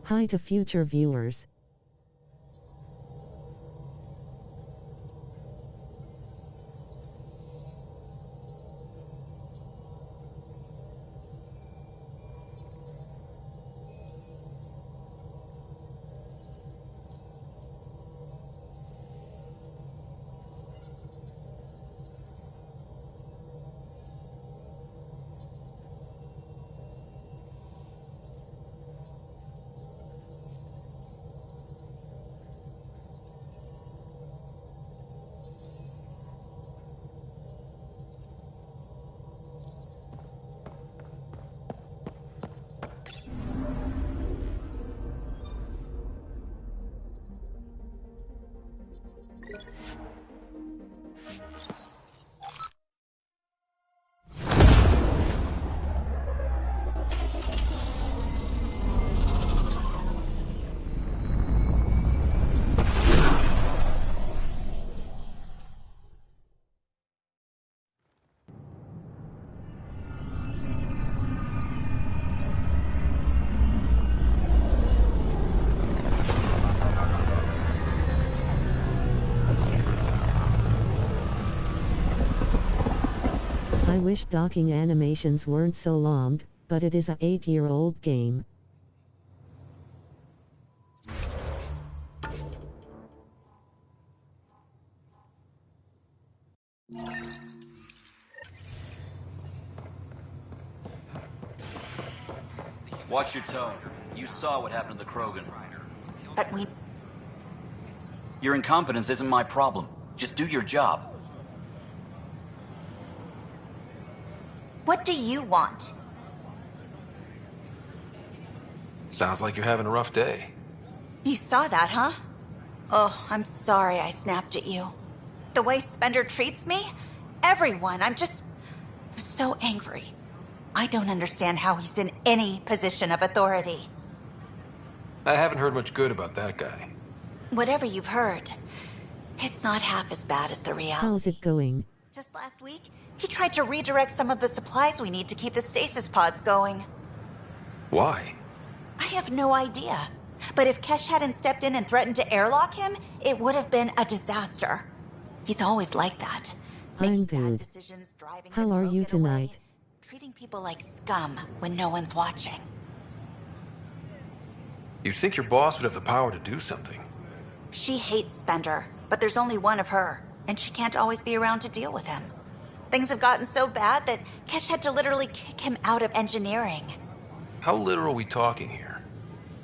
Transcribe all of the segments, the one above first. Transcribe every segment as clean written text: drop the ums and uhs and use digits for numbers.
Hi to future viewers. I wish docking animations weren't so long, but it is a 8-year-old game. Watch your tone. You saw what happened to the Krogan. But we... Your incompetence isn't my problem. Just do your job. What do you want? Sounds like you're having a rough day. You saw that, huh? Oh, I'm sorry I snapped at you. The way Spender treats me? Everyone, I'm so angry. I don't understand how he's in any position of authority. I haven't heard much good about that guy. Whatever you've heard, it's not half as bad as the reality. How's it going? Just last week, he tried to redirect some of the supplies we need to keep the stasis pods going. Why? I have no idea. But if Kesh hadn't stepped in and threatened to airlock him, it would have been a disaster. He's always like that. I'm Making bad good. decisions, driving How the are you Krogan tonight? away, treating people like scum when no one's watching. You'd think your boss would have the power to do something. She hates Spender, but there's only one of her, and she can't always be around to deal with him. Things have gotten so bad that Kesh had to literally kick him out of engineering. How literal are we talking here?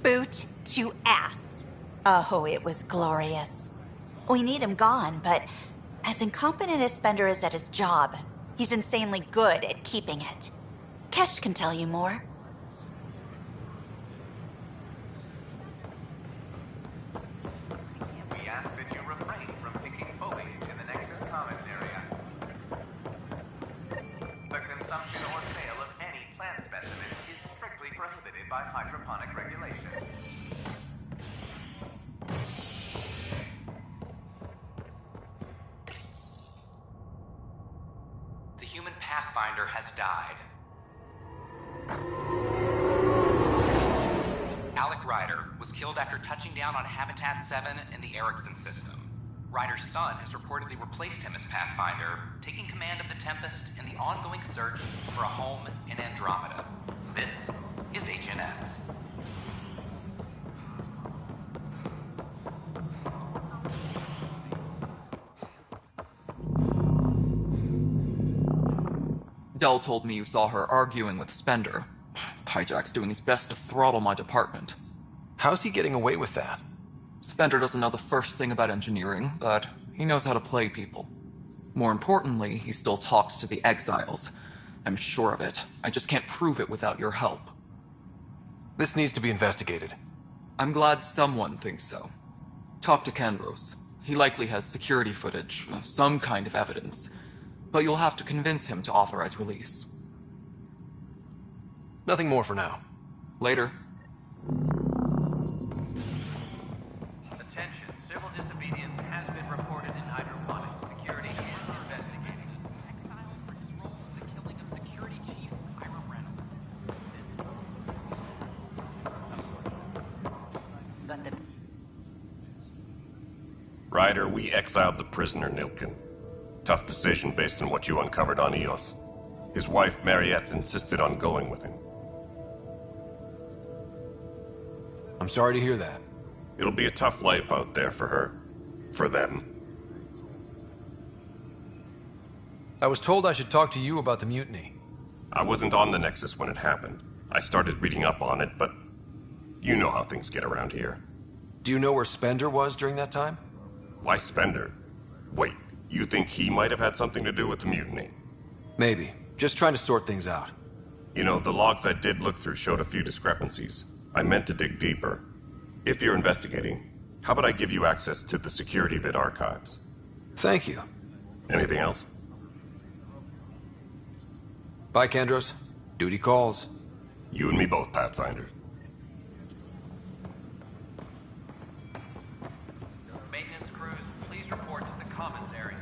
Boot to ass. Oh, it was glorious. We need him gone, but as incompetent as Spender is at his job, he's insanely good at keeping it. Kesh can tell you more. We ask that you refrain from picking foliage in the Nexus Commons area. The consumption or sale of any plant specimen is strictly prohibited by hydroponic regulations. The human Pathfinder has died. Ryder was killed after touching down on Habitat 7 in the Erickson system. Ryder's son has reportedly replaced him as Pathfinder, taking command of the Tempest in the ongoing search for a home in Andromeda. This is HNS. Dell told me you saw her arguing with Spender. Hijack's doing his best to throttle my department. How's he getting away with that? Spender doesn't know the first thing about engineering, but he knows how to play people. More importantly, he still talks to the exiles. I'm sure of it. I just can't prove it without your help. This needs to be investigated. I'm glad someone thinks so. Talk to Kandros. He likely has security footage, some kind of evidence. But you'll have to convince him to authorize release. Nothing more for now. Later. Attention, civil disobedience has been reported in hydroponics. Security is investigating. Exiles for his role in the killing of Security Chief Ira Reynolds. Ryder, we exiled the prisoner Nilkin. Tough decision based on what you uncovered on Eos. His wife, Mariette, insisted on going with him. I'm sorry to hear that. It'll be a tough life out there for her. For them. I was told I should talk to you about the mutiny. I wasn't on the Nexus when it happened. I started reading up on it, but you know how things get around here. Do you know where Spender was during that time? Why Spender? Wait, you think he might have had something to do with the mutiny? Maybe. Just trying to sort things out. You know, the logs I did look through showed a few discrepancies. I meant to dig deeper. If you're investigating, how about I give you access to the security vid archives? Thank you. Anything else? Bye, Kandros. Duty calls. You and me both, Pathfinder. Maintenance crews, please report to the commons area.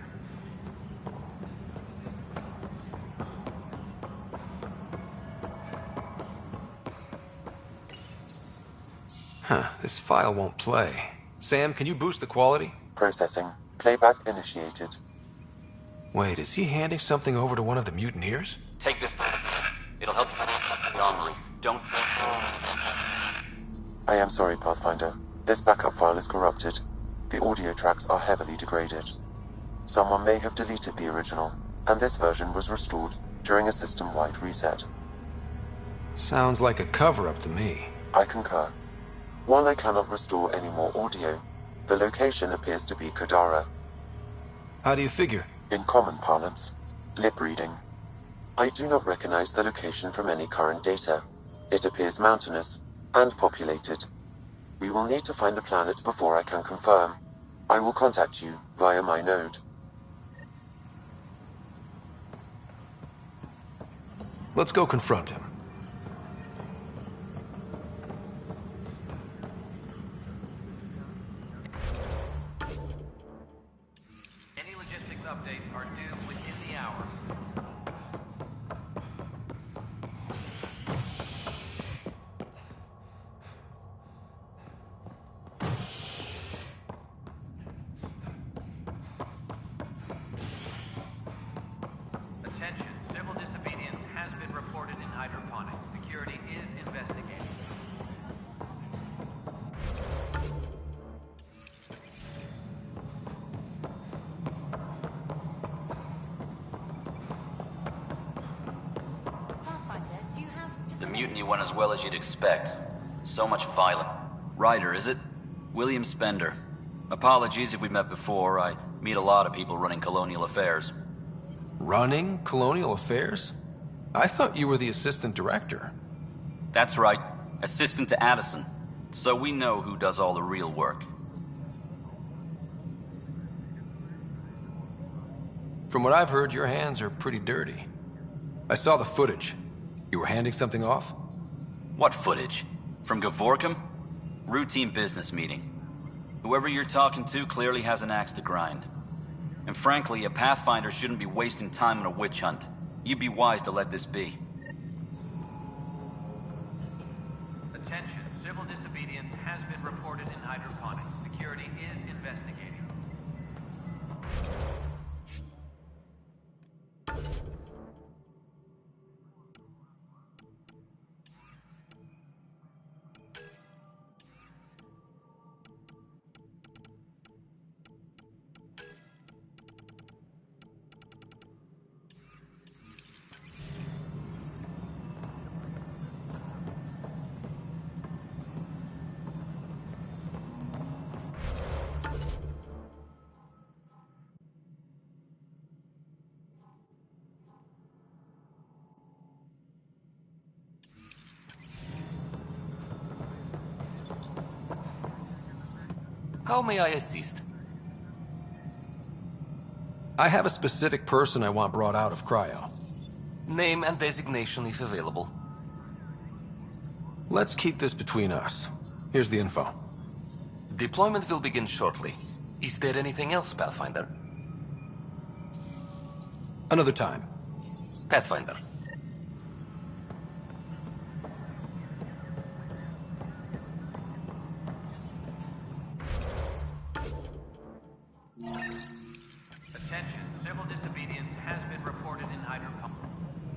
Huh, this file won't play. Sam, can you boost the quality? Processing. Playback initiated. Wait, is he handing something over to one of the mutineers? Take this. It'll help you the armory. Don't... I am sorry, Pathfinder. This backup file is corrupted. The audio tracks are heavily degraded. Someone may have deleted the original, and this version was restored during a system-wide reset. Sounds like a cover-up to me. I concur. While I cannot restore any more audio, the location appears to be Kadara. How do you figure? In common parlance, lip reading. I do not recognize the location from any current data. It appears mountainous and populated. We will need to find the planet before I can confirm. I will contact you via my node. Let's go confront him. Any logistics updates are due within the hour. Attention, civil disobedience has been reported in hydroponics. Security is investigating. The mutiny went as well as you'd expect. So much violence. Ryder, is it? William Spender. Apologies if we met before. I meet a lot of people running colonial affairs. Running colonial affairs? I thought you were the assistant director. That's right. Assistant to Addison. So we know who does all the real work. From what I've heard, your hands are pretty dirty. I saw the footage. You were handing something off? What footage? From Gavorkum? Routine business meeting. Whoever you're talking to clearly has an axe to grind. And frankly, a Pathfinder shouldn't be wasting time on a witch hunt. You'd be wise to let this be. Attention, civil disobedience has been reported in hydroponics. Security is investigating. How may I assist? I have a specific person I want brought out of cryo. Name and designation if available. Let's keep this between us. Here's the info. Deployment will begin shortly. Is there anything else, Pathfinder? Another time. Pathfinder.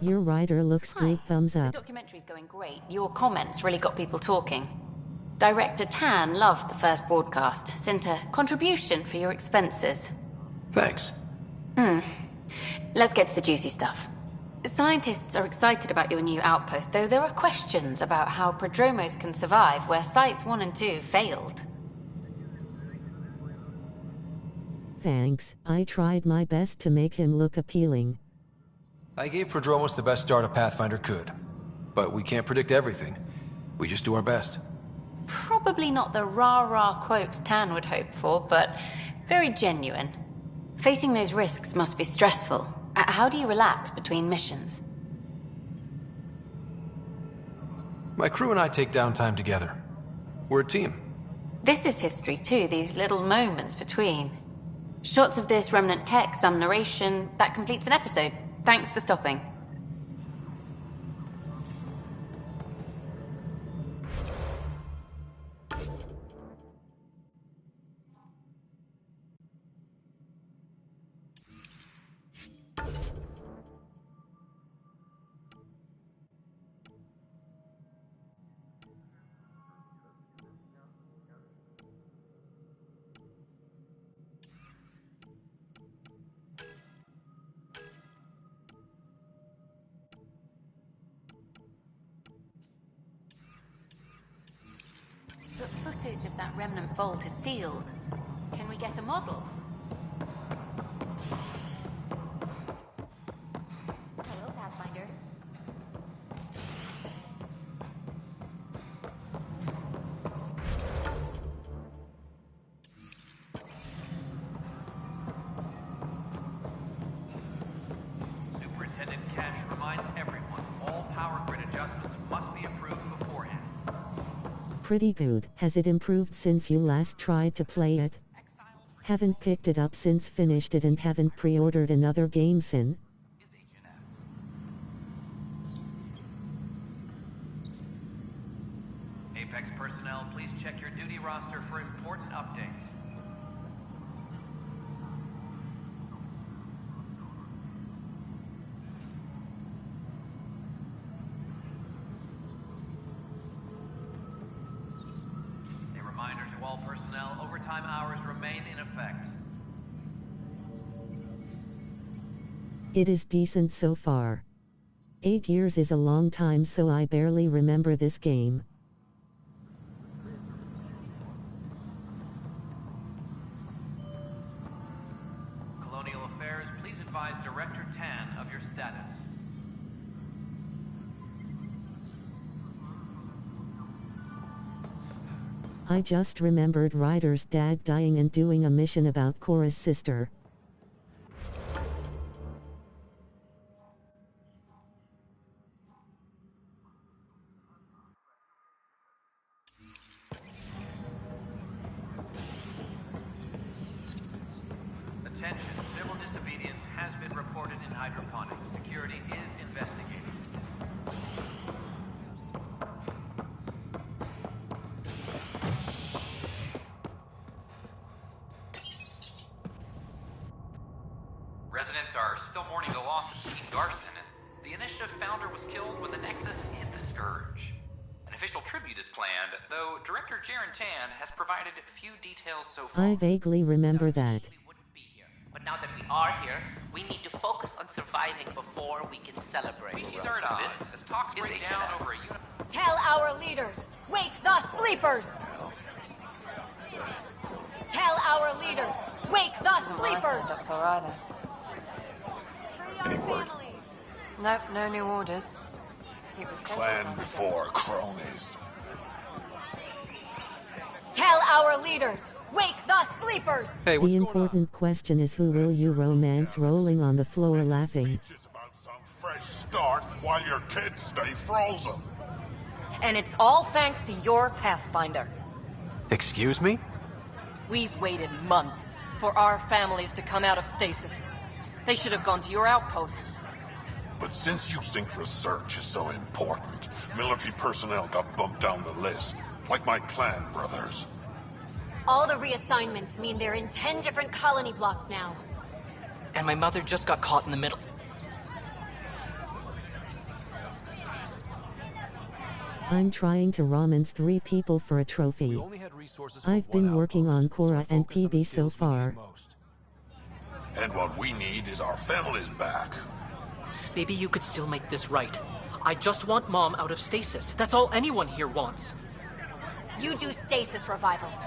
Your Ryder looks good, thumbs The up. documentary's going great. Your comments really got people talking. Director Tan loved the first broadcast. Sent a contribution for your expenses. Thanks. Let's get to the juicy stuff. Scientists are excited about your new outpost, though there are questions about how prodromos can survive where Sites 1 and 2 failed. Thanks, I tried my best to make him look appealing. I gave Prodromos the best start a Pathfinder could. But we can't predict everything. We just do our best. Probably not the rah-rah quote Tan would hope for, but very genuine. Facing those risks must be stressful. How do you relax between missions? My crew and I take downtime together. We're a team. This is history too, these little moments between. Shots of this remnant tech, some narration, that completes an episode. Thanks for stopping. But footage of that Remnant Vault is sealed. Can we get a model? Hello, Pathfinder. Superintendent Cash reminds everyone, all power grid adjustments must be approved beforehand. Pretty good. Has it improved since you last tried to play it? Haven't picked it up since finished it and haven't pre-ordered another game since. Apex personnel, please check your duty roster for important updates. A reminder to all personnel, overtime hours remain in effect. It is decent so far. 8 years is a long time, so I barely remember this game. Colonial Affairs, please advise Director Tan of your status. I just remembered Ryder's dad dying and doing a mission about Cora's sister. Attention, civil disobedience has been reported in hydroponics. Security is investigating. Residents are still mourning the loss of Steve Garson. The initiative founder was killed when the Nexus hit the Scourge. An official tribute is planned, though Director Jaron Tan has provided few details so far. I vaguely remember that. We wouldn't be here. But now that we are here, we need to focus on surviving before we can celebrate. Species are at odds as talks break down over a Tell our leaders, wake the sleepers! Tell our leaders, wake the sleepers! Look for Ryder. Free our families! Nope, no new orders. Keep the Plan before cronies. Tell our leaders, wake the sleepers! Hey, what's The going on? important question is, who will you romance? Rolling on the floor laughing. About some fresh start while your kids stay frozen. And it's all thanks to your Pathfinder. Excuse me? We've waited months for our families to come out of stasis. They should have gone to your outpost. But since you think research is so important, military personnel got bumped down the list. Like my clan brothers. All the reassignments mean they're in 10 different colony blocks now. And my mother just got caught in the middle. I'm trying to romance 3 people for a trophy. I've been working on Cora and PB so far. And what we need is our families back. Maybe you could still make this right. I just want Mom out of stasis. That's all anyone here wants. You do stasis revivals.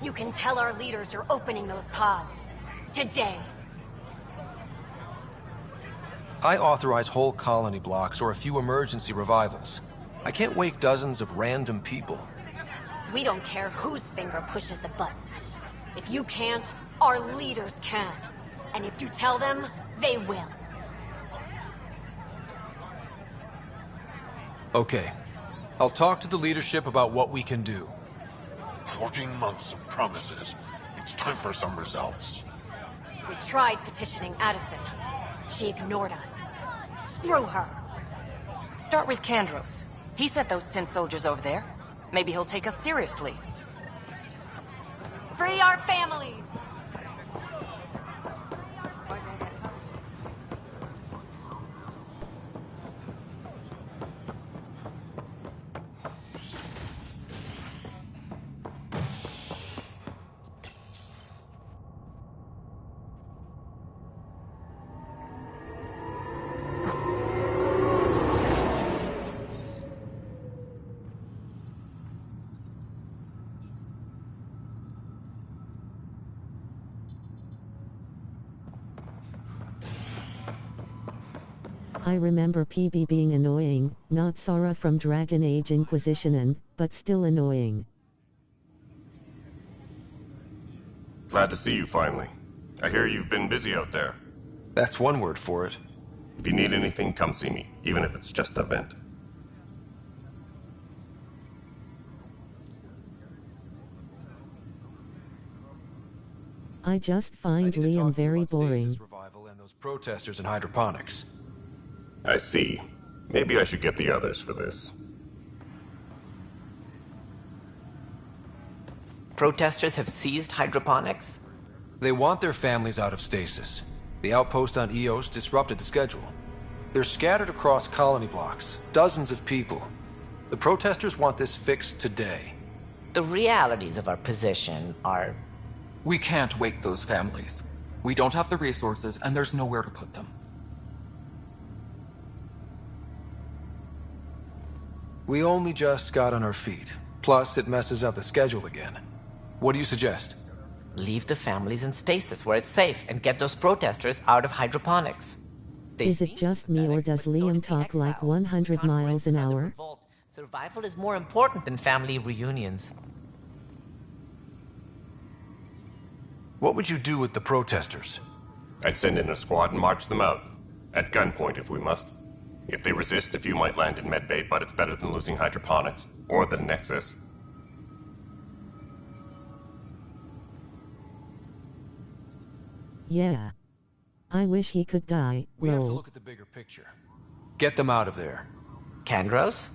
You can tell our leaders you're opening those pods. Today. I authorize whole colony blocks or a few emergency revivals. I can't wake dozens of random people. We don't care whose finger pushes the button. If you can't, our leaders can. And if you tell them, they will. Okay. I'll talk to the leadership about what we can do. 14 months of promises. It's time for some results. We tried petitioning Addison. She ignored us. Screw her. Start with Kandros. He sent those 10 soldiers over there. Maybe he'll take us seriously. Free our families! I remember PB being annoying, not Sara from Dragon Age Inquisition, but still annoying. Glad to see you finally. I hear you've been busy out there. That's one word for it. If you need anything, come see me, even if it's just a vent. I just find Liam very boring. Revival and those protesters in hydroponics. I see. Maybe I should get the others for this. Protesters have seized hydroponics? They want their families out of stasis. The outpost on Eos disrupted the schedule. They're scattered across colony blocks, dozens of people. The protesters want this fixed today. The realities of our position are... We can't wake those families. We don't have the resources, and there's nowhere to put them. We only just got on our feet. Plus, it messes up the schedule again. What do you suggest? Leave the families in stasis where it's safe and get those protesters out of hydroponics. Is it just me or does Liam talk like 100 miles an hour? Survival is more important than family reunions. What would you do with the protesters? I'd send in a squad and march them out. At gunpoint if we must. If they resist, a few might land in medbay, but it's better than losing hydroponics. Or the Nexus. Yeah. I wish he could die. We have to look at the bigger picture. Get them out of there. Kandros?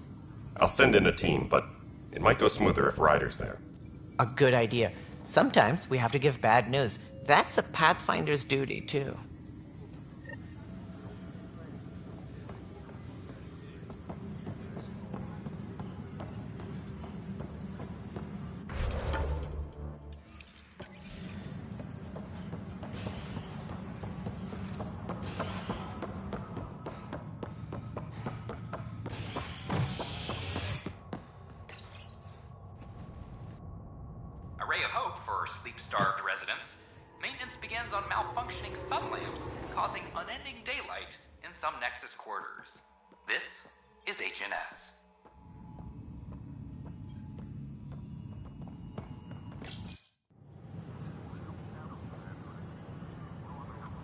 I'll send in a team, but it might go smoother if Ryder's there. A good idea. Sometimes we have to give bad news. That's a Pathfinder's duty, too. Sleep-starved residents, maintenance begins on malfunctioning sun lamps, causing unending daylight in some Nexus quarters. This is HNS.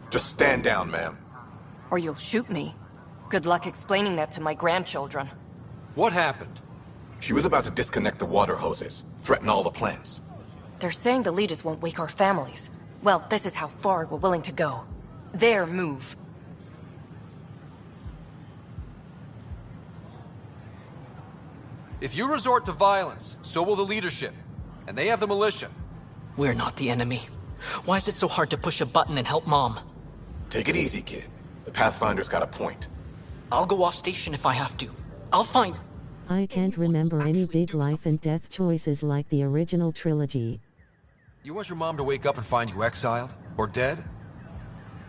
Just stand down, ma'am. Or you'll shoot me. Good luck explaining that to my grandchildren. What happened? She was about to disconnect the water hoses, threaten all the plants. They're saying the leaders won't wake our families. Well, this is how far we're willing to go. Their move. If you resort to violence, so will the leadership. And they have the militia. We're not the enemy. Why is it so hard to push a button and help Mom? Take it easy, kid. The Pathfinder's got a point. I'll go off station if I have to. I'll find... I can't remember any big life and death choices like the original trilogy. You want your mom to wake up and find you exiled? Or dead?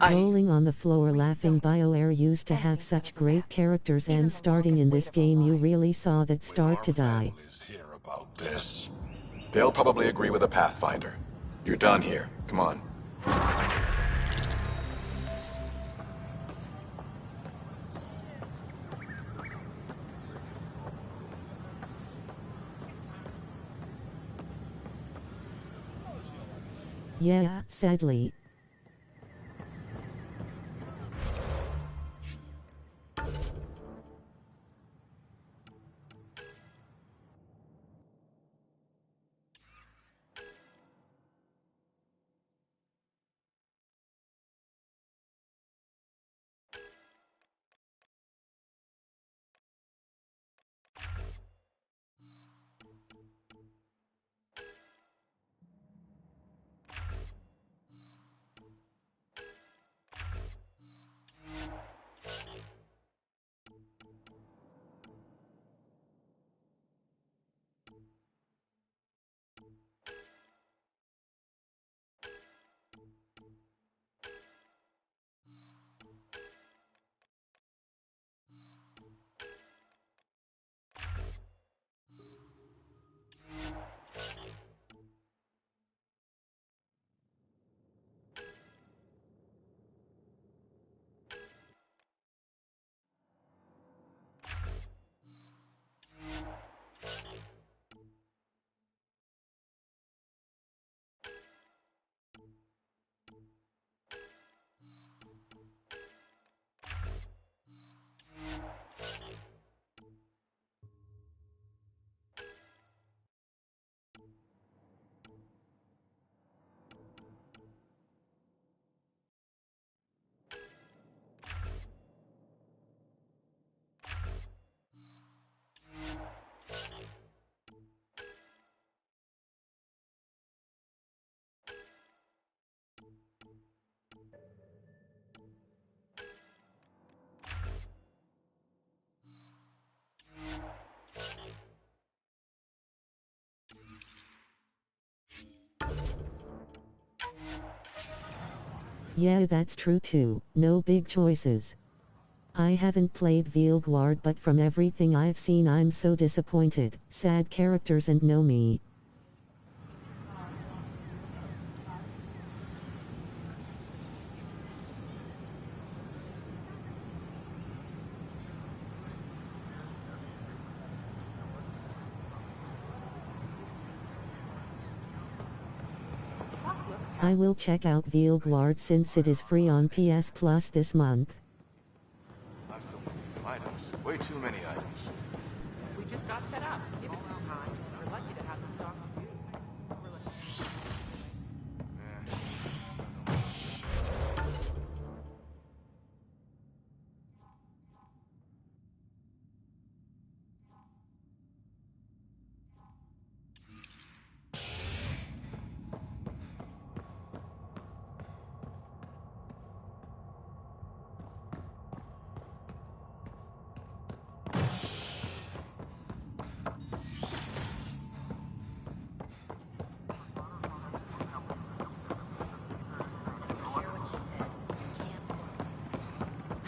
Rolling on the floor laughing. BioWare used to have such great characters, and starting in this game you really saw that start to die. This. They'll probably agree with a Pathfinder. You're done here. Come on. Yeah, sadly. Yeah, that's true too. No big choices. I haven't played Veilguard, but from everything I've seen I'm so disappointed. Sad characters and no me. I will check out Veilguard since it is free on PS Plus this month. I'm still missing some items. Way too many items. We just got set up. Give it some time. We're lucky to have the stock on you.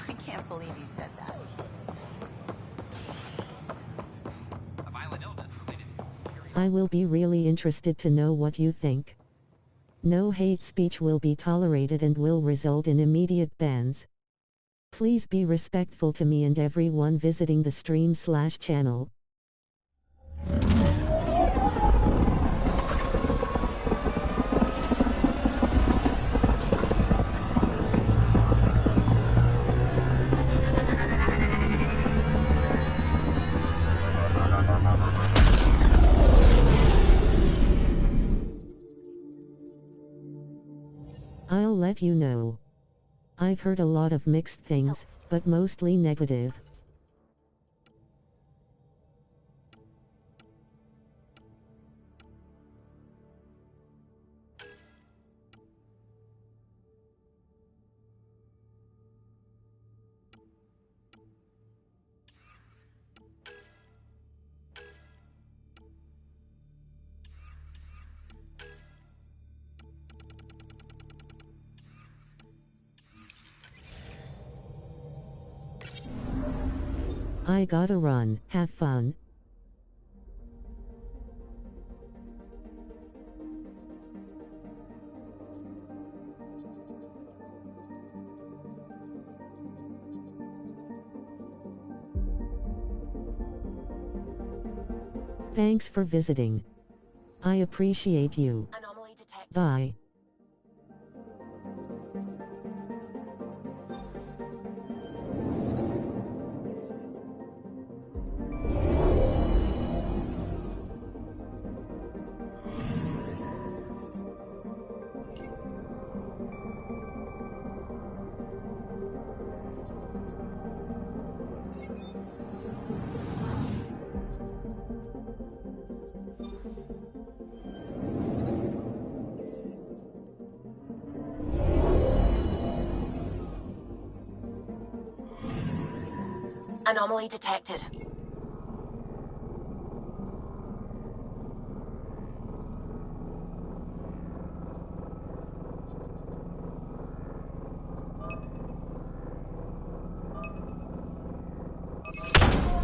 I can't believe you said that. I will be really interested to know what you think. No hate speech will be tolerated and will result in immediate bans. Please be respectful to me and everyone visiting the stream/channel. I'll let you know. I've heard a lot of mixed things, but mostly negative. I gotta run. Have fun. Thanks for visiting. I appreciate you. Bye. Anomaly detected.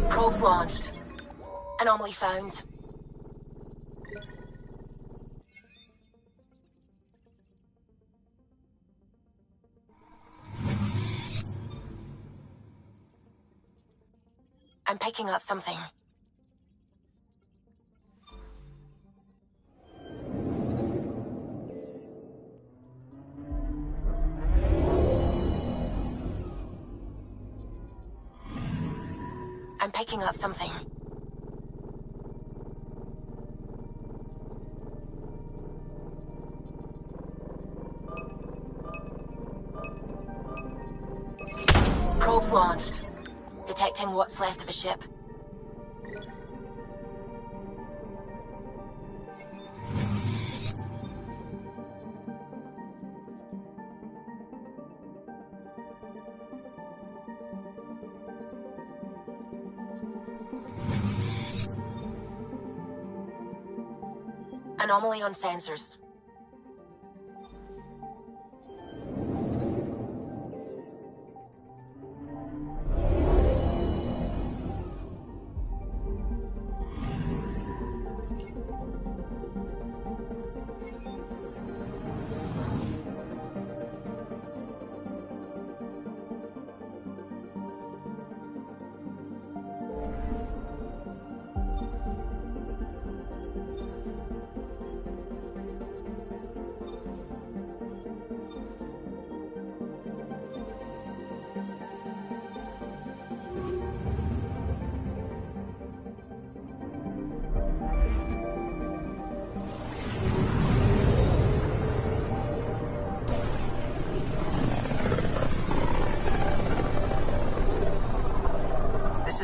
Probes launched. Anomaly found. I'm picking up something. I'm picking up something. Probes launched. Detecting what's left of a ship. Anomaly on sensors.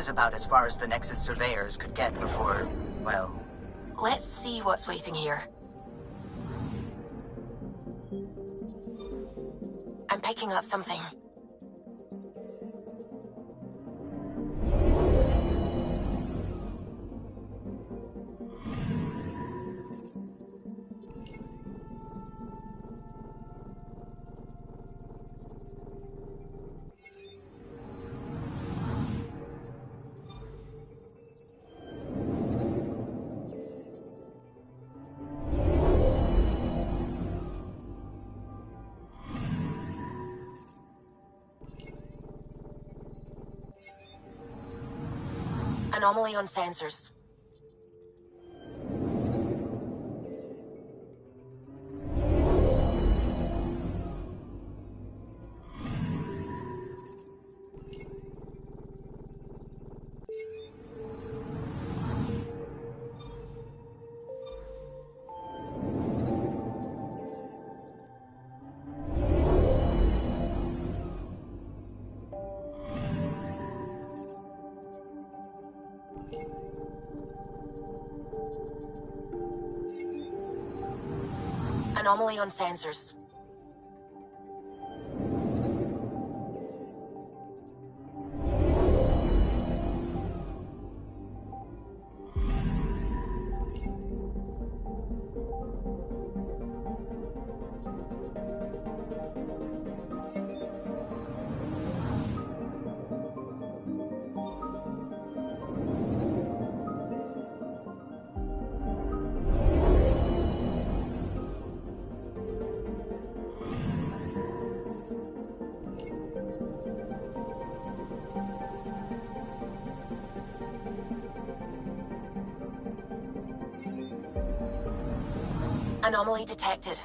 About as far as the Nexus surveyors could get before, well... Let's see what's waiting here. I'm picking up something. Anomaly on sensors. Anomaly on sensors. Anomaly detected.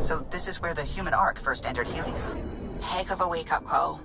So this is where the human Ark first entered Helios? Heck of a wake-up call.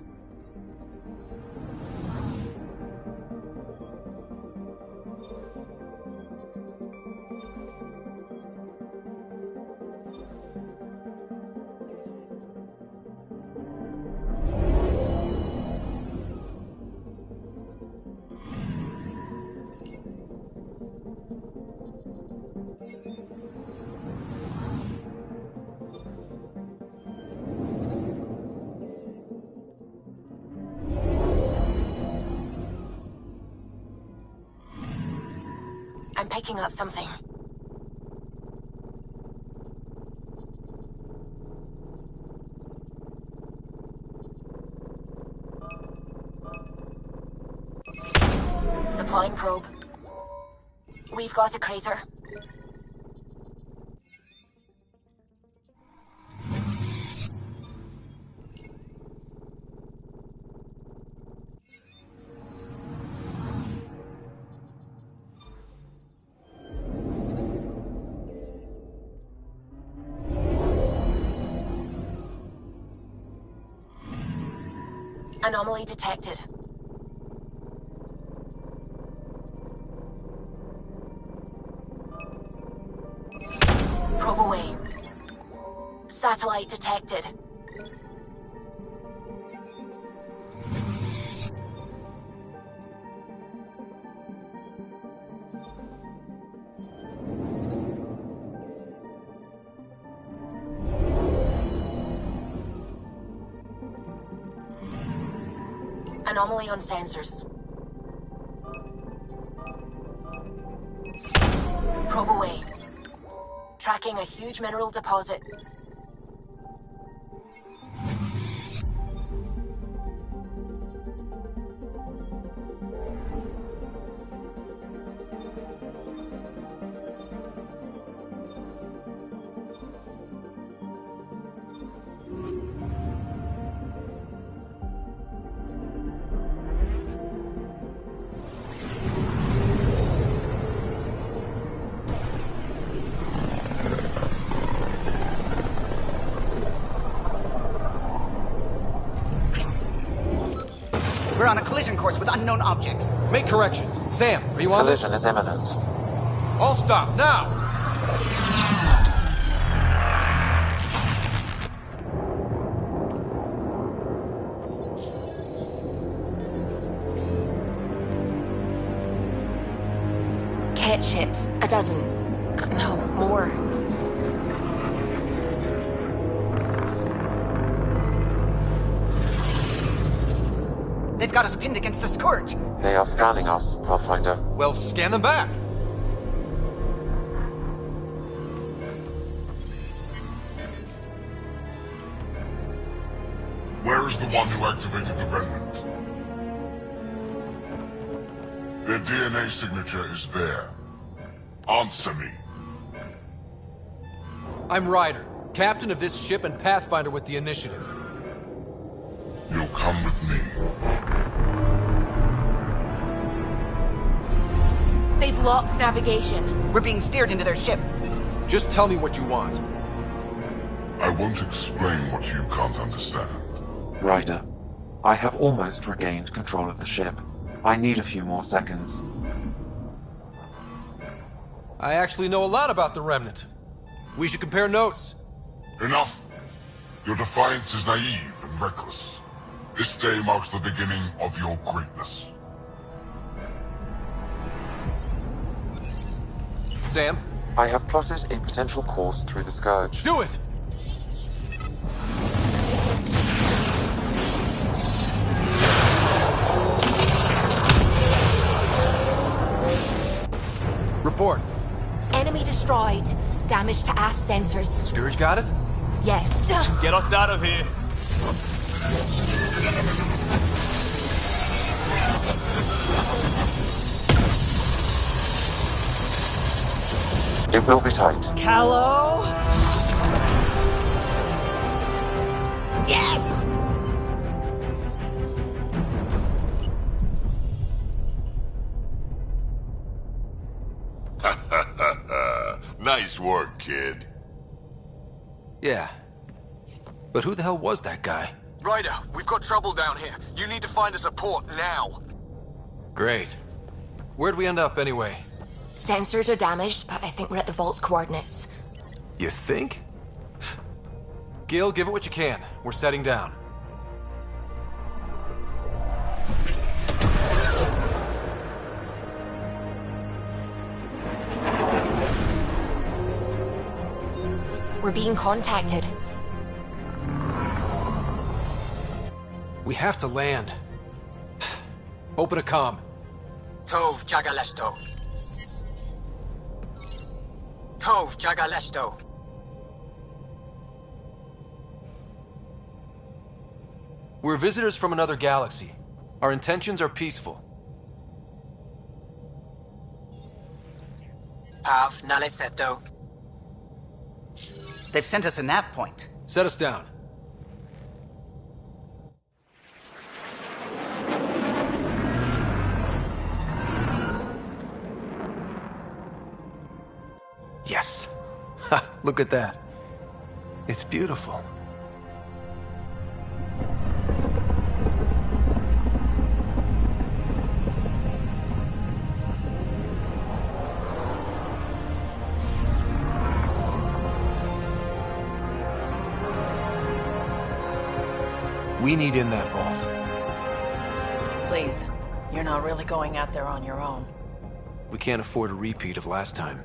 I'm picking up something. Deploying probe. We've got a crater. Anomaly detected. Probe away. Satellite detected. Anomaly on sensors. Probe away. Tracking a huge mineral deposit. We're on a collision course with unknown objects. Make corrections. Sam, are you on this? Collision is imminent. All stop, now! Kett ships. A dozen. No, more. They've got us pinned against the Scourge. They are scanning us, Pathfinder. Well, scan them back. Where is the one who activated the Remnant? Their DNA signature is there. Answer me. I'm Ryder, captain of this ship and Pathfinder with the initiative. You'll come with me. They've lost navigation. We're being steered into their ship. Just tell me what you want. I won't explain what you can't understand. Ryder, I have almost regained control of the ship. I need a few more seconds. I actually know a lot about the Remnant. We should compare notes. Enough! Your defiance is naive and reckless. This day marks the beginning of your greatness. Sam? I have plotted a potential course through the Scourge. Do it! report? Enemy destroyed. Damage to aft sensors. Scourge got it? Yes. Get us out of here. It will be tight. Callow? Yes! Nice work, kid. Yeah. But who the hell was that guy? Ryder, we've got trouble down here. You need to find us a port now. Great. Where'd we end up anyway? Sensors are damaged, but I think we're at the vault's coordinates. You think? Gil, give it what you can. We're setting down. We're being contacted. We have to land. Open a comm. Tov Jagaleshto. Tov Jagaleshto. We're visitors from another galaxy. Our intentions are peaceful. Av Naleseto. They've sent us a nav point. Set us down. Yes. Ha! Look at that. It's beautiful. We need in that vault. Please, you're not really going out there on your own. We can't afford a repeat of last time.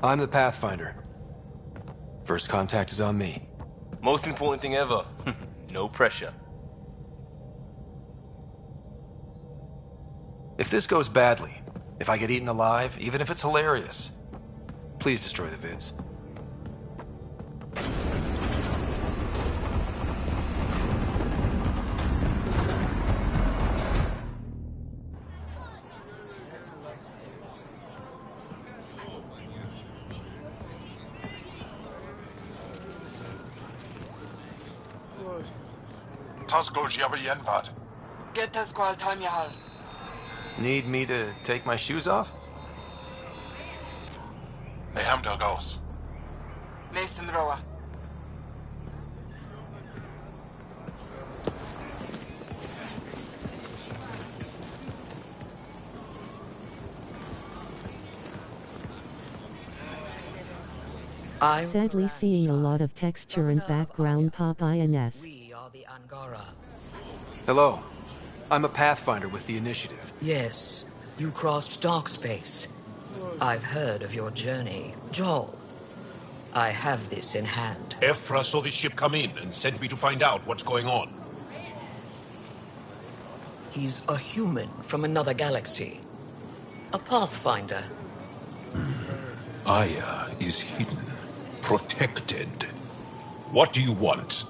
I'm the Pathfinder. First contact is on me. Most important thing ever. No pressure. If this goes badly, if I get eaten alive, even if it's hilarious, please destroy the vids. Get the squall time, Jaal. Need me to take my shoes off? Listen, Roa. Sadly seeing a lot of texture and background pop INS. We are the Angara. Hello. I'm a Pathfinder with the initiative. Yes, you crossed dark space. I've heard of your journey, Jaal. I have this in hand. Evfra saw the ship come in and sent me to find out what's going on. He's a human from another galaxy. A Pathfinder. Aya is hidden, protected. What do you want?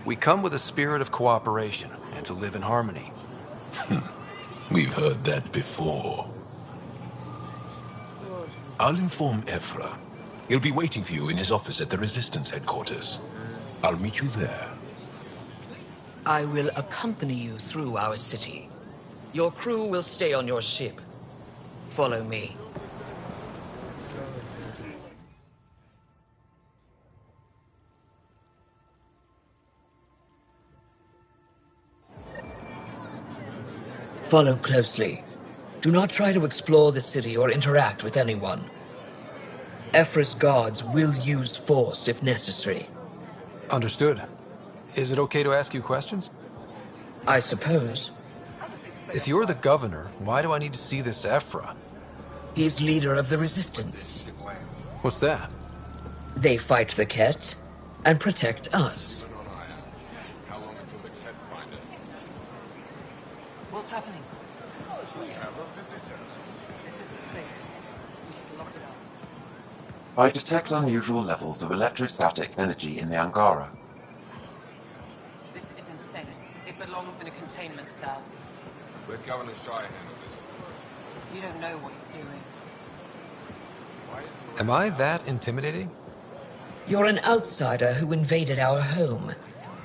We come with a spirit of cooperation and to live in harmony. We've heard that before. I'll inform Evfra. He'll be waiting for you in his office at the Resistance headquarters. I'll meet you there. I will accompany you through our city. Your crew will stay on your ship. Follow me. Follow closely. Do not try to explore the city or interact with anyone. Evfra's guards will use force if necessary. Understood. Is it okay to ask you questions? I suppose. If you're the governor, why do I need to see this Evfra? He's leader of the Resistance. What's that? They fight the Kett and protect us. What's happening? We have a visitor. This isn't safe. We should lock it up. I detect unusual levels of electrostatic energy in the Angara. This is insane. It belongs in a containment cell. Let Governor Moshae handle this. You don't know what you're doing. Am I that intimidating? You're an outsider who invaded our home.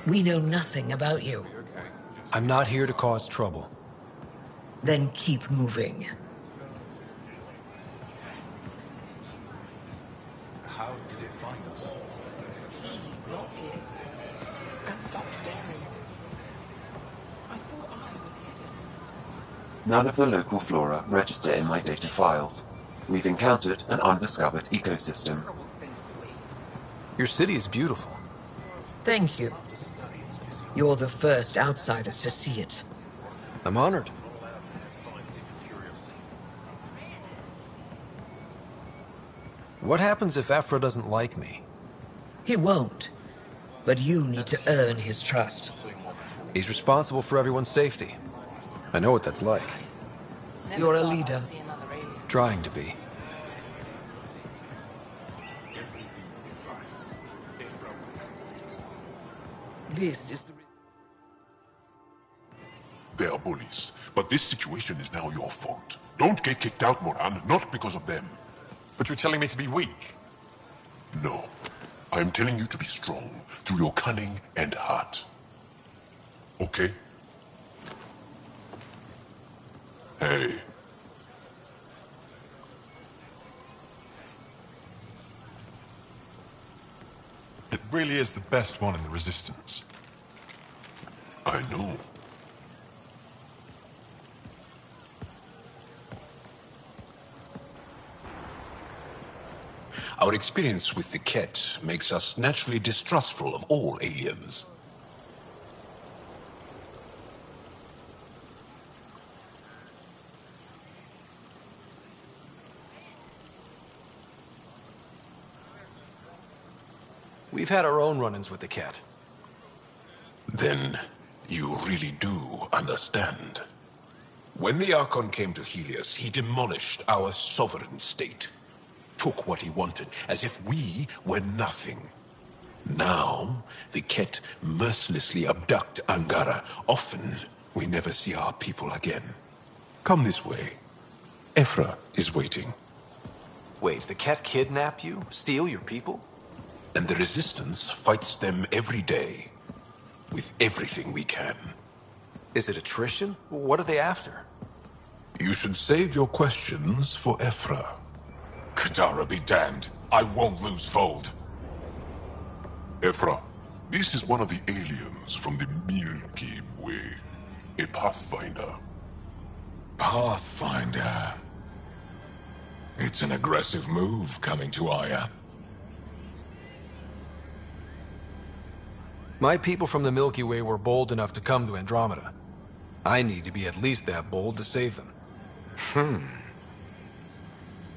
We know nothing about you. I'm not here to cause trouble. Then keep moving. How did it find us? He, not it. And stop staring. I thought I was hidden. None of the local flora register in my data files. We've encountered an undiscovered ecosystem. Your city is beautiful. Thank you. You're the first outsider to see it. I'm honored. What happens if Evfra doesn't like me? He won't. But you need to earn his trust. He's responsible for everyone's safety. I know what that's like. You're a leader. Trying to be. This is the... They are bullies, but this situation is now your fault. Don't get kicked out, Moran, not because of them. But you're telling me to be weak? No. I am telling you to be strong, through your cunning and heart. Okay? Hey. It really is the best one in the Resistance. I know. Our experience with the Kett makes us naturally distrustful of all aliens. We've had our own run-ins with the Kett. Then you really do understand. When the Archon came to Helios, he demolished our sovereign state. Took what he wanted, as if we were nothing. Now, the Kett mercilessly abduct Angara. Often, we never see our people again. Come this way. Evfra is waiting. Wait, the Kett kidnap you? Steal your people? And the Resistance fights them every day. With everything we can. Is it attrition? What are they after? You should save your questions for Evfra. Kadara be damned. I won't lose Vold. Evfra, this is one of the aliens from the Milky Way. A Pathfinder. Pathfinder. It's an aggressive move coming to Aya. My people from the Milky Way were bold enough to come to Andromeda. I need to be at least that bold to save them.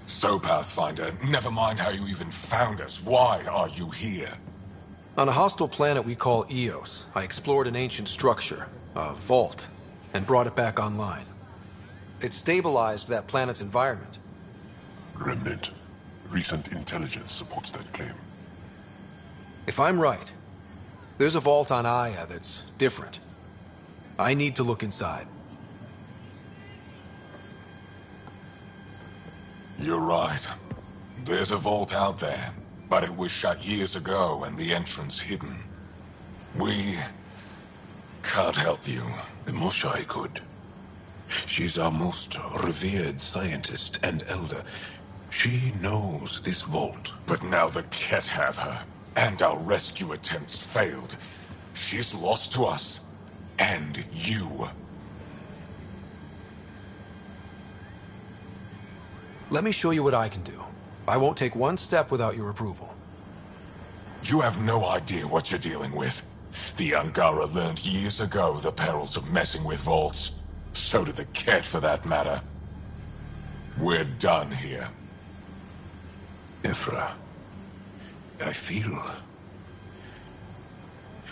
So, Pathfinder, never mind how you even found us. Why are you here? On a hostile planet we call Eos, I explored an ancient structure, a vault, and brought it back online. It stabilized that planet's environment. Remnant. Recent intelligence supports that claim. If I'm right, there's a vault on Aya that's different. I need to look inside. You're right. There's a vault out there, but it was shut years ago and the entrance hidden. We can't help you. The Moshae could. She's our most revered scientist and elder. She knows this vault. But now the Kett have her, and our rescue attempts failed. She's lost to us, and you. Let me show you what I can do. I won't take one step without your approval. You have no idea what you're dealing with. The Angara learned years ago the perils of messing with vaults. So did the Kett, for that matter. We're done here. Evfra, I feel...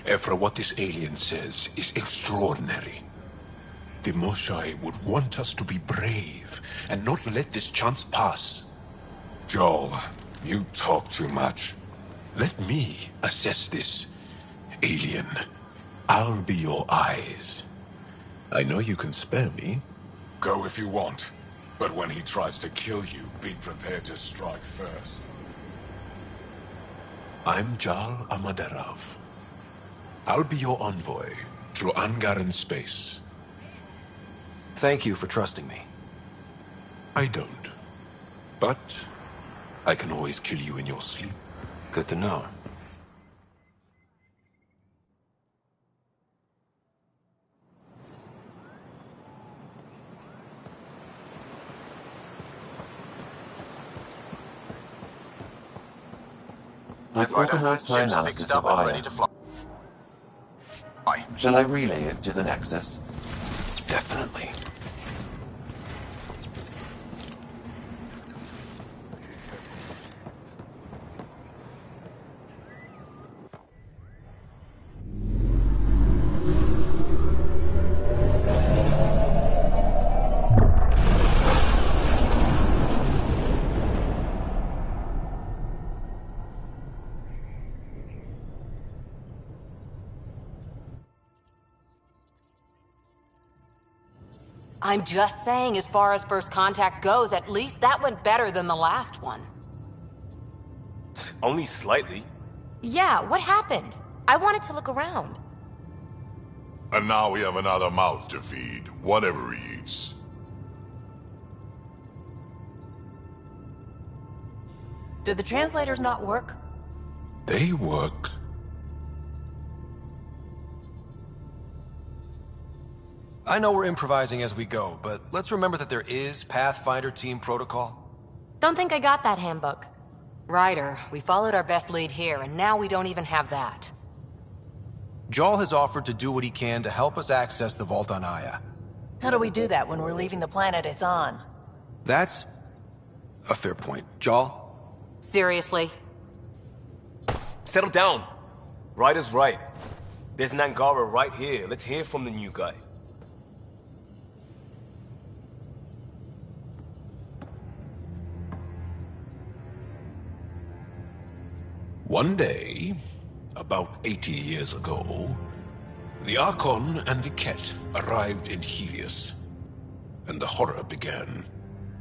Evfra, what this alien says is extraordinary. The Moshae would want us to be brave and not let this chance pass. Jaal, you talk too much. Let me assess this, alien. I'll be your eyes. I know you can spare me. Go if you want, but when he tries to kill you, be prepared to strike first. I'm Jaal Amaderov. I'll be your envoy through Angaran space. Thank you for trusting me. I don't. But I can always kill you in your sleep. Good to know. I've organized my analysis of Aya. Shall I relay it to the Nexus? Definitely. I'm just saying, as far as first contact goes, at least that went better than the last one. Only slightly. Yeah, what happened? I wanted to look around. And now we have another mouth to feed, whatever he eats. Did the translators not work? They work. I know we're improvising as we go, but let's remember that there is Pathfinder team protocol. Don't think I got that handbook. Ryder, we followed our best lead here, and now we don't even have that. Jaal has offered to do what he can to help us access the vault on Aya. How do we do that when we're leaving the planet it's on? That's a fair point. Jaal? Seriously? Settle down. Ryder's right. There's an Angara right here. Let's hear from the new guy. One day, about 80 years ago, the Archon and the Kett arrived in Helios, and the horror began.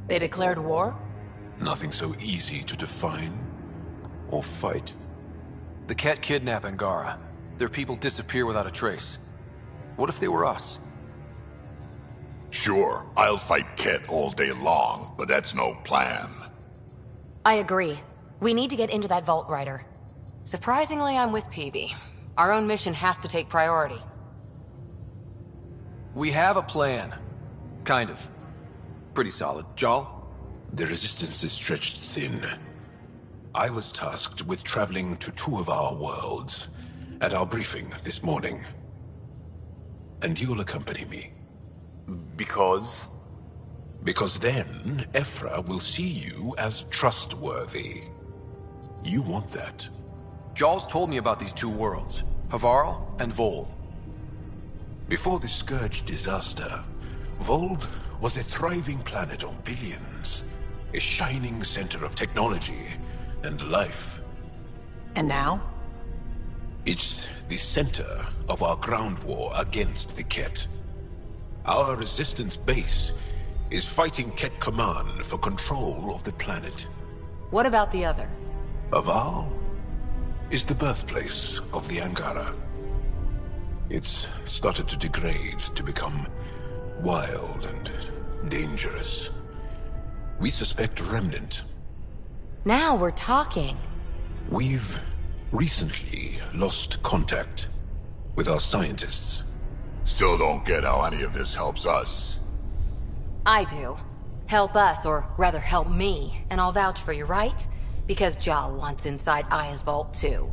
They declared war? Nothing so easy to define or fight. The Kett kidnap Angara. Their people disappear without a trace. What if they were us? Sure, I'll fight Kett all day long, but that's no plan. I agree. We need to get into that vault, Ryder. Surprisingly, I'm with PB. Our own mission has to take priority. We have a plan. Kind of. Pretty solid. Jaal? The resistance is stretched thin. I was tasked with traveling to two of our worlds at our briefing this morning. And you'll accompany me. Because? Because then, Evfra will see you as trustworthy. You want that. Jaal's told me about these two worlds, Havarl and Vold. Before the Scourge disaster, Vold was a thriving planet of billions, a shining center of technology and life. And now? It's the center of our ground war against the Kett. Our resistance base is fighting Kett Command for control of the planet. What about the other? Havarl is the birthplace of the Angara. It's started to degrade, to become wild and dangerous. We suspect Remnant. Now we're talking. We've recently lost contact with our scientists. Still don't get how any of this helps us. I do. Help us, or rather help me, and I'll vouch for you, right? Because Jaal wants inside Aya's vault too.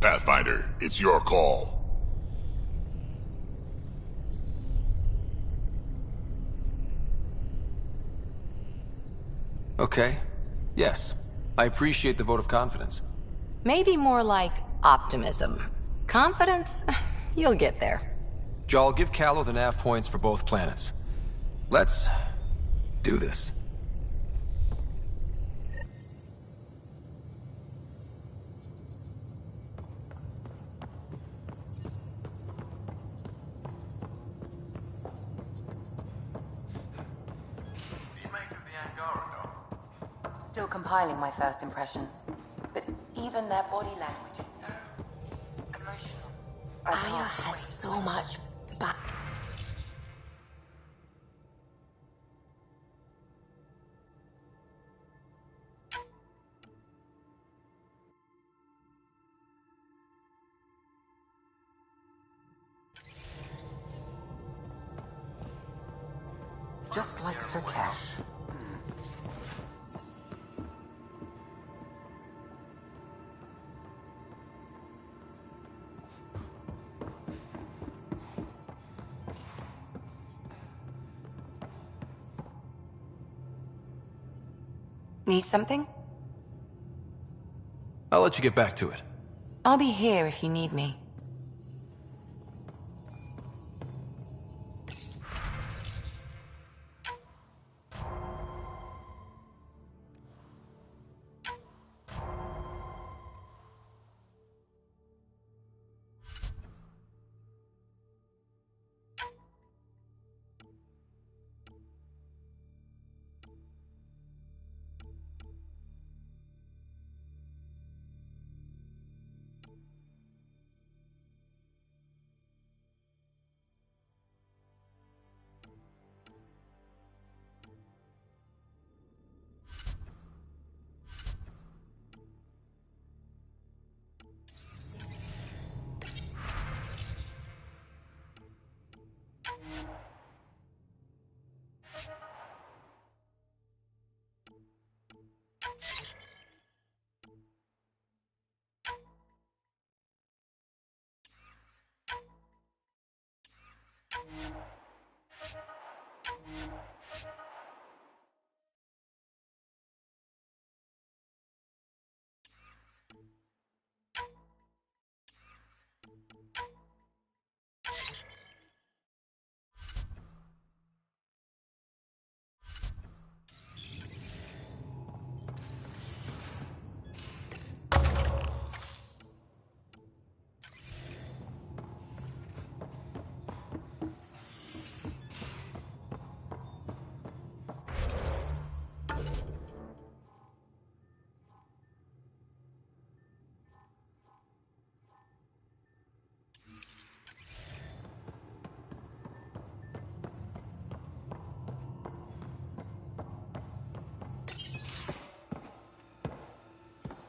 Pathfinder, it's your call. Okay. Yes. I appreciate the vote of confidence. Maybe more like optimism. Confidence? You'll get there. Jaal, give Callow the nav points for both planets. Let's do this. Still compiling my first impressions. But even their body language is so emotional. Aya has so much back. Just like Sirkesh. Need something? I'll let you get back to it. I'll be here if you need me.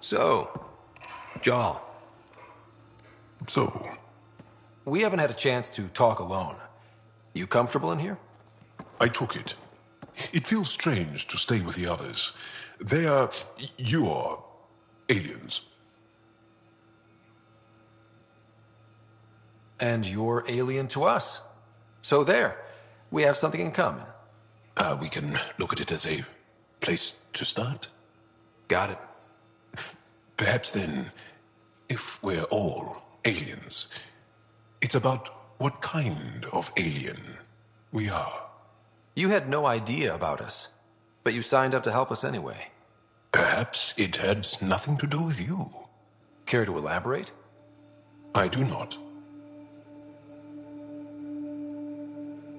So, Jaal. So? We haven't had a chance to talk alone. You comfortable in here? I took it. It feels strange to stay with the others. They are... you are... aliens. And you're alien to us. So there. We have something in common. We can look at it as a place to start. Got it. Perhaps then, if we're all aliens, it's about what kind of alien we are. You had no idea about us, but you signed up to help us anyway. Perhaps it had nothing to do with you. Care to elaborate? I do not.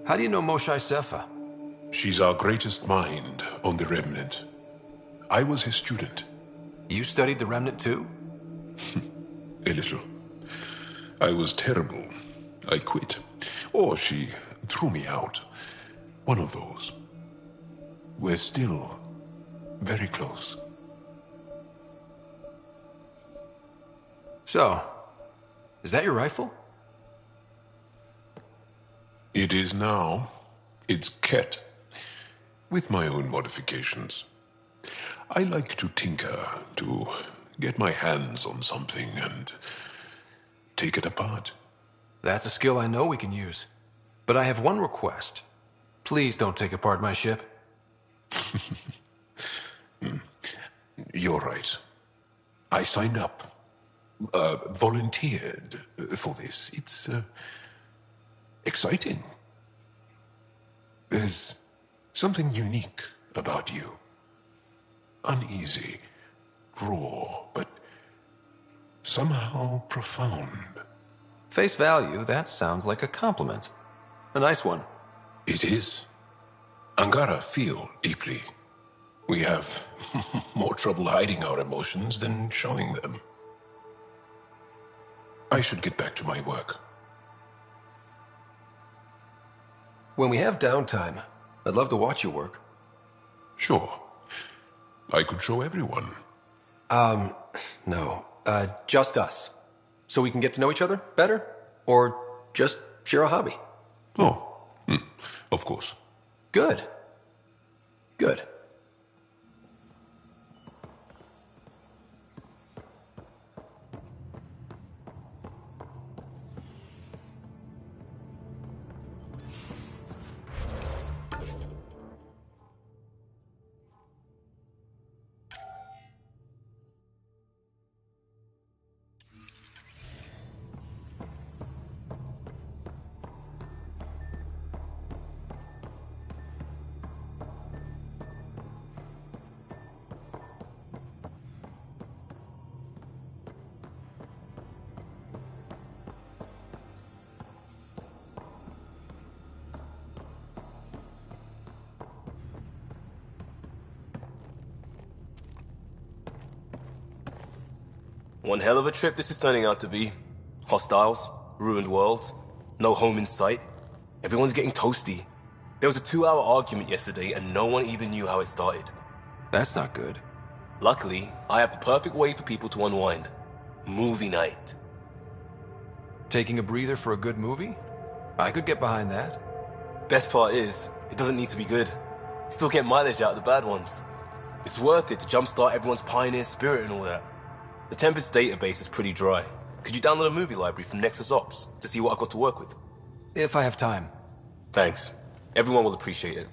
How do you know Moshae Sefa? She's our greatest mind on the Remnant. I was his student. You studied the Remnant too? A little. I was terrible. I quit. Or she threw me out. One of those. We're still very close. So, is that your rifle? It is now. It's Kett. With my own modifications. I like to tinker, to get my hands on something and take it apart. That's a skill I know we can use. But I have one request. Please don't take apart my ship. You're right. I signed up. Volunteered for this. It's exciting. There's something unique about you. Uneasy, raw, but somehow profound. Face value, that sounds like a compliment. A nice one. It is. Angara feel deeply. We have more trouble hiding our emotions than showing them. I should get back to my work. When we have downtime, I'd love to watch you work. Sure. I could show everyone. No. Just us. So we can get to know each other better? Or just share a hobby? Oh, of course. Good. Good. One hell of a trip this is turning out to be. Hostiles, ruined worlds, no home in sight. Everyone's getting toasty. There was a 2-hour argument yesterday and no one even knew how it started. That's not good. Luckily, I have the perfect way for people to unwind. Movie night. Taking a breather for a good movie? I could get behind that. Best part is, it doesn't need to be good. Still get mileage out of the bad ones. It's worth it to jumpstart everyone's pioneer spirit and all that. The Tempest database is pretty dry. Could you download a movie library from Nexus Ops to see what I've got to work with? If I have time. Thanks. Everyone will appreciate it.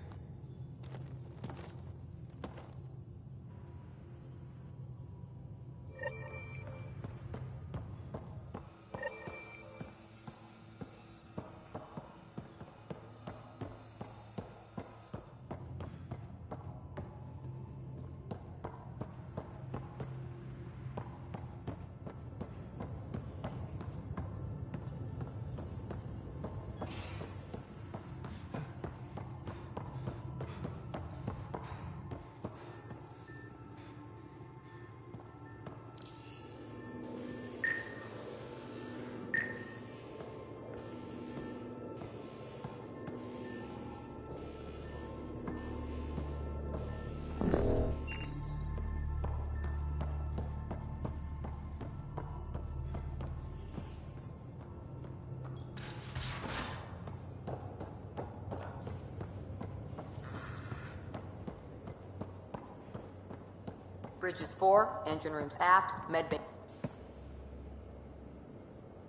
Bridges 4, engine rooms aft, medbay.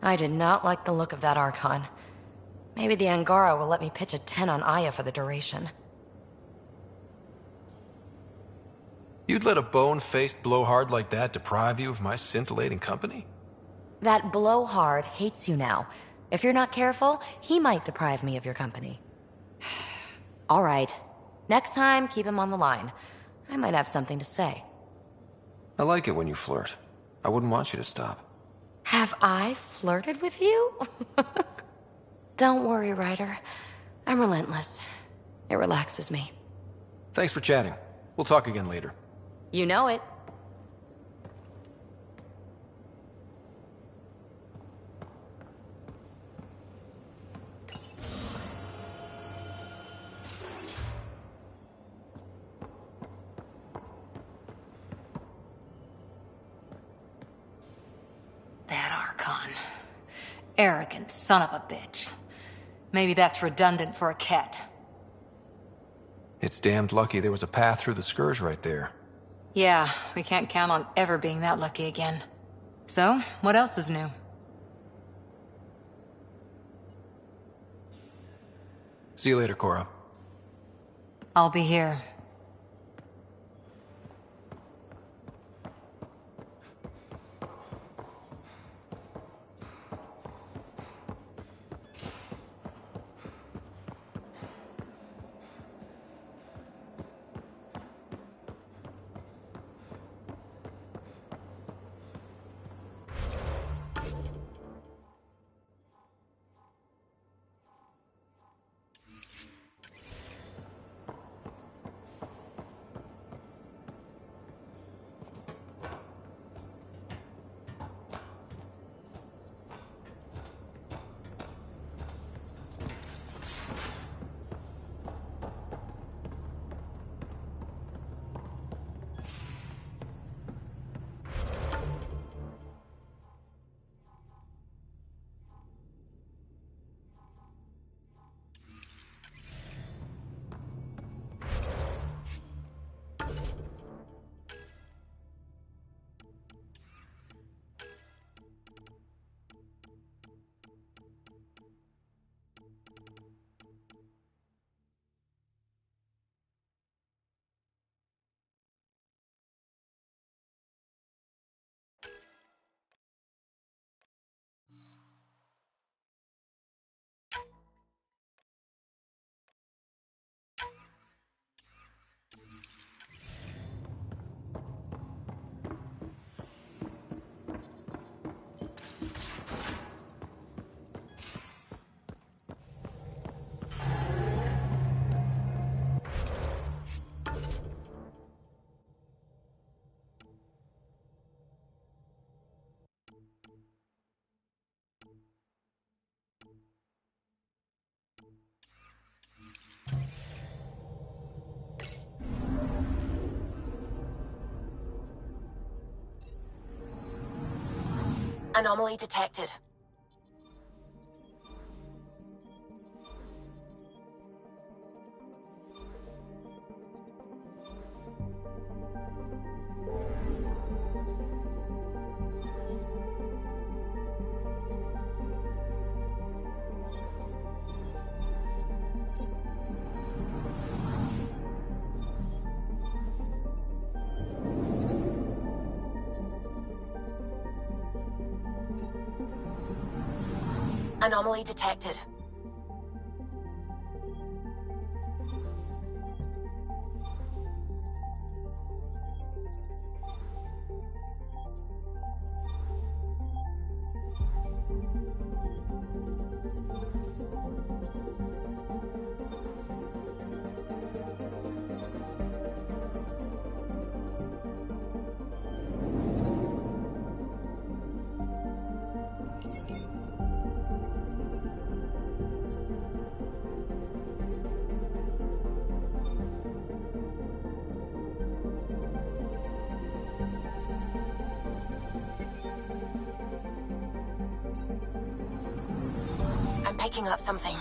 I did not like the look of that Archon. Maybe the Angara will let me pitch a 10 on Aya for the duration. You'd let a bone-faced blowhard like that deprive you of my scintillating company? That blowhard hates you now. If you're not careful, he might deprive me of your company. All right. Next time, keep him on the line. I might have something to say. I like it when you flirt. I wouldn't want you to stop. Have I flirted with you? Don't worry, Ryder. I'm relentless. It relaxes me. Thanks for chatting. We'll talk again later. You know it. That Archon. Arrogant son of a bitch. Maybe that's redundant for a Kett. It's damned lucky there was a path through the Scourge right there. Yeah, we can't count on ever being that lucky again. So, what else is new? See you later, Cora. I'll be here. Anomaly detected. Anomaly detected. I'm picking up something.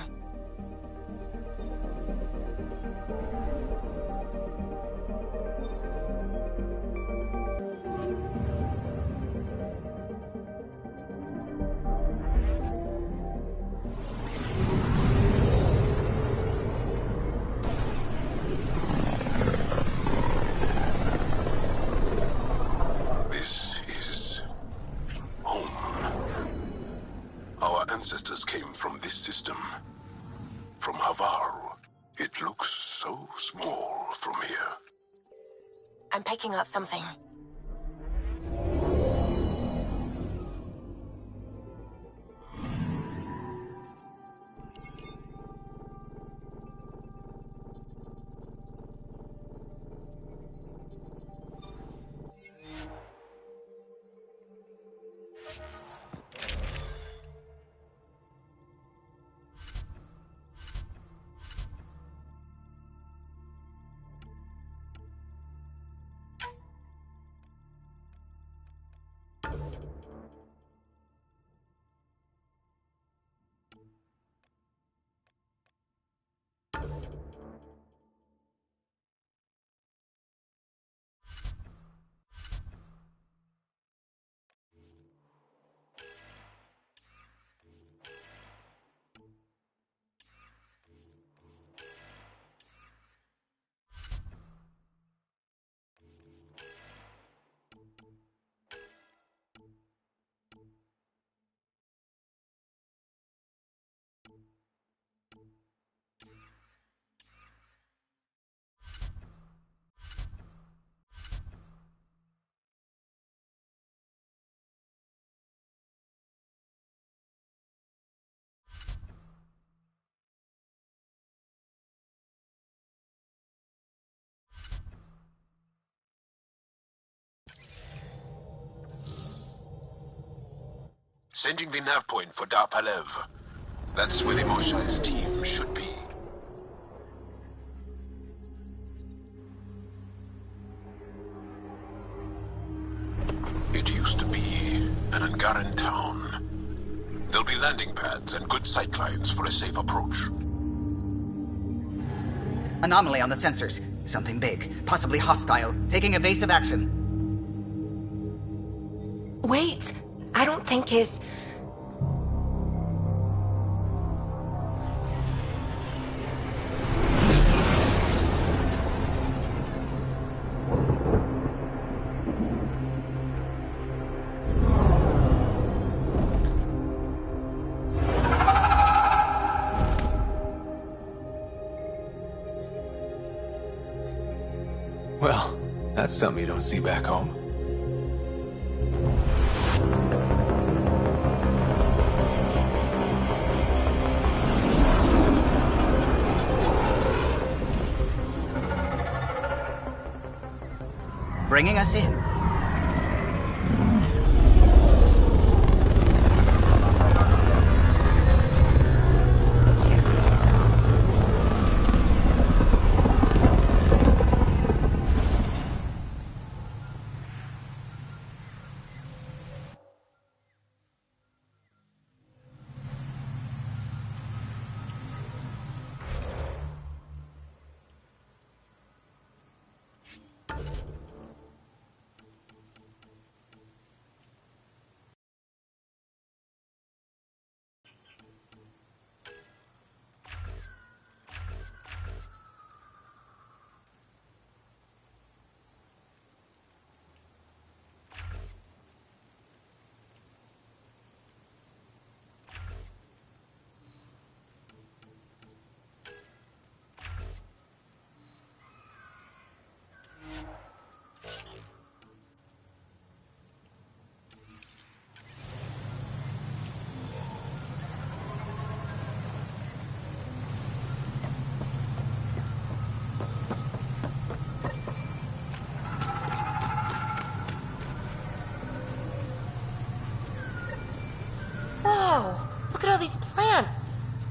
This is home. Our ancestors came from this system. From Havarl. It looks so small from here. I'm picking up something. Sending the nav point for Darpalev. That's where the Moshae's team should be. It used to be an Angaran town. There'll be landing pads and good sightlines for a safe approach. Anomaly on the sensors. Something big, possibly hostile, taking evasive action. Wait, I don't think his... Well, that's something you don't see back home. Bringing us in.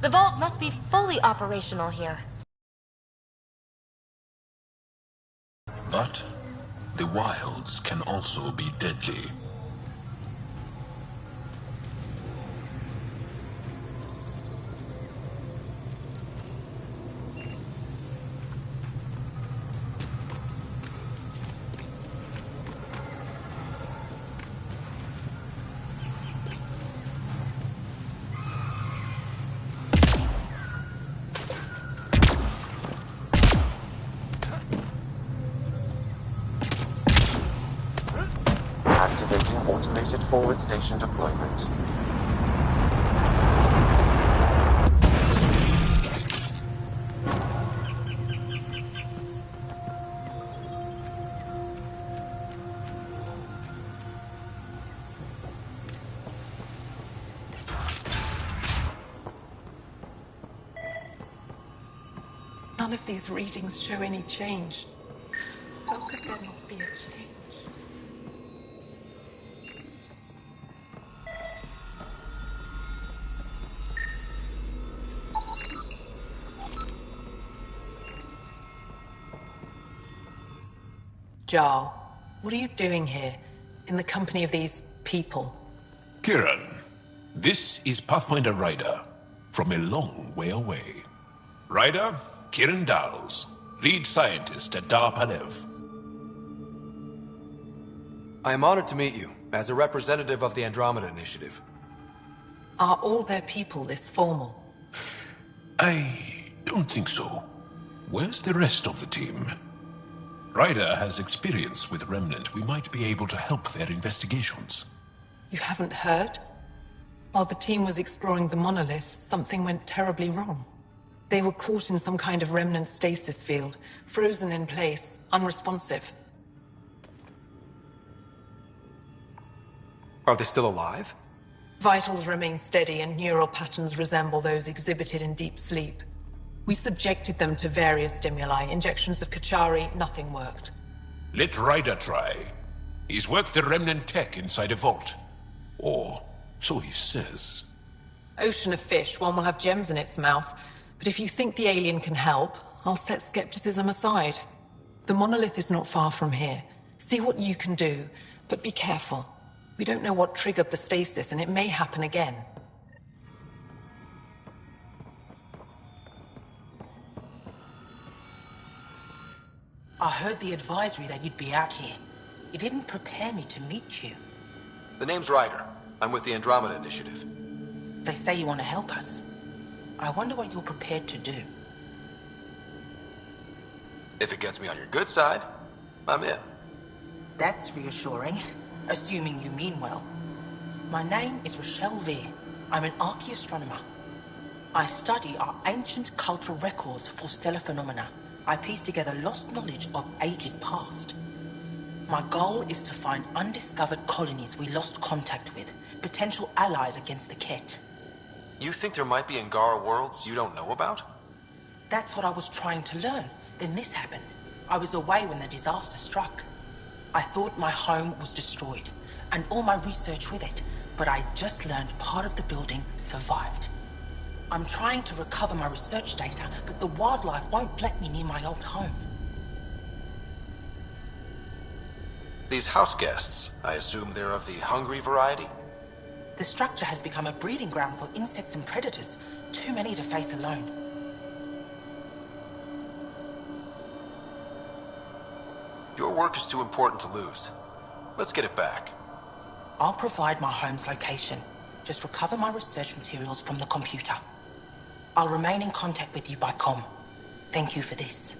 The vault must be fully operational here. But the wilds can also be deadly. Activating automated forward station deployment. None of these readings show any change. How could there not be a change? Jaal, what are you doing here, in the company of these people? Kiiran, this is Pathfinder Ryder, from a long way away. Ryder, Kiiran Dawes, lead scientist at Dar Palev. I am honored to meet you, as a representative of the Andromeda Initiative. Are all their people this formal? I don't think so. Where's the rest of the team? Ryder has experience with Remnant. We might be able to help their investigations. You haven't heard? While the team was exploring the monolith, something went terribly wrong. They were caught in some kind of Remnant stasis field, frozen in place, unresponsive. Are they still alive? Vitals remain steady and neural patterns resemble those exhibited in deep sleep. We subjected them to various stimuli, injections of Kachari, nothing worked. Let Ryder try. He's worked the Remnant tech inside a vault. Or so he says. Ocean of fish, one will have gems in its mouth. But if you think the alien can help, I'll set skepticism aside. The monolith is not far from here. See what you can do, but be careful. We don't know what triggered the stasis, and it may happen again. I heard the advisory that you'd be out here. It didn't prepare me to meet you. The name's Ryder. I'm with the Andromeda Initiative. They say you want to help us. I wonder what you're prepared to do. If it gets me on your good side, I'm in. That's reassuring, assuming you mean well. My name is Rochelle Veer. I'm an archaeoastronomer. I study our ancient cultural records for stellar phenomena. I piece together lost knowledge of ages past. My goal is to find undiscovered colonies we lost contact with, potential allies against the Kett. You think there might be Angara worlds you don't know about? That's what I was trying to learn. Then this happened. I was away when the disaster struck. I thought my home was destroyed, and all my research with it, but I just learned part of the building survived. I'm trying to recover my research data, but the wildlife won't let me near my old home. These house guests, I assume they're of the hungry variety? The structure has become a breeding ground for insects and predators, too many to face alone. Your work is too important to lose. Let's get it back. I'll provide my home's location. Just recover my research materials from the computer. I'll remain in contact with you by comm. Thank you for this.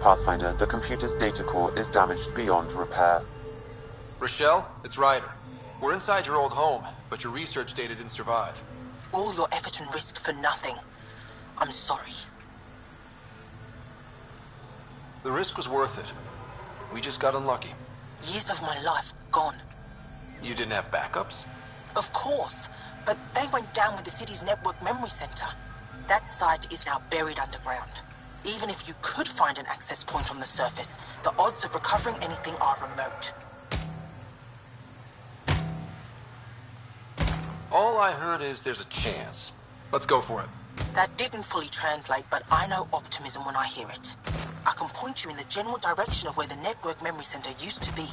Pathfinder, the computer's data core is damaged beyond repair. Rochelle, it's Ryder. We're inside your old home, but your research data didn't survive. All your effort and risk for nothing. I'm sorry. The risk was worth it. We just got unlucky. Years of my life gone. You didn't have backups? Of course, but they went down with the city's network memory center. That site is now buried underground. Even if you could find an access point on the surface, the odds of recovering anything are remote. All I heard is there's a chance. Let's go for it. That didn't fully translate, but I know optimism when I hear it. I can point you in the general direction of where the network memory center used to be.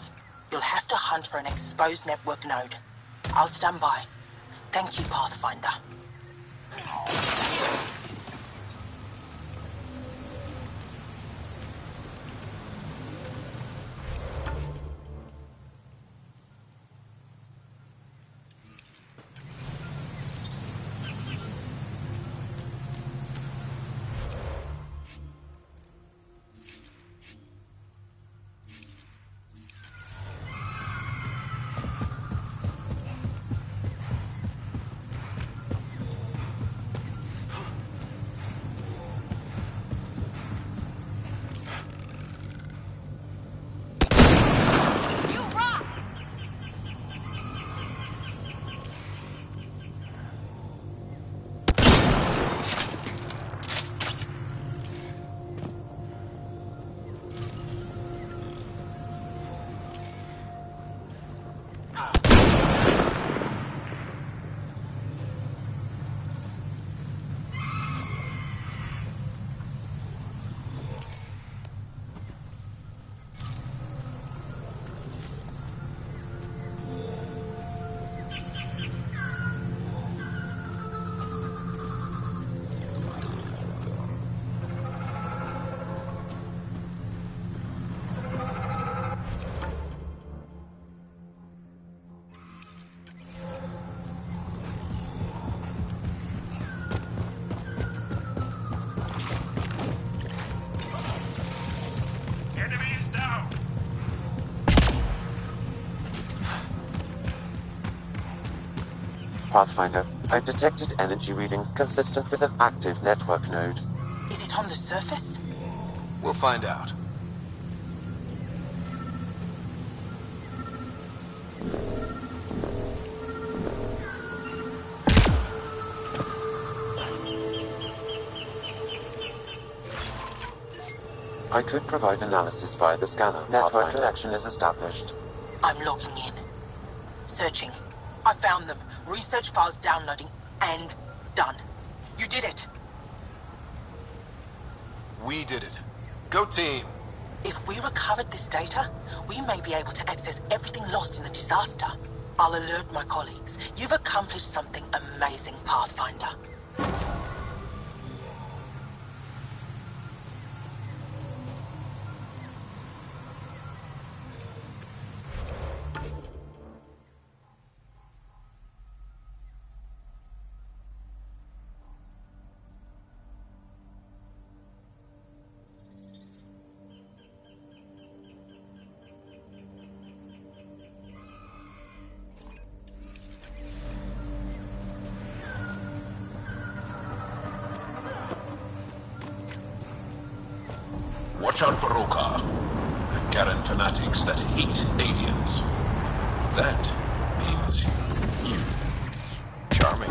You'll have to hunt for an exposed network node. I'll stand by. Thank you, Pathfinder. Pathfinder, I've detected energy readings consistent with an active network node. Is it on the surface? We'll find out. I could provide analysis via the scanner. Network connection is established. I'm logging in. Searching. I found them. Research files downloading and done. You did it. We did it. Go team. If we recovered this data, we may be able to access everything lost in the disaster. I'll alert my colleagues. You've accomplished something amazing, Pathfinder. Watch out for Roekaar, the Kiiran fanatics that hate aliens. That means you. Charming.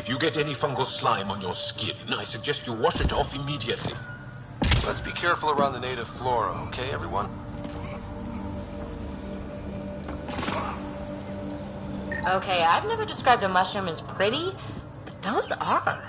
If you get any fungal slime on your skin, I suggest you wash it off immediately. Let's be careful around the native flora, okay, everyone? Okay, I've never described a mushroom as pretty, but those are.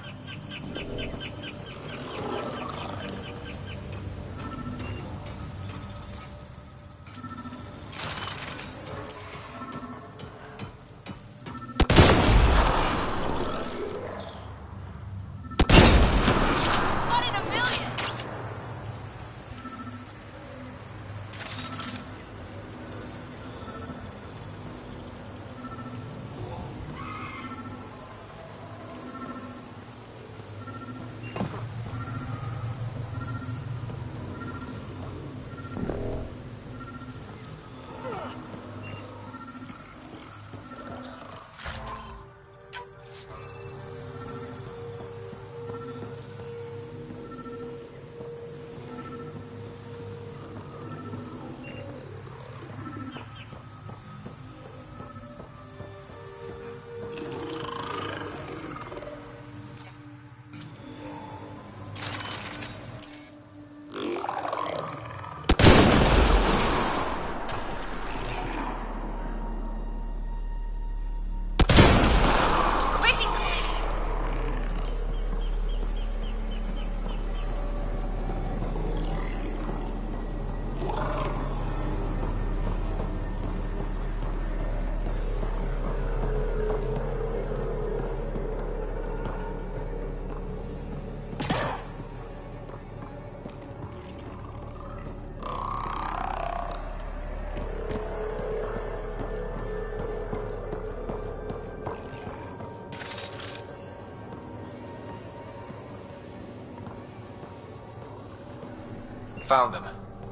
Found them.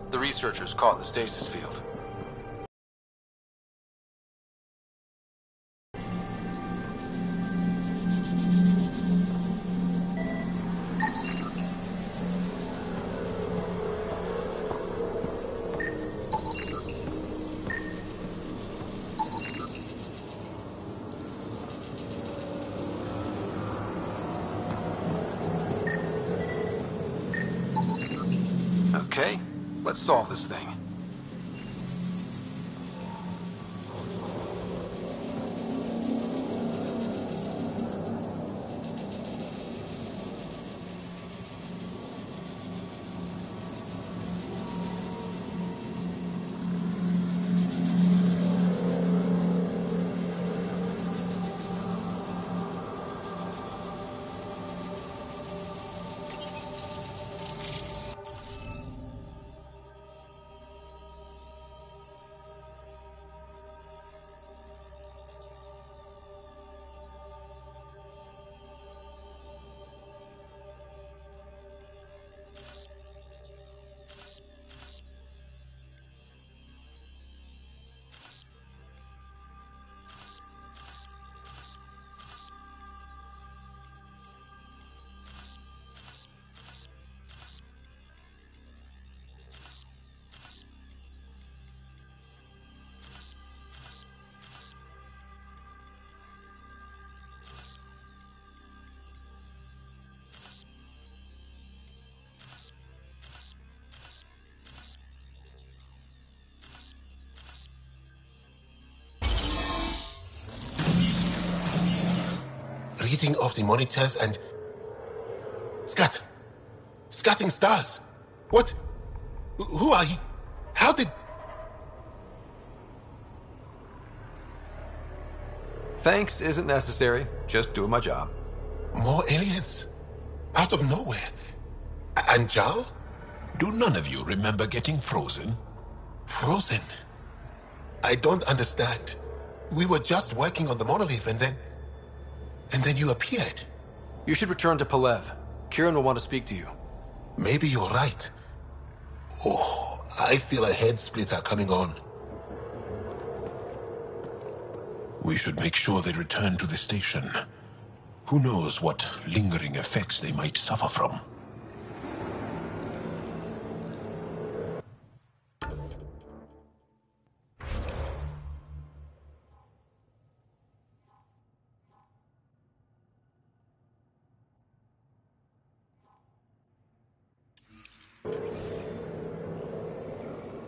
The researchers caught in the stasis field. Okay, let's solve this thing. Reading of the monitors and... Scatting stars. What? Who are you? How did... Thanks isn't necessary. Just doing my job. More aliens? Out of nowhere? And Jaal? Do none of you remember getting frozen? Frozen? I don't understand. We were just working on the monolith and then you appeared. You should return to Palev. Kiiran will want to speak to you. Maybe you're right. Oh, I feel a head splitter coming on. We should make sure they return to the station. Who knows what lingering effects they might suffer from.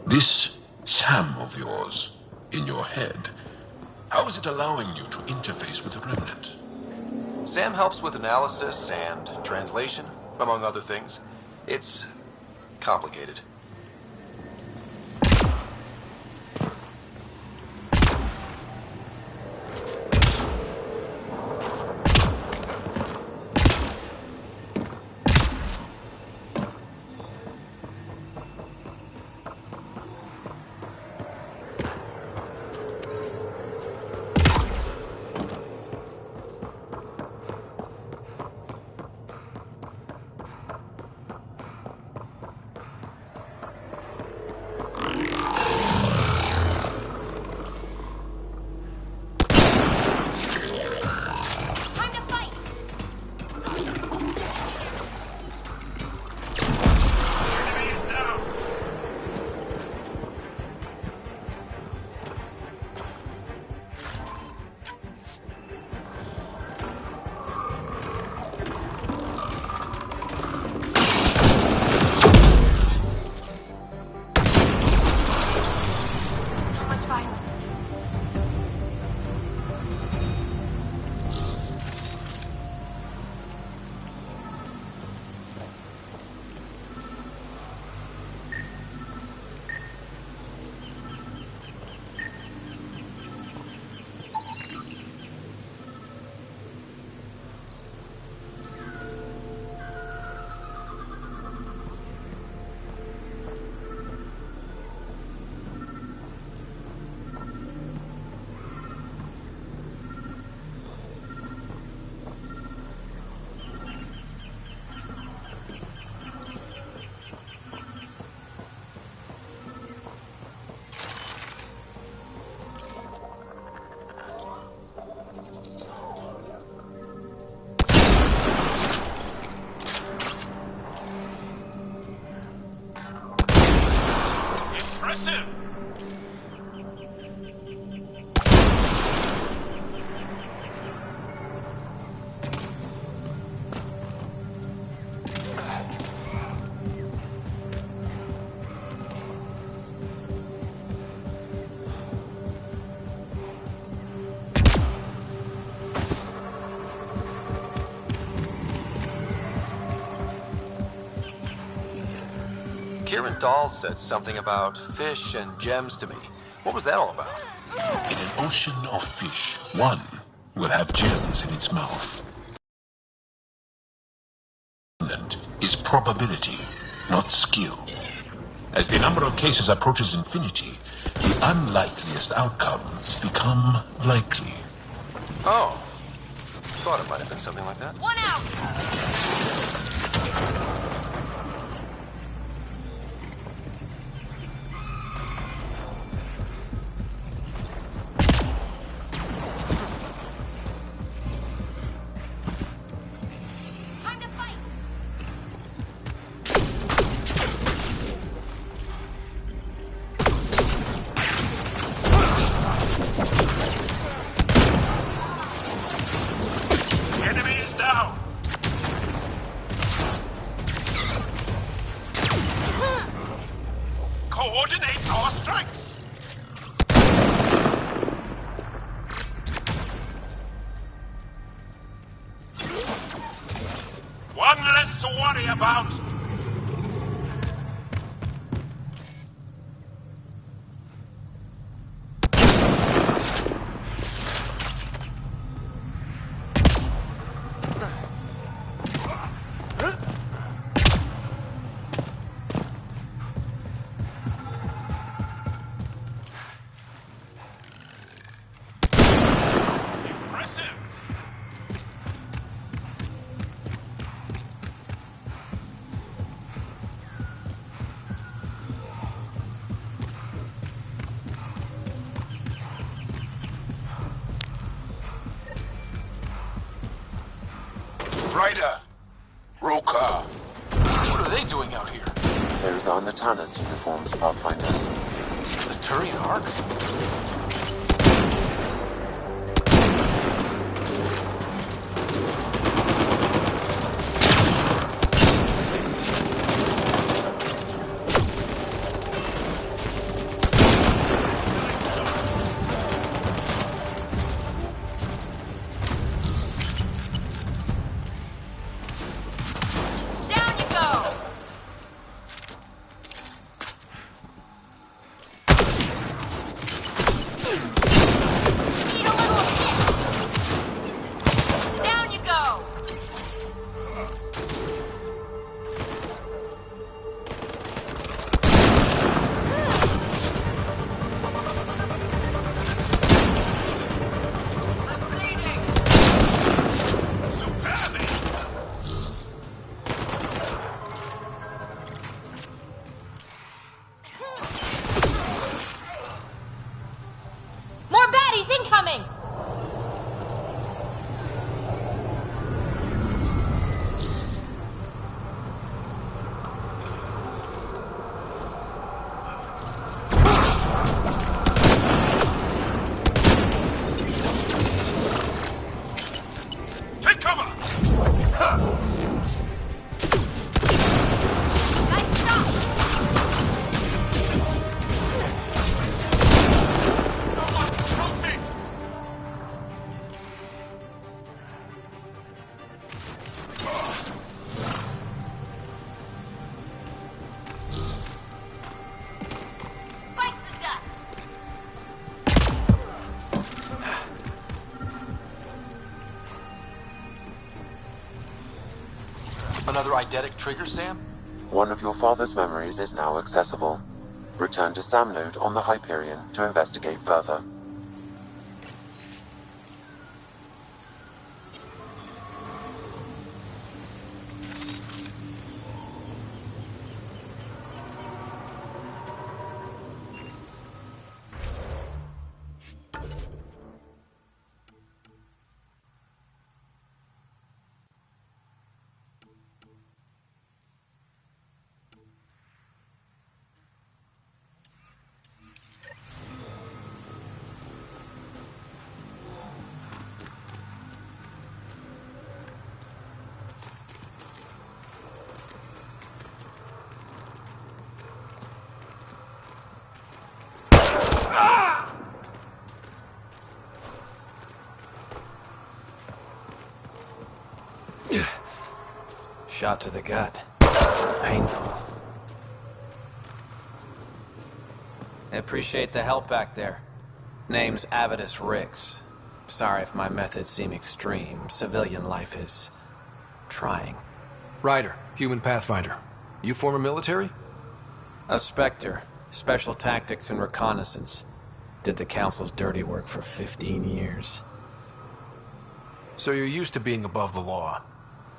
This Sam of yours, in your head, how is it allowing you to interface with the Remnant? Sam helps with analysis and translation, among other things. It's complicated. Tyrant Dahl said something about fish and gems to me. What was that all about? In an ocean of fish, one will have gems in its mouth. Is probability, not skill. As the number of cases approaches infinity, the unlikeliest outcomes become likely. Oh. Thought it might have been something like that. One out! About. Ryder! Roekaar! What are they doing out here? Those are Natanus uniforms, Pathfinder. The Turian Ark? Another eidetic trigger, Sam? One of your father's memories is now accessible. Return to Sam Node on the Hyperion to investigate further. Shot to the gut. Painful. Appreciate the help back there. Name's Avidus Rix. Sorry if my methods seem extreme. Civilian life is... trying. Ryder, human Pathfinder. You former military? A Spectre. Special tactics and reconnaissance. Did the Council's dirty work for 15 years. So you're used to being above the law.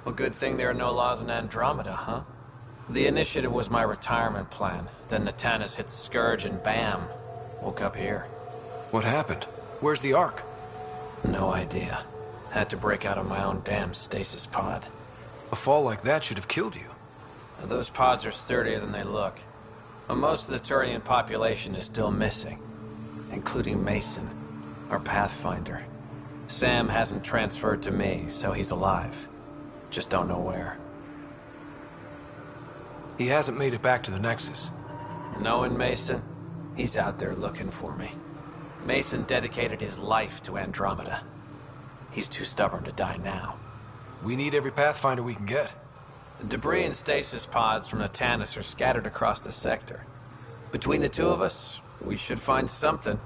Well, good thing there are no laws in Andromeda, huh? The initiative was my retirement plan. Then Natanus hit the Scourge and bam, woke up here. What happened? Where's the Ark? No idea. Had to break out of my own damn stasis pod. A fall like that should have killed you. Those pods are sturdier than they look. But most of the Turian population is still missing. Including Mason, our Pathfinder. Sam hasn't transferred to me, so he's alive. Just don't know where. He hasn't made it back to the Nexus. Knowing Mason, he's out there looking for me. Mason dedicated his life to Andromeda. He's too stubborn to die now. We need every Pathfinder we can get. The debris and stasis pods from Natanus are scattered across the sector. Between the two of us, we should find something.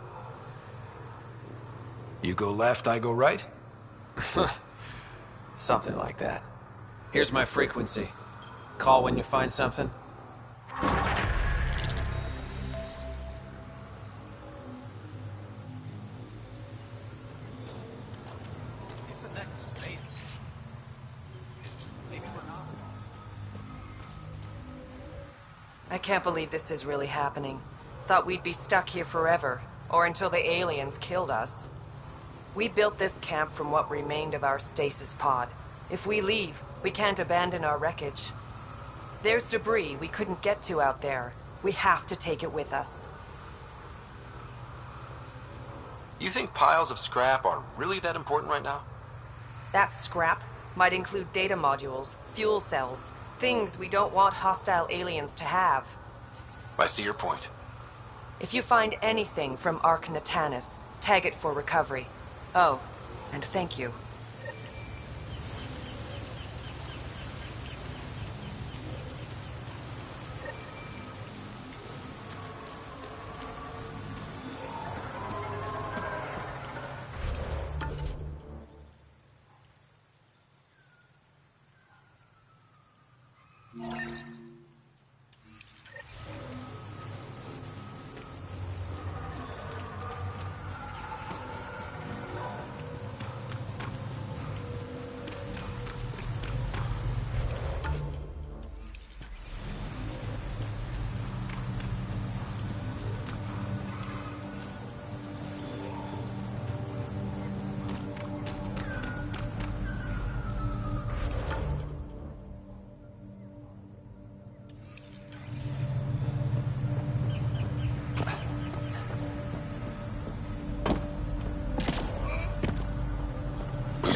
You go left, I go right? Something like that. Here's my frequency. Call when you find something. I can't believe this is really happening. Thought we'd be stuck here forever, or until the aliens killed us. We built this camp from what remained of our stasis pod. If we leave, we can't abandon our wreckage. There's debris we couldn't get to out there. We have to take it with us. You think piles of scrap are really that important right now? That scrap might include data modules, fuel cells, things we don't want hostile aliens to have. I see your point. If you find anything from Ark Natanus, tag it for recovery. Oh, and thank you.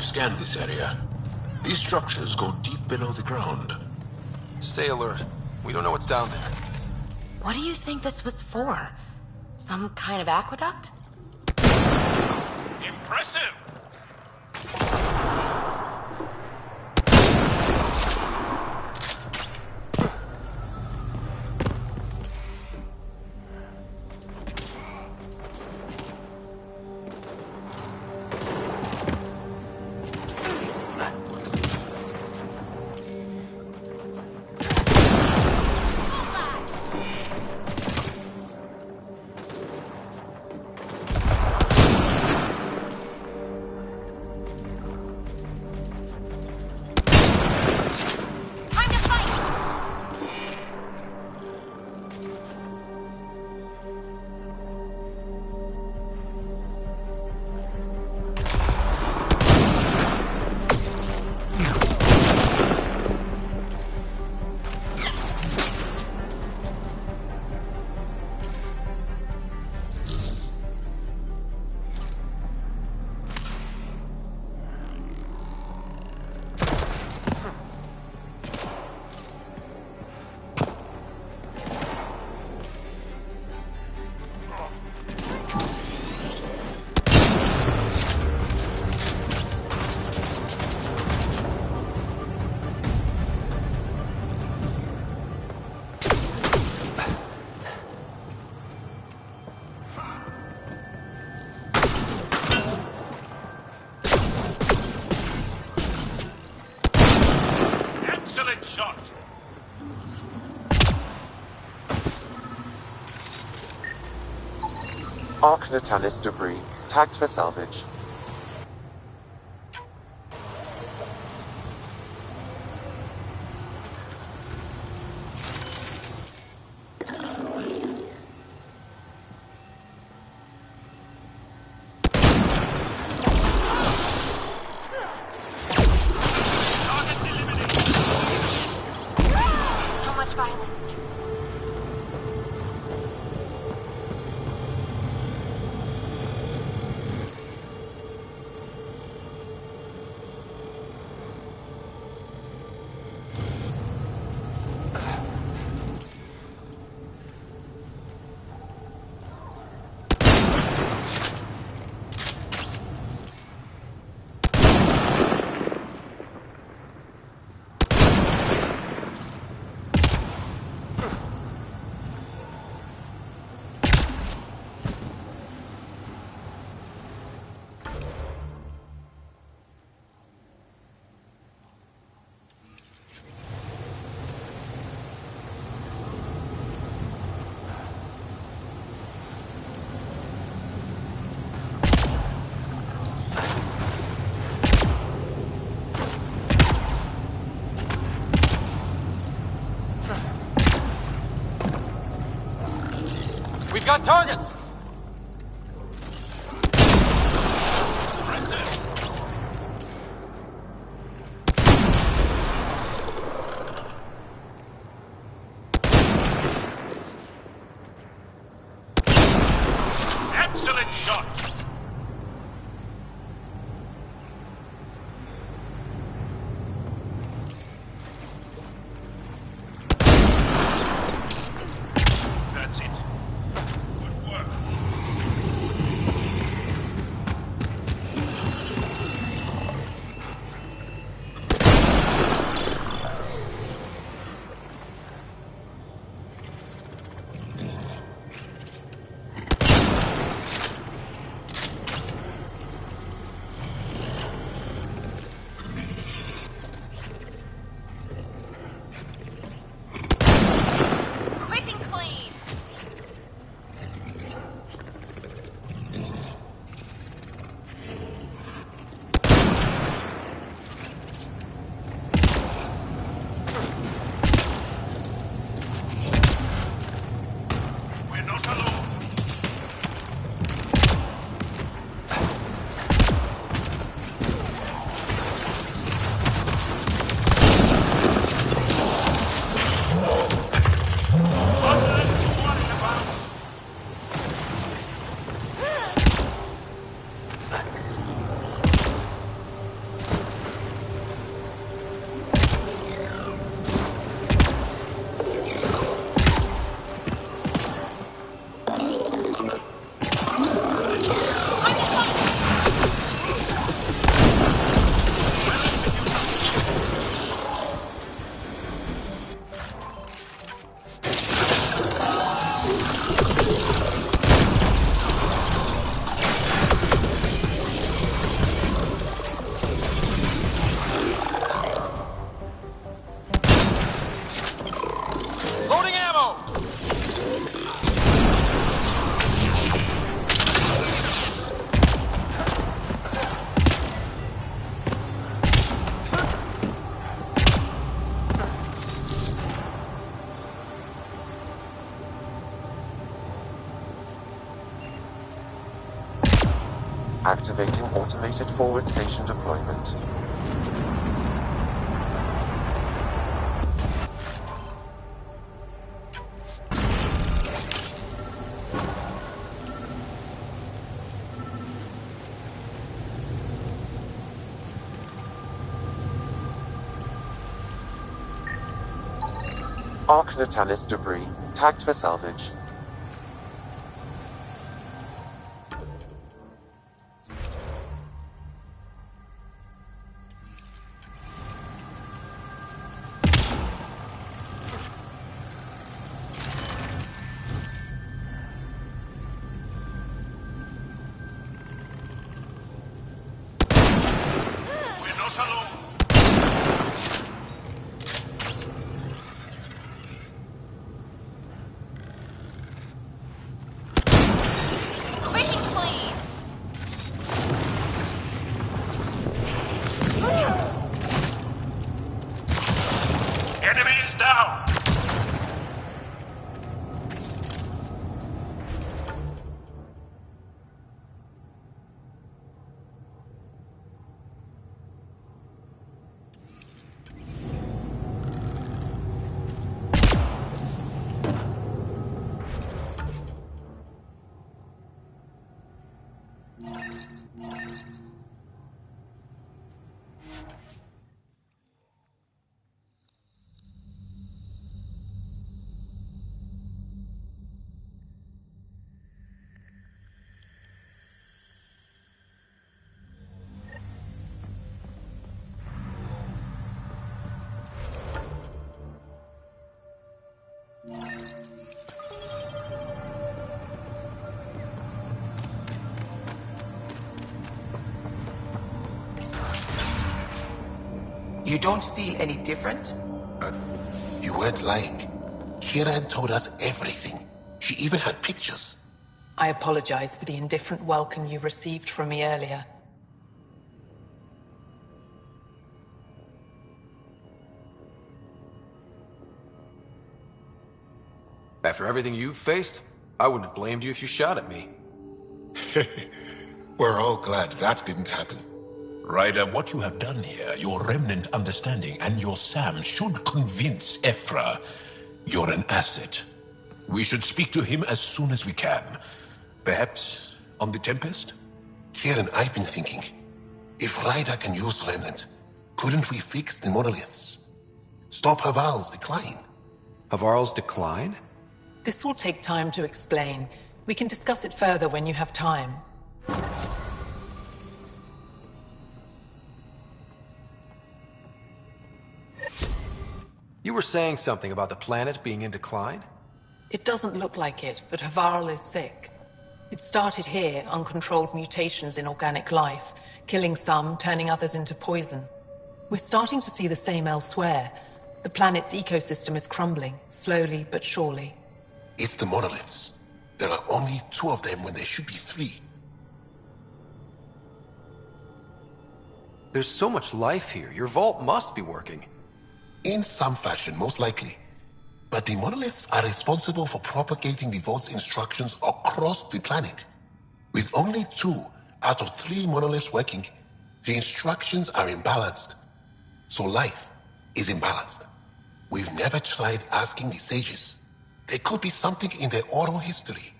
Scanned this area. These structures go deep below the ground. Stay alert. We don't know what's down there. What do you think this was for? Some kind of aqueduct? Impressive! shot! Arc Natanus debris, tagged for salvage. We've got targets! Excellent shot! That's it. Good work. Quick and clean! We're not alone. Loading ammo! Activating automated forward station deployment. Arc Natanus debris, tagged for salvage. We're not alone. You don't feel any different? You weren't lying. Kiiran told us everything. She even had pictures. I apologize for the indifferent welcome you received from me earlier. After everything you've faced, I wouldn't have blamed you if you shot at me. We're all glad that didn't happen. Ryder, what you have done here, your remnant understanding and your Sam should convince Evfra you're an asset. We should speak to him as soon as we can. Perhaps on the Tempest? Kiiran, I've been thinking. If Ryder can use Remnant, couldn't we fix the monoliths? Stop Havarl's decline? Havarl's decline? This will take time to explain. We can discuss it further when you have time. You were saying something about the planet being in decline? It doesn't look like it, but Havarl is sick. It started here, uncontrolled mutations in organic life, killing some, turning others into poison. We're starting to see the same elsewhere. The planet's ecosystem is crumbling, slowly but surely. It's the monoliths. There are only 2 of them when there should be 3. There's so much life here. Your vault must be working. In some fashion, most likely. But the monoliths are responsible for propagating the vault's instructions across the planet. With only 2 out of 3 monoliths working, the instructions are imbalanced. So life is imbalanced. We've never tried asking the sages. There could be something in their oral history.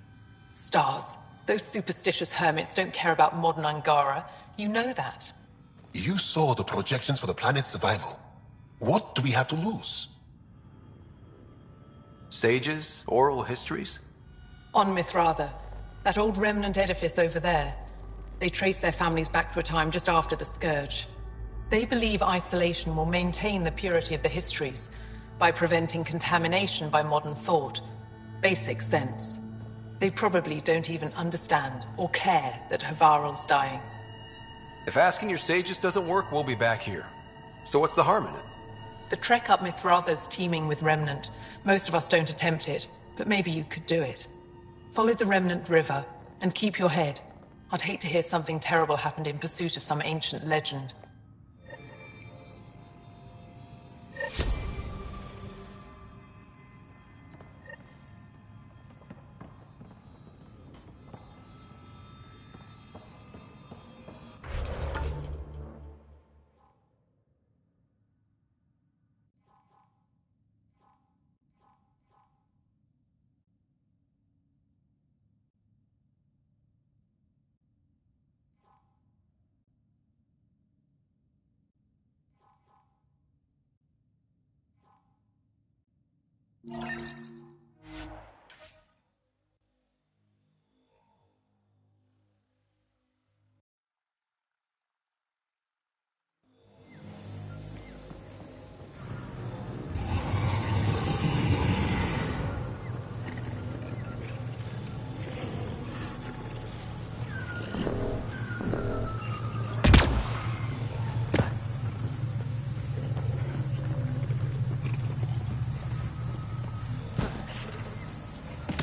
Stars. Those superstitious hermits don't care about modern Angara. You know that. You saw the projections for the planet's survival. What do we have to lose? Sages? Oral histories? On Mithratha, that old remnant edifice over there. They trace their families back to a time just after the Scourge. They believe isolation will maintain the purity of the histories by preventing contamination by modern thought. Basic sense. They probably don't even understand or care that Havarl's dying. If asking your sages doesn't work, we'll be back here. So what's the harm in it? The trek up Mithratha's teeming with Remnant. Most of us don't attempt it, but maybe you could do it. Follow the Remnant River, and keep your head. I'd hate to hear something terrible happened in pursuit of some ancient legend.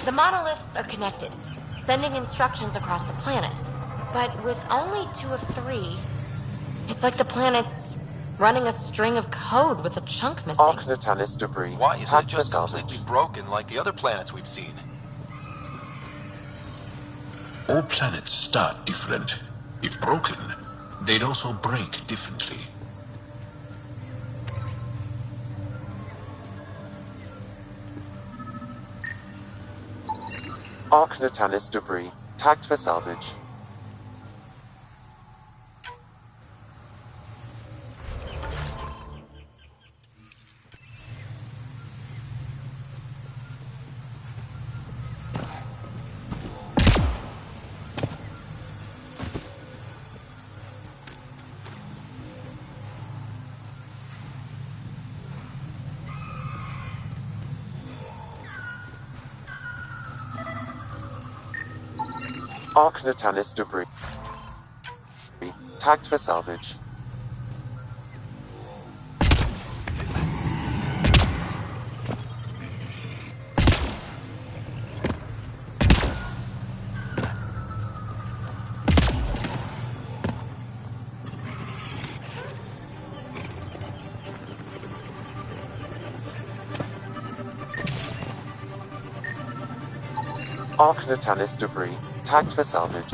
The monoliths are connected, sending instructions across the planet. But with only 2 of 3, it's like the planet's running a string of code with a chunk missing. Natanus debris. Why isn't it just Salvage. completely broken like the other planets we've seen? All planets start different. If broken, they'd also break differently. Natanus debris. Tagged for salvage. Natanus debris. Tagged for salvage. Natanus debris, tagged for salvage.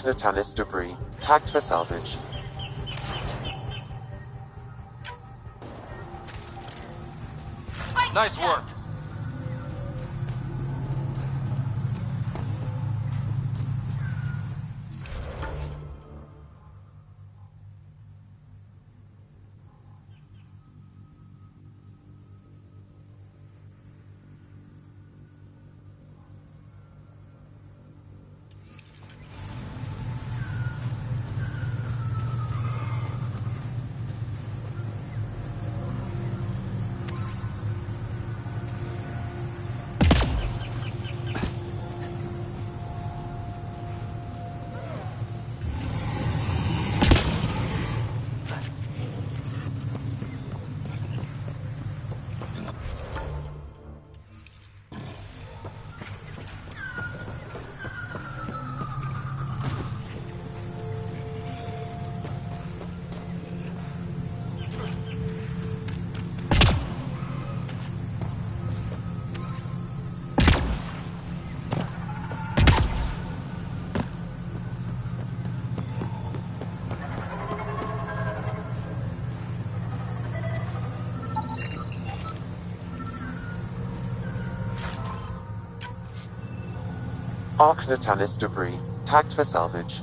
Natanus debris, tagged for salvage. Nice work. Natanus debris, tagged for salvage.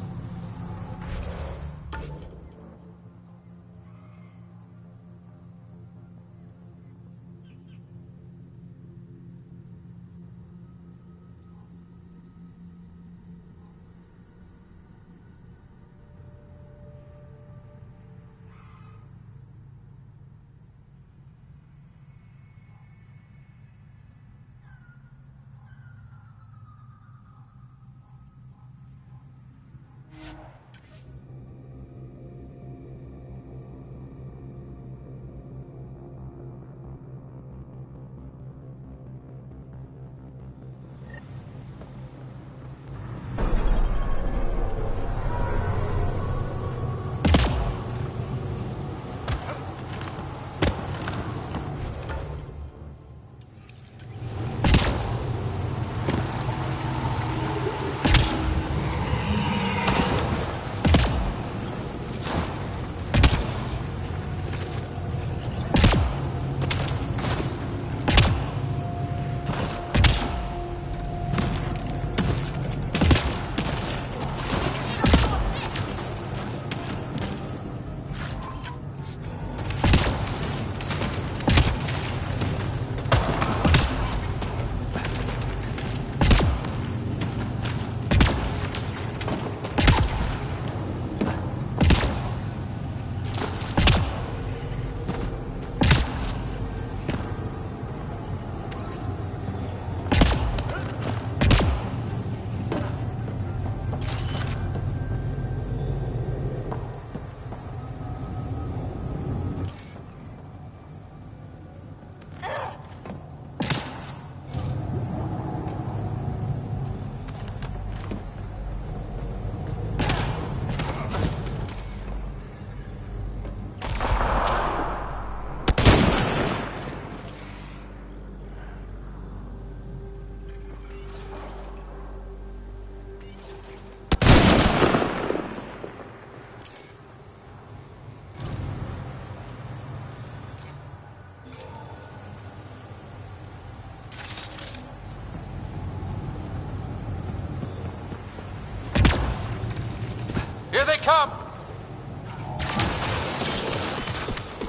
Here they come!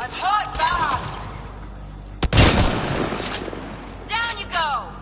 I'm hot bad! Down you go!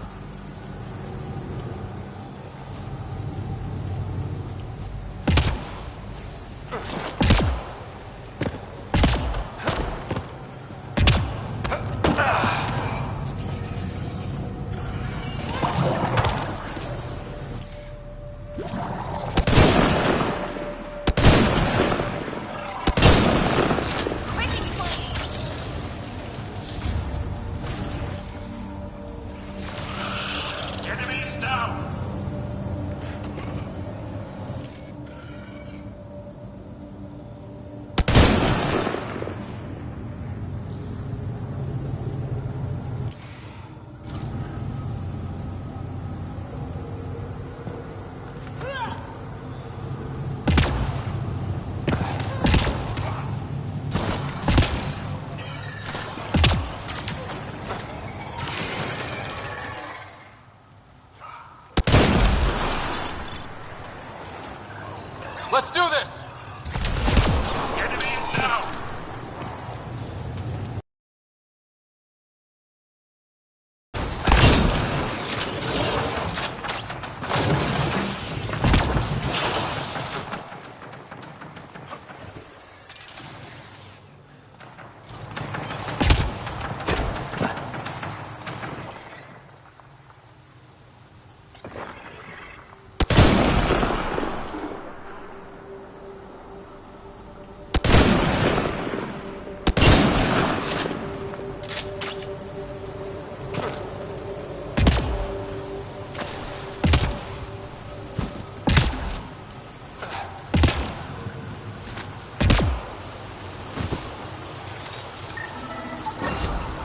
Let's do this! Enemies down!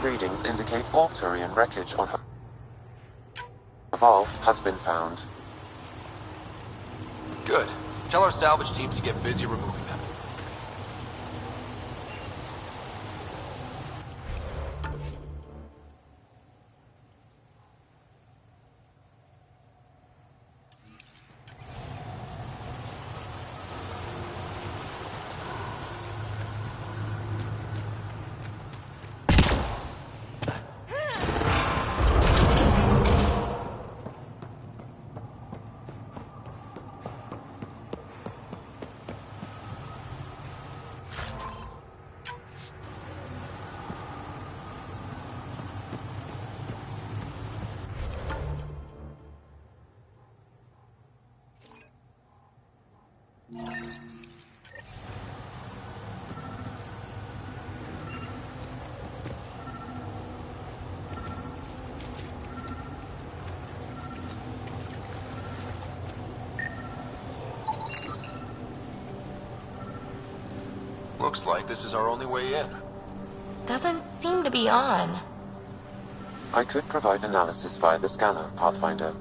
Readings indicate all Turian wreckage on Havarl has been found. Good. Tell our salvage teams to get busy removing them. Looks like this is our only way in. Doesn't seem to be on. I could provide analysis via the scanner, Pathfinder.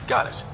Got it.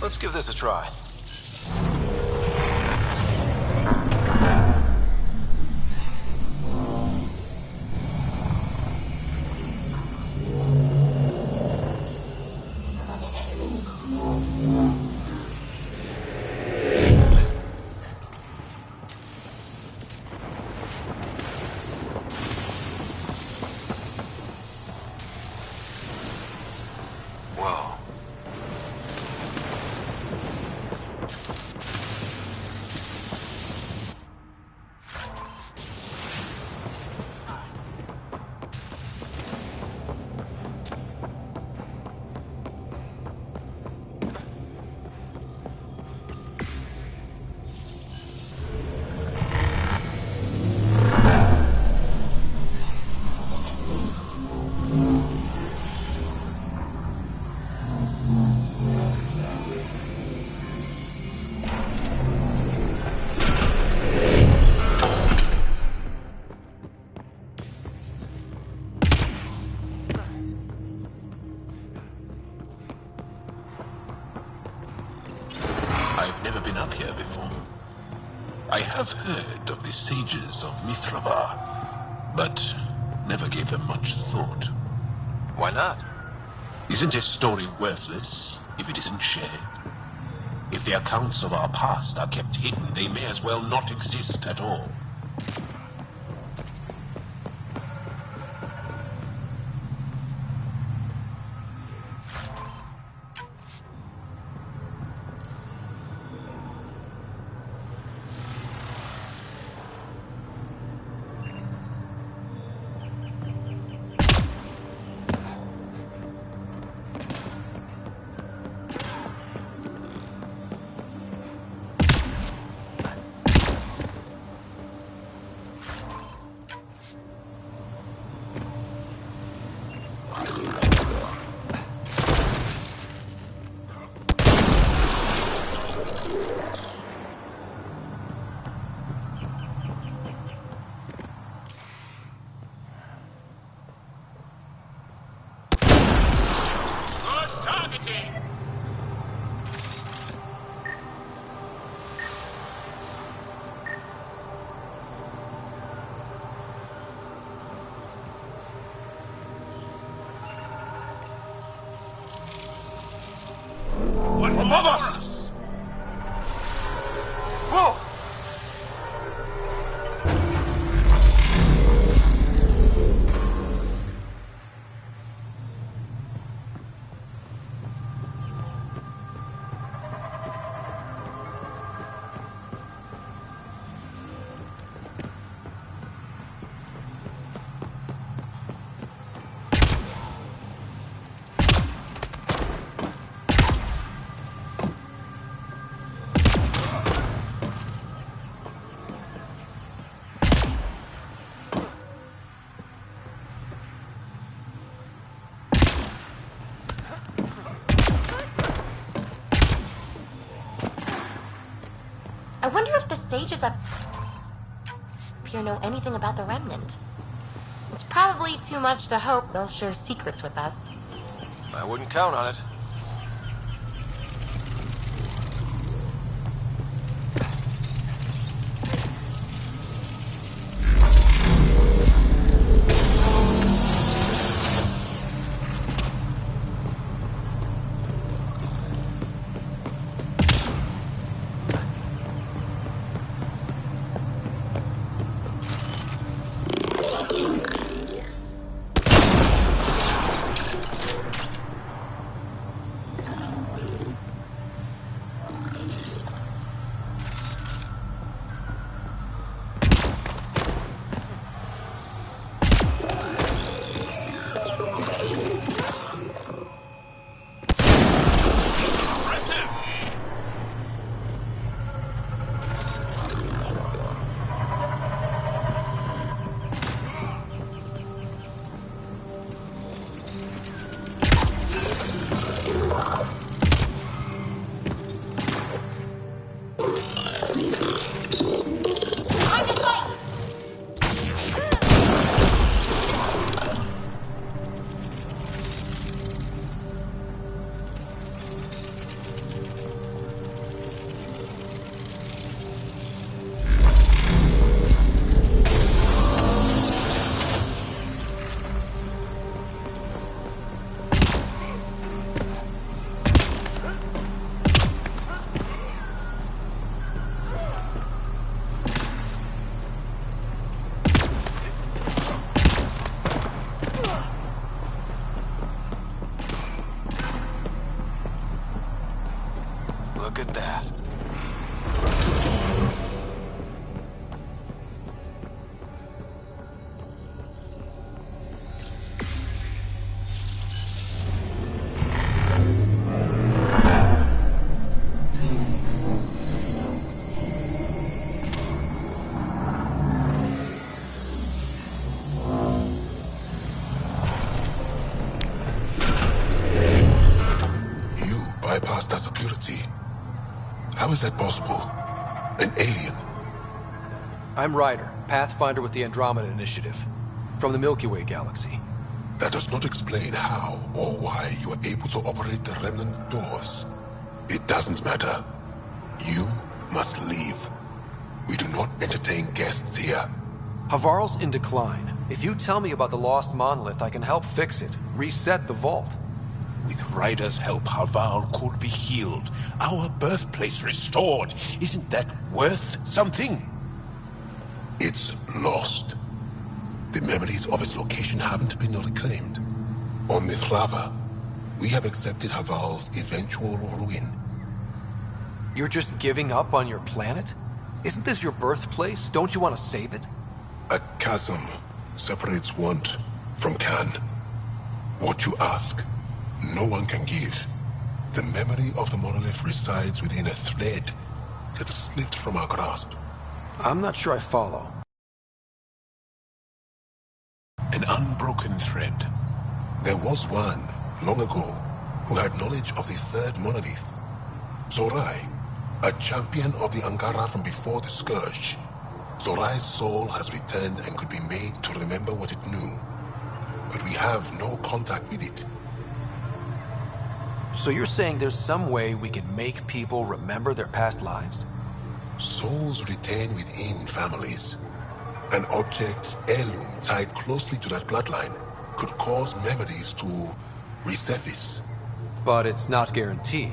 Let's give this a try. Sages of Mithrava, but never gave them much thought. Why not? Isn't a story worthless if it isn't shared? If the accounts of our past are kept hidden, they may as well not exist at all. Above us! Whoa! I wonder if the sages up here know anything about the Remnant. It's probably too much to hope they'll share secrets with us. I wouldn't count on it. Look at that. Bypassed that security. How is that possible? An alien? I'm Ryder, Pathfinder with the Andromeda Initiative, from the Milky Way Galaxy. That does not explain how or why you are able to operate the Remnant doors. It doesn't matter. You must leave. We do not entertain guests here. Havarl's in decline. If you tell me about the lost monolith, I can help fix it, reset the vault. With Ryder's help, Havarl could be healed. Our birthplace restored. Isn't that worth something? It's lost. The memories of its location haven't been reclaimed. On Mithrava, we have accepted Havarl's eventual ruin. You're just giving up on your planet? Isn't this your birthplace? Don't you want to save it? A chasm separates want from can. What you ask, no one can give. The memory of the monolith resides within a thread that slipped from our grasp. I'm not sure I follow. An unbroken thread. There was one, long ago, who had knowledge of the third monolith. Zorai, a champion of the Angara from before the Scourge. Zorai's soul has returned and could be made to remember what it knew. But we have no contact with it. So you're saying there's some way we can make people remember their past lives? Souls retain within families. An object, heirloom, tied closely to that bloodline could cause memories to resurface. But it's not guaranteed.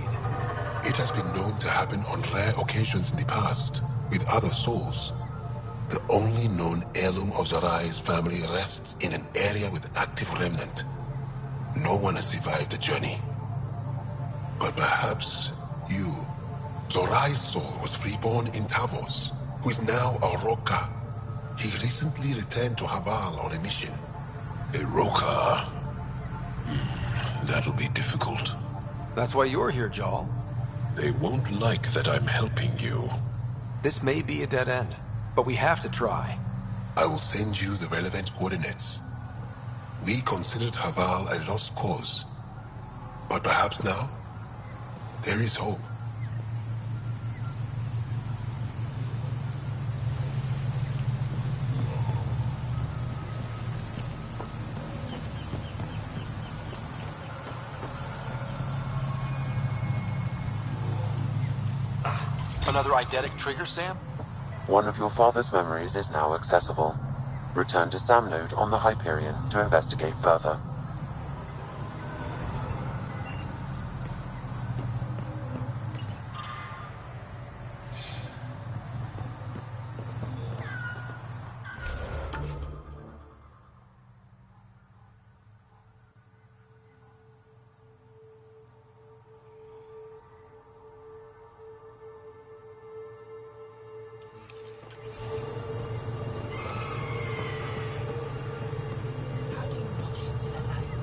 It has been known to happen on rare occasions in the past, with other souls. The only known heirloom of Zorai's family rests in an area with active remnant. No one has survived the journey. But perhaps you. Zorai's soul was reborn in Taavos, who is now a Roekaar. He recently returned to Havarl on a mission. A Roekaar? That'll be difficult. That's why you're here, Jaal. They won't like that I'm helping you. This may be a dead end, but we have to try. I will send you the relevant coordinates. We considered Havarl a lost cause. But perhaps now, there is hope. Another eidetic trigger, Sam? One of your father's memories is now accessible. Return to Sam Node on the Hyperion to investigate further.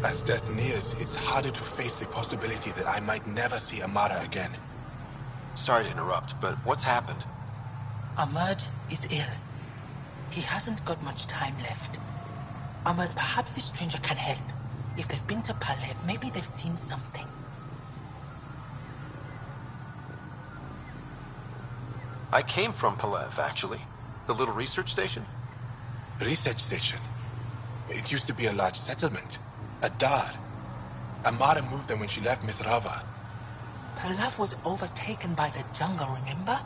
As death nears, it's harder to face the possibility that I might never see Amara again. Sorry to interrupt, but what's happened? Ahmad is ill. He hasn't got much time left. Ahmad, perhaps this stranger can help. If they've been to Palev, maybe they've seen something. I came from Palev, actually. The little research station? Research station? It used to be a large settlement. A dar. Amara moved them when she left Mithrava. Palev was overtaken by the jungle, remember?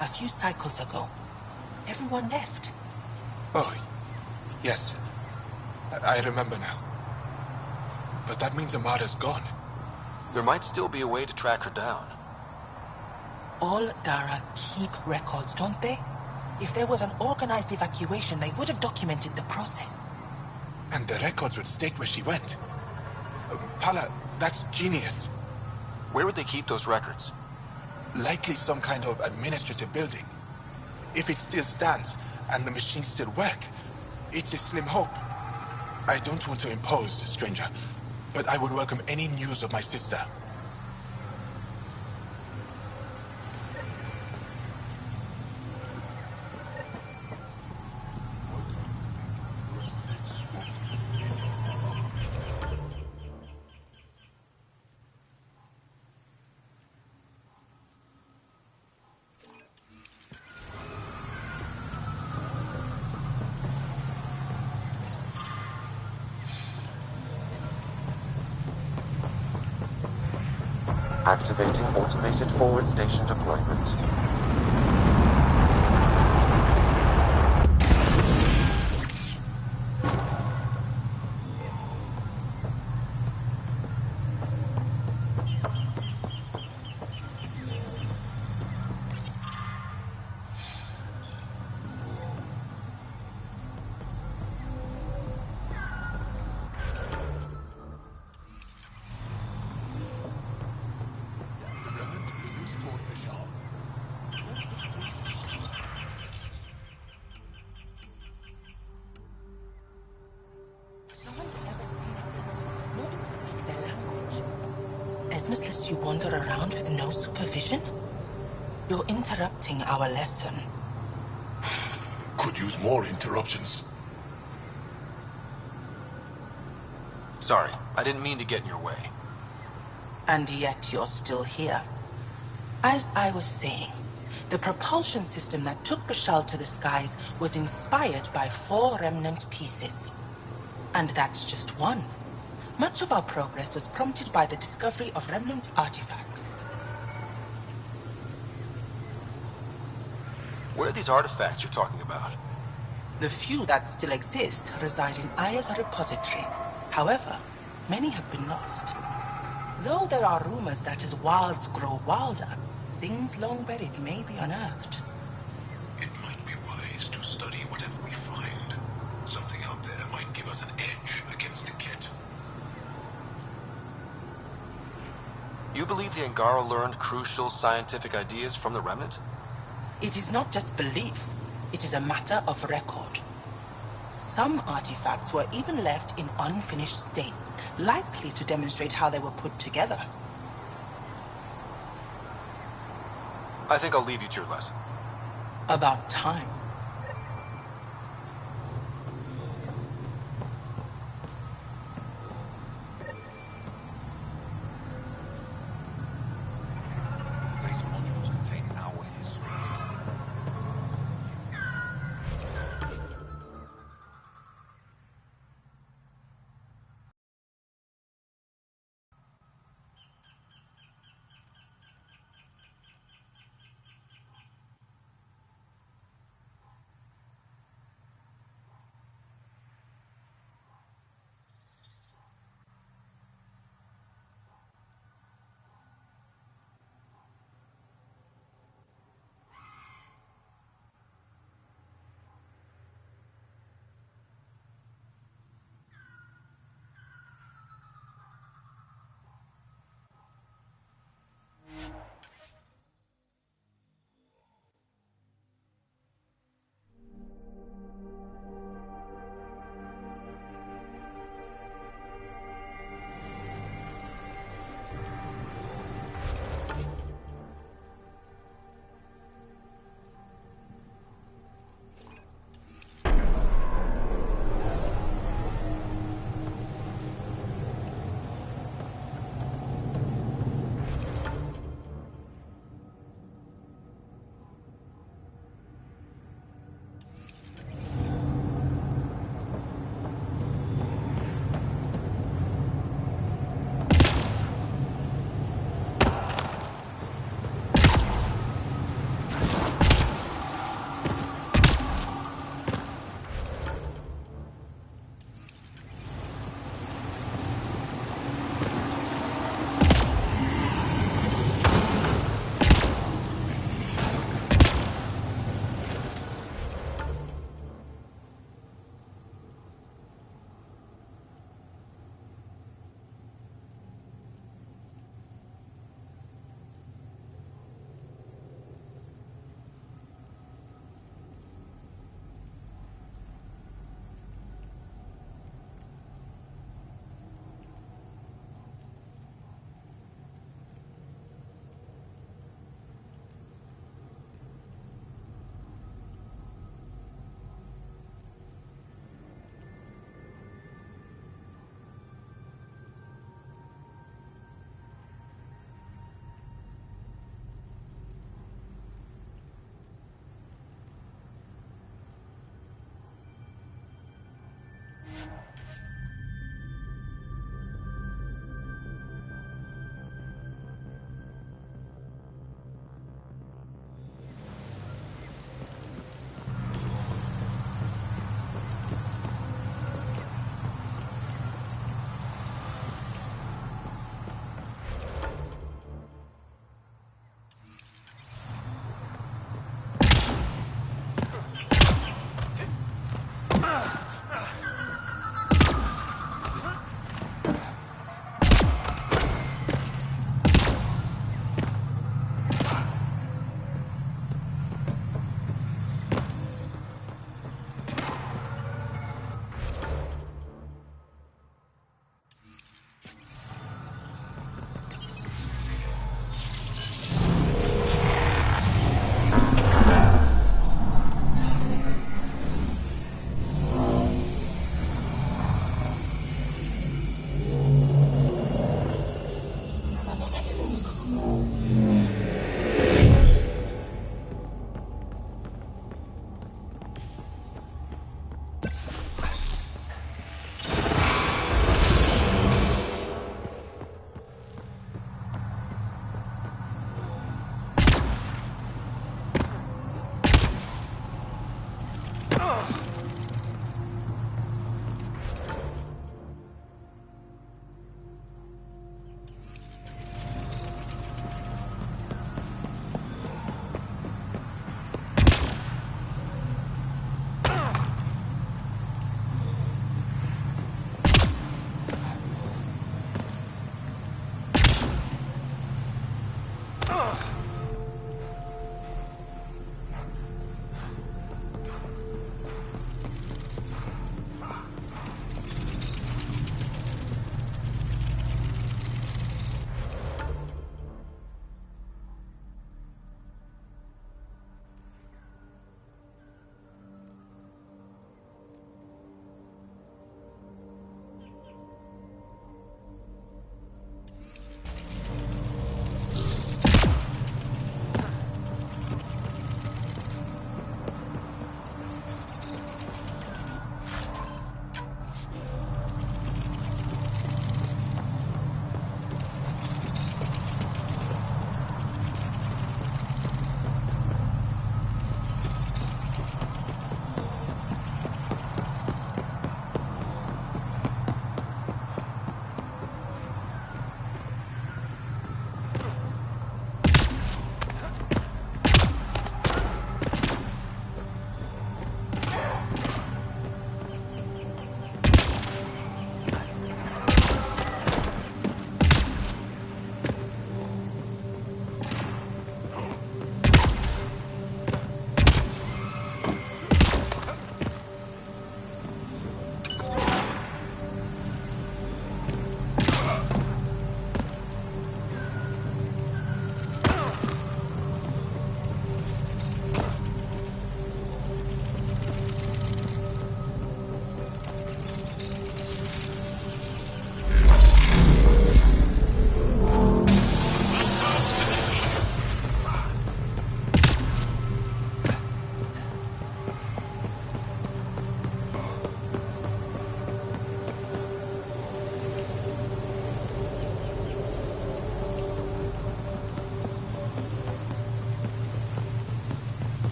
A few cycles ago. Everyone left. Oh, yes. I remember now. But that means Amara's gone. There might still be a way to track her down. All Dara keep records, don't they? If there was an organized evacuation, they would have documented the process. And the records would state where she went. Pala, that's genius. Where would they keep those records? Likely some kind of administrative building. If it still stands, and the machines still work, it's a slim hope. I don't want to impose, stranger, but I would welcome any news of my sister. Activating automated forward station deployment. Esmus lets you wander around with no supervision? You're interrupting our lesson. Could use more interruptions. Sorry, I didn't mean to get in your way. And yet you're still here. As I was saying, the propulsion system that took Betrayal to the skies was inspired by 4 remnant pieces. And that's just one. Much of our progress was prompted by the discovery of remnant artifacts. Where are these artifacts you're talking about? The few that still exist reside in Aya's repository. However, many have been lost. Though there are rumors that as wilds grow wilder, things long buried may be unearthed. It might be wise to study whatever we find. Something out there might give us an edge against the Kett. You believe the Angara learned crucial scientific ideas from the Remnant? It is not just belief, it is a matter of record. Some artifacts were even left in unfinished states, likely to demonstrate how they were put together. I think I'll leave you to your lesson. About time. Data modules contain our history.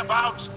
about?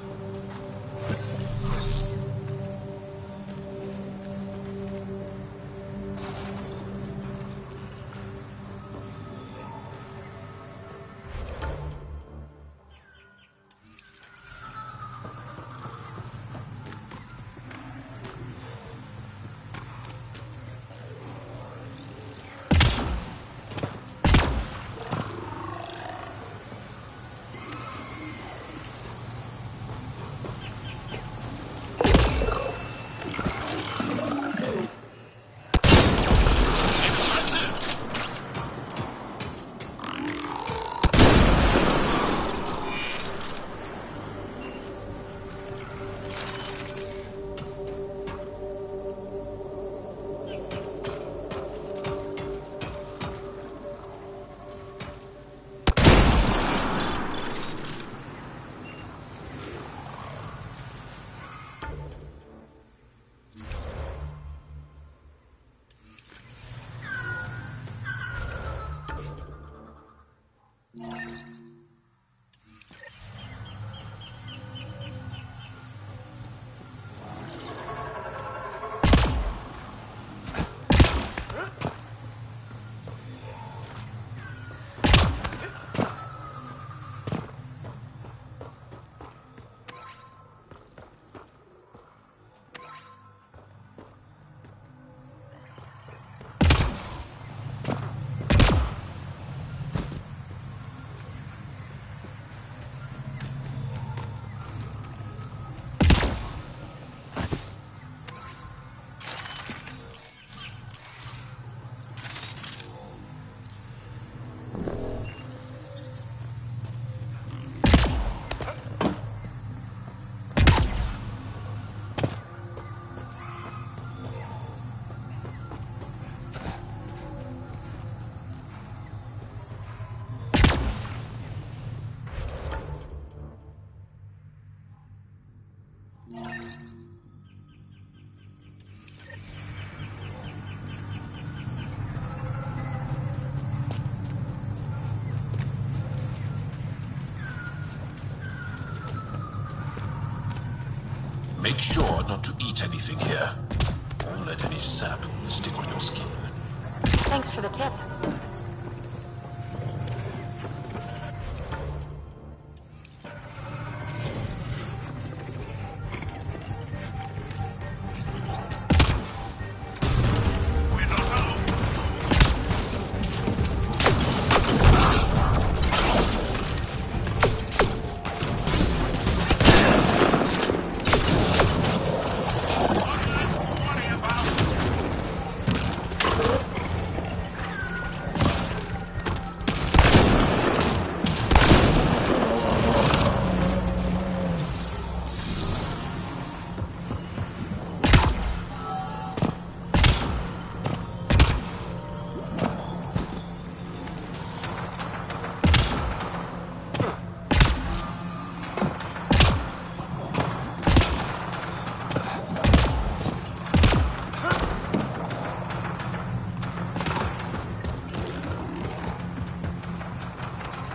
Make sure not to eat anything here. Or let any sap stick on your skin. Thanks for the tip.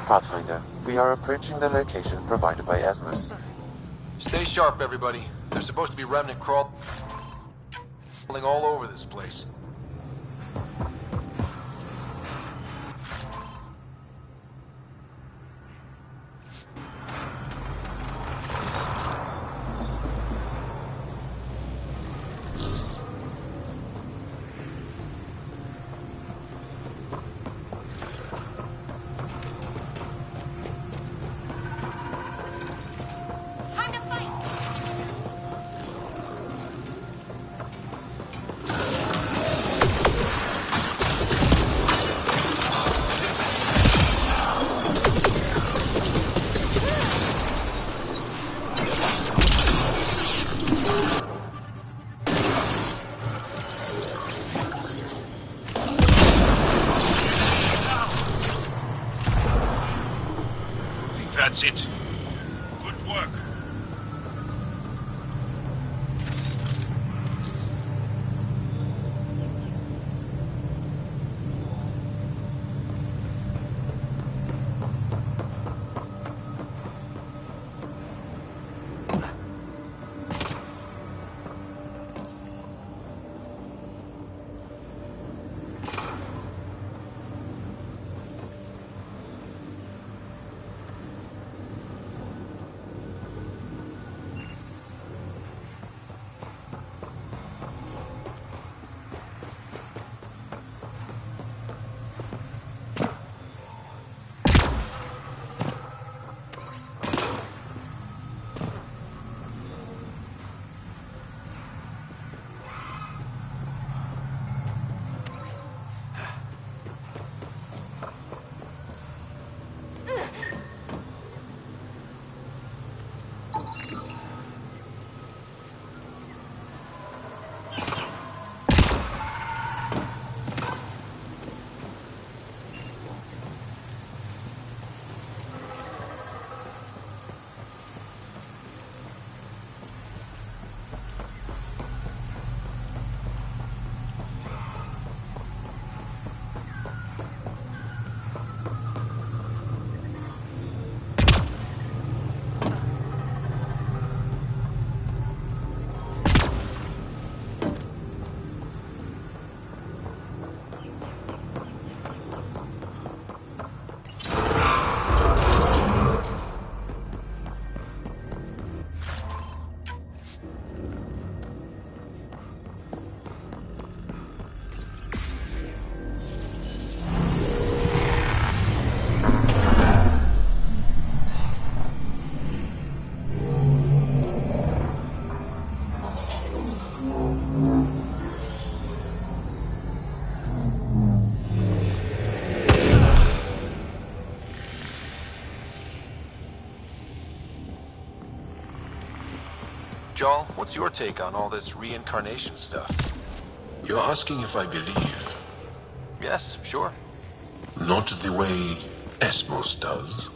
Pathfinder, we are approaching the location provided by Esmus. Stay sharp, everybody. There's supposed to be remnant crawling all over this place. That's it. Good work. Jaal, what's your take on all this reincarnation stuff? You're asking if I believe? Yes, sure. Not the way Esmus does.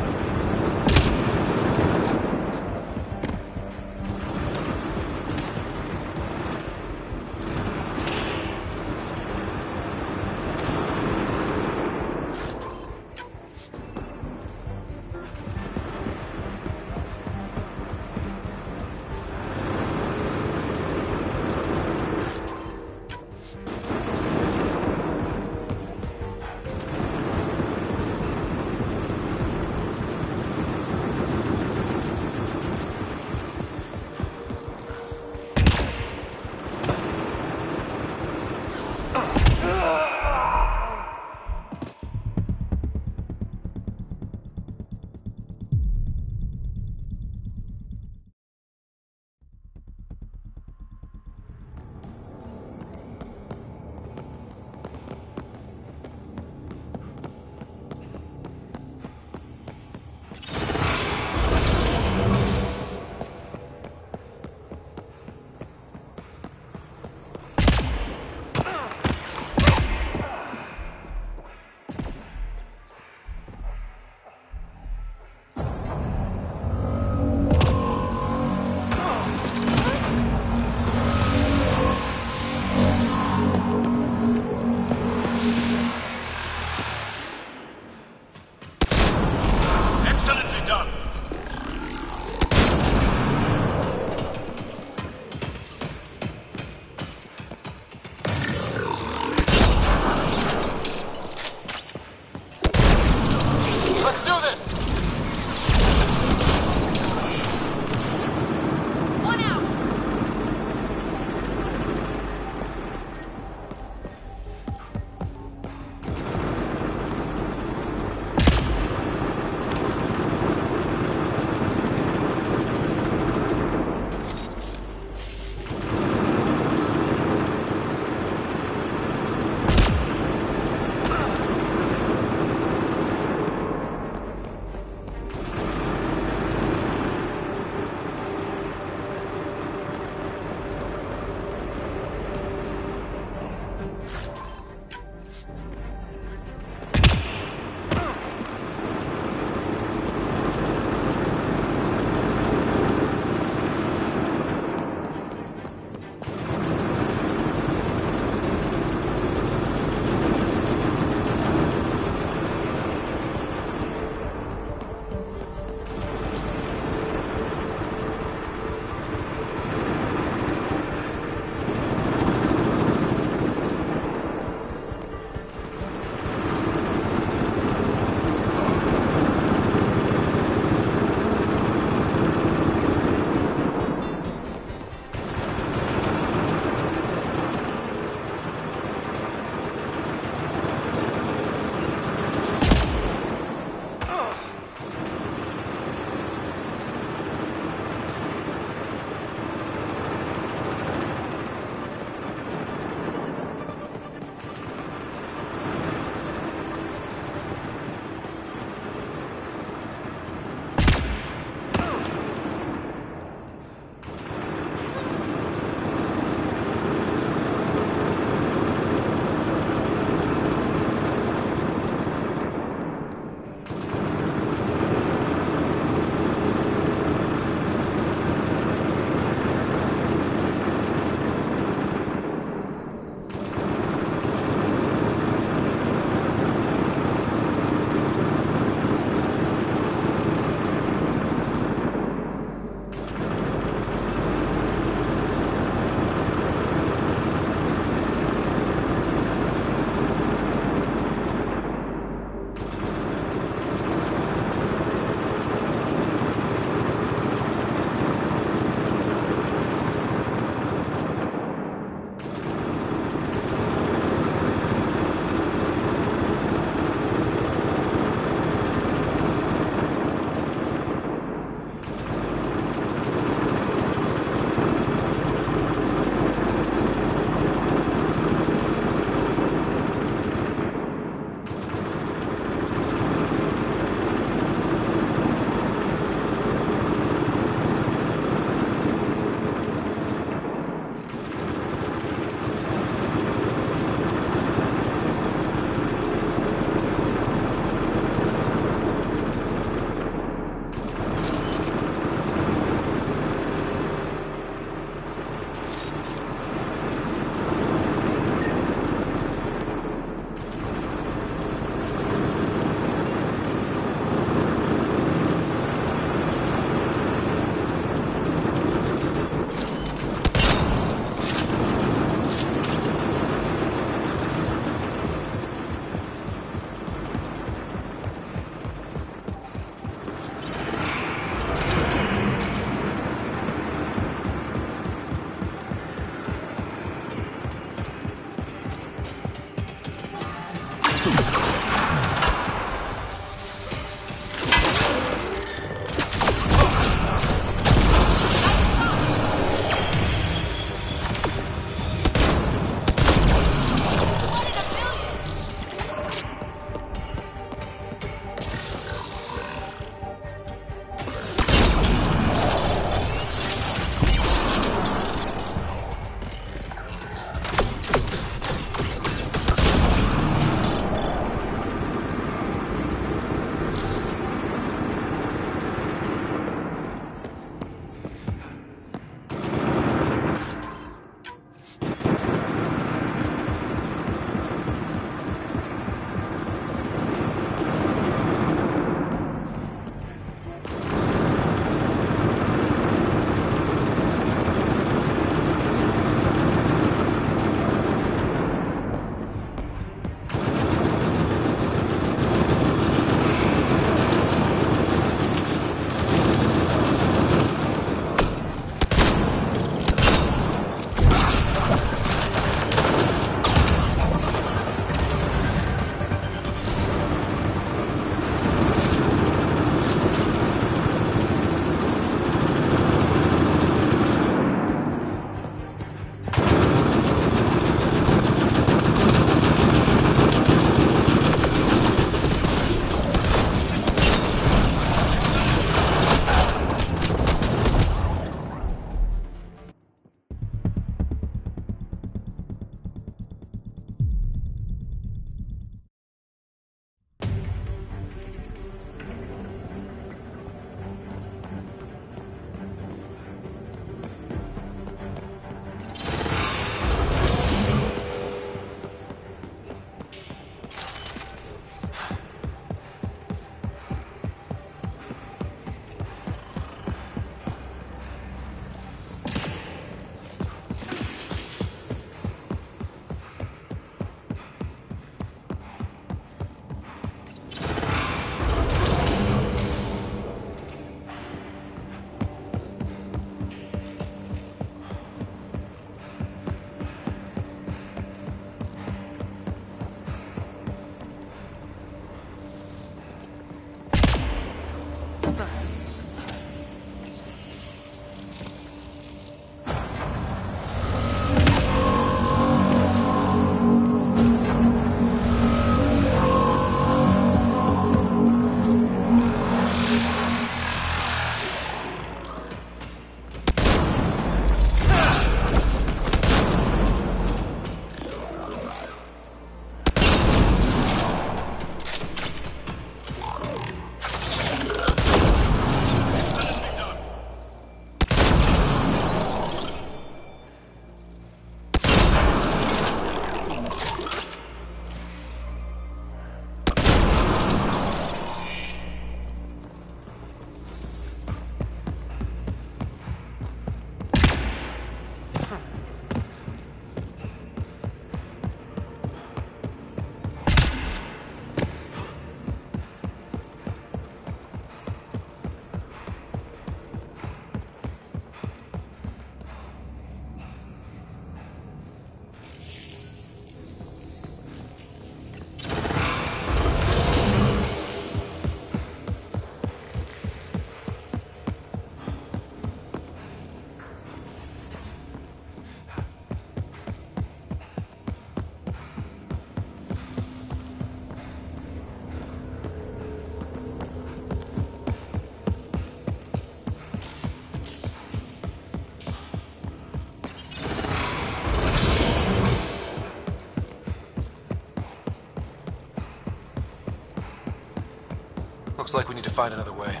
like we need to find another way.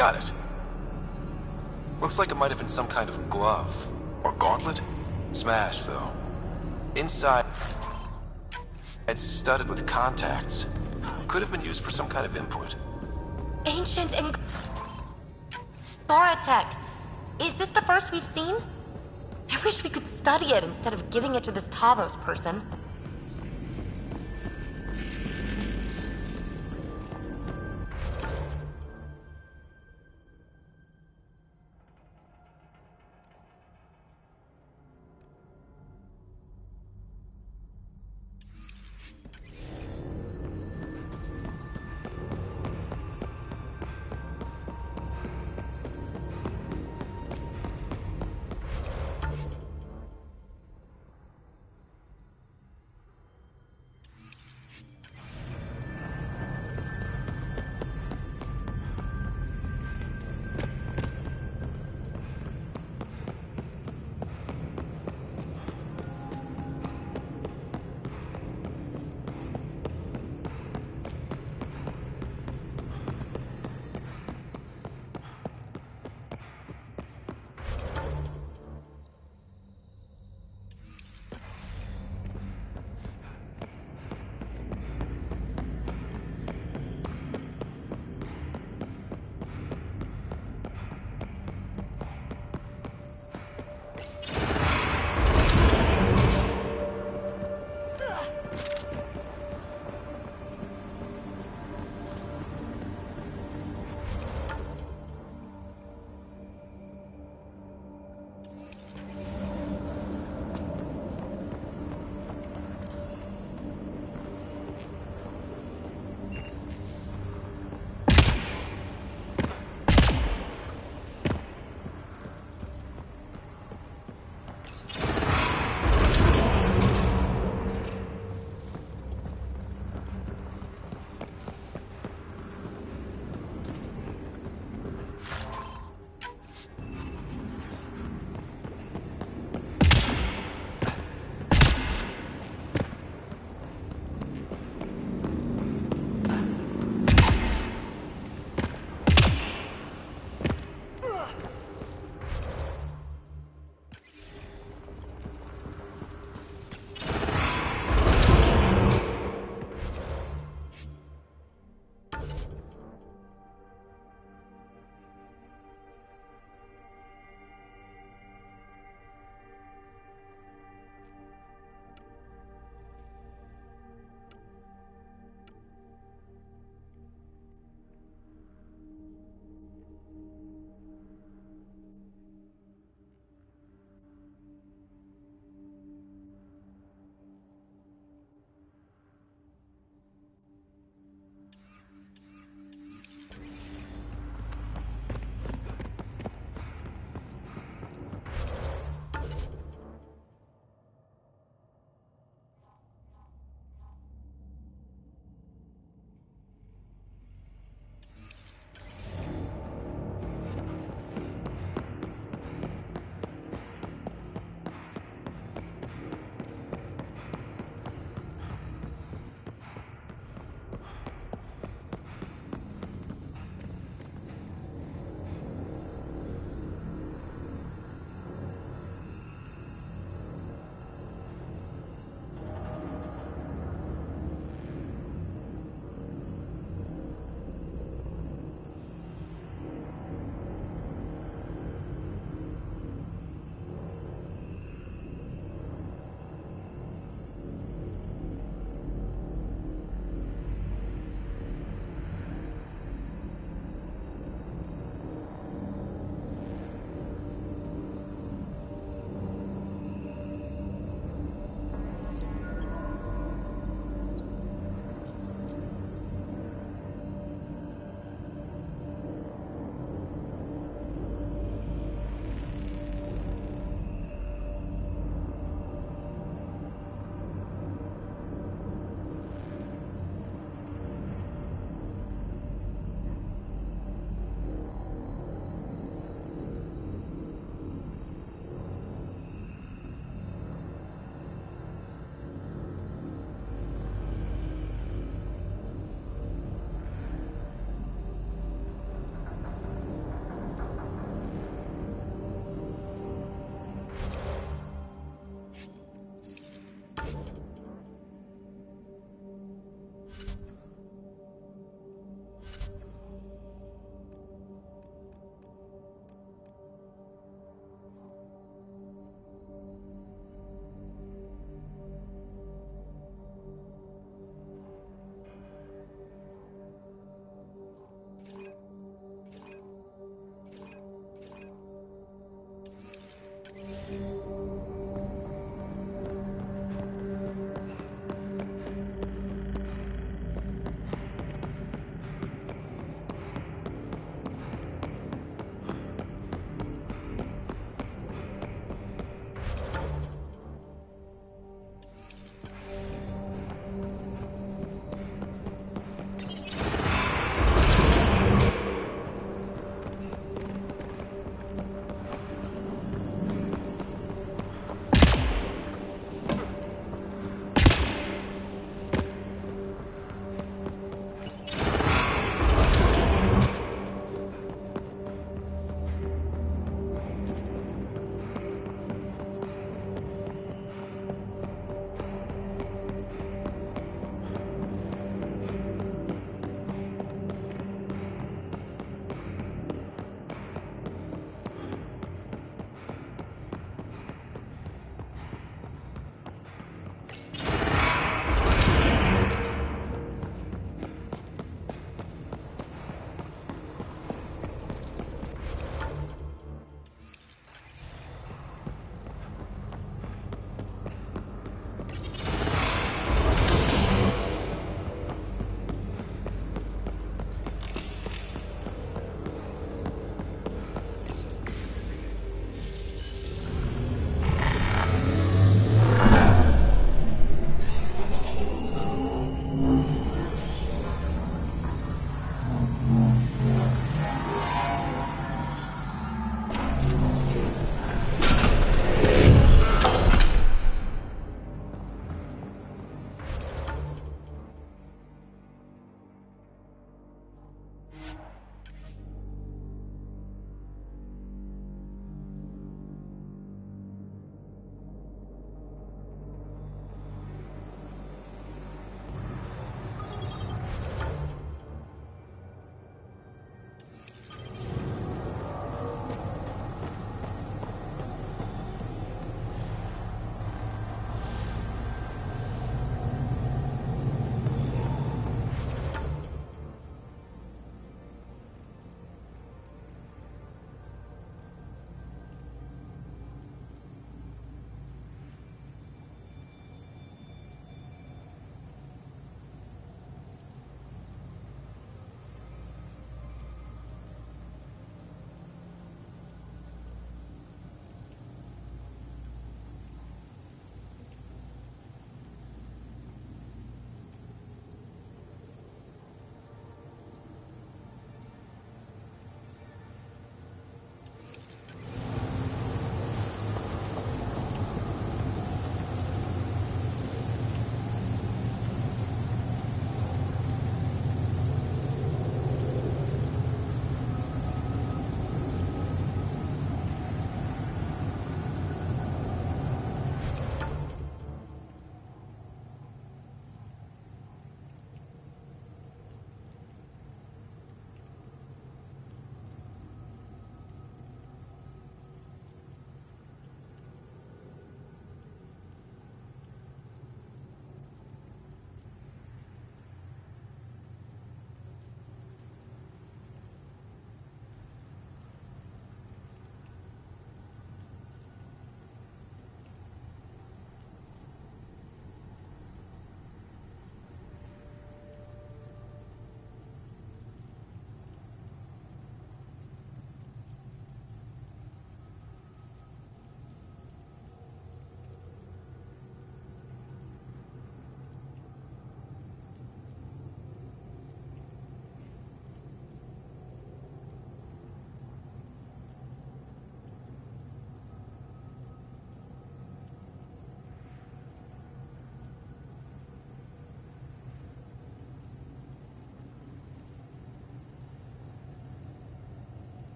Got it. Looks like it might have been some kind of glove. Or gauntlet? Smashed, though. Inside, it's studded with contacts. Could have been used for some kind of input. Ancient and... Tech. Is this the first we've seen? I wish we could study it instead of giving it to this Taavos person.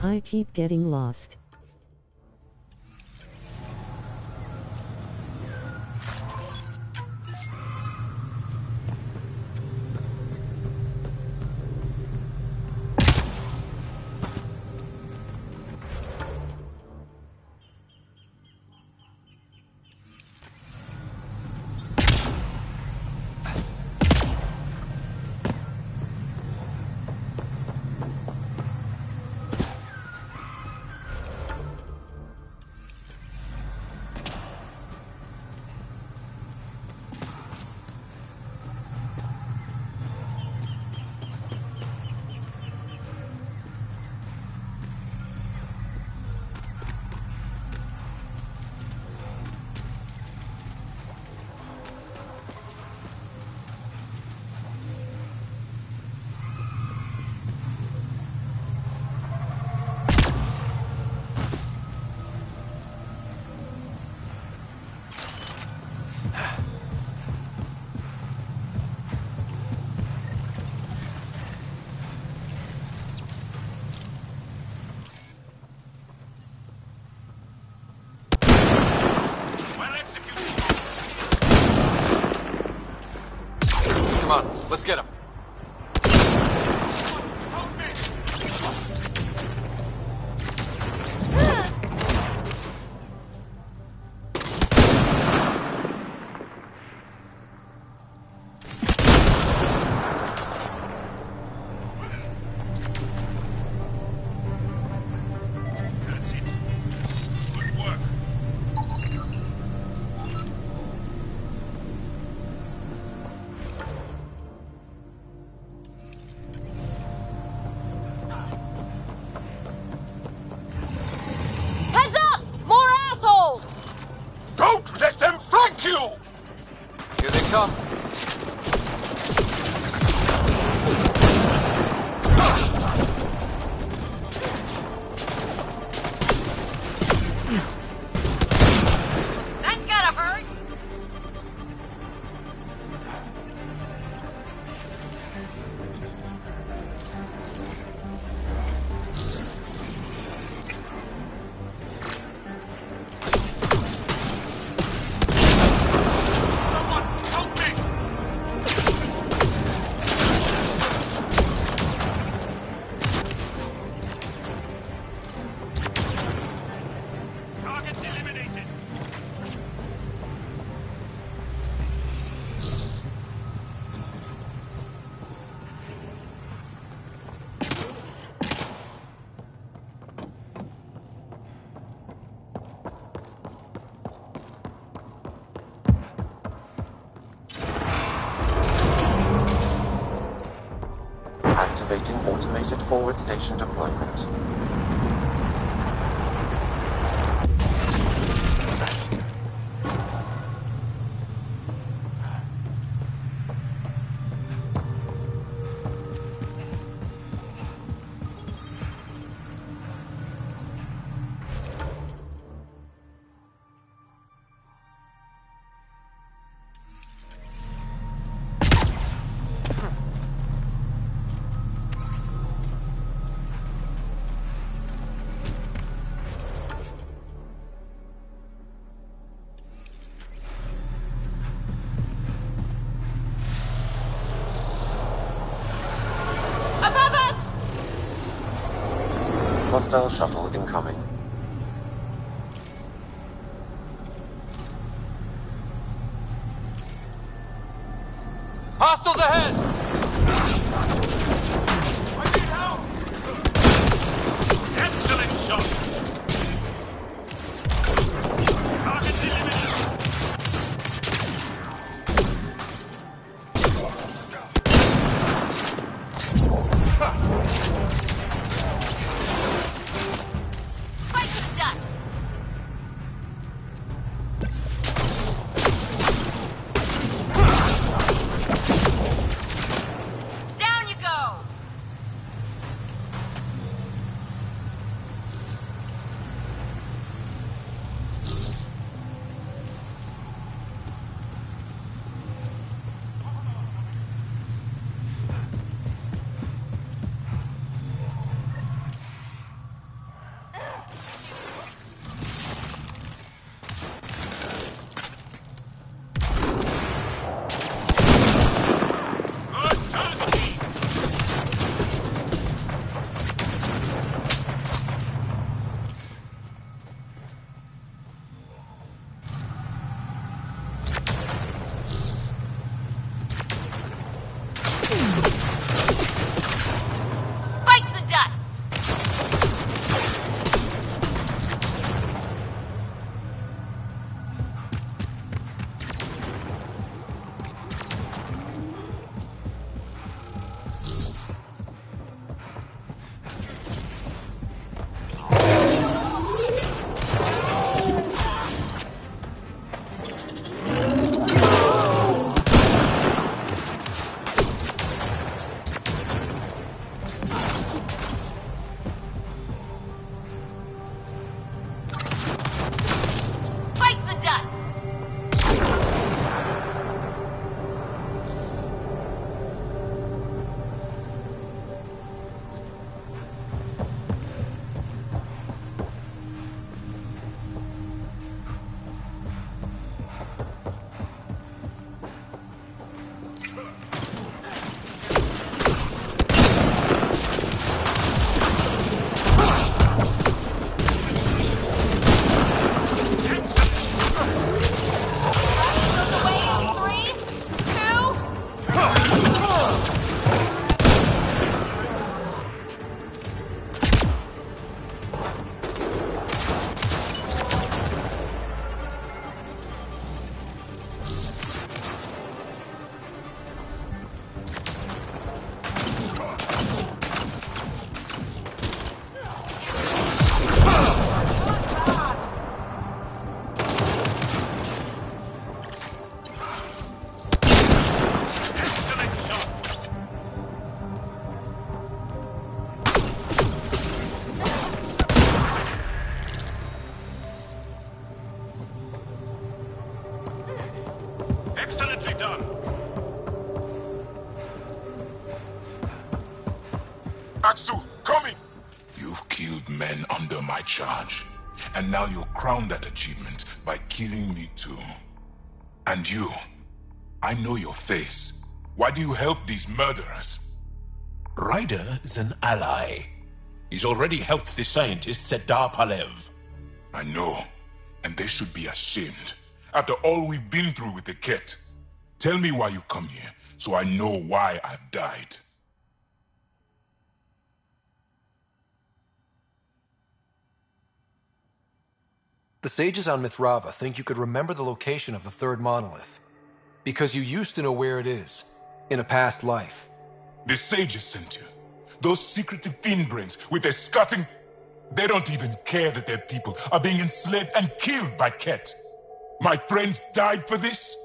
I keep getting lost. Let's get him. Activating automated forward station deployment. Hostile shuttle incoming. Hostiles ahead! I need help! Excellent shot! Target eliminated! under my charge. And now you'll crown that achievement by killing me too. And you, I know your face. Why do you help these murderers? Ryder is an ally. He's already helped the scientists at Dar Palev. I know, and they should be ashamed. After all we've been through with the Kett. Tell me why you come here, so I know why I've died. The sages on Mithrava think you could remember the location of the third monolith. Because you used to know where it is, in a past life. The sages sent you. Those secretive fiendbrains with their scutting... They don't even care that their people are being enslaved and killed by Kett. My friends died for this?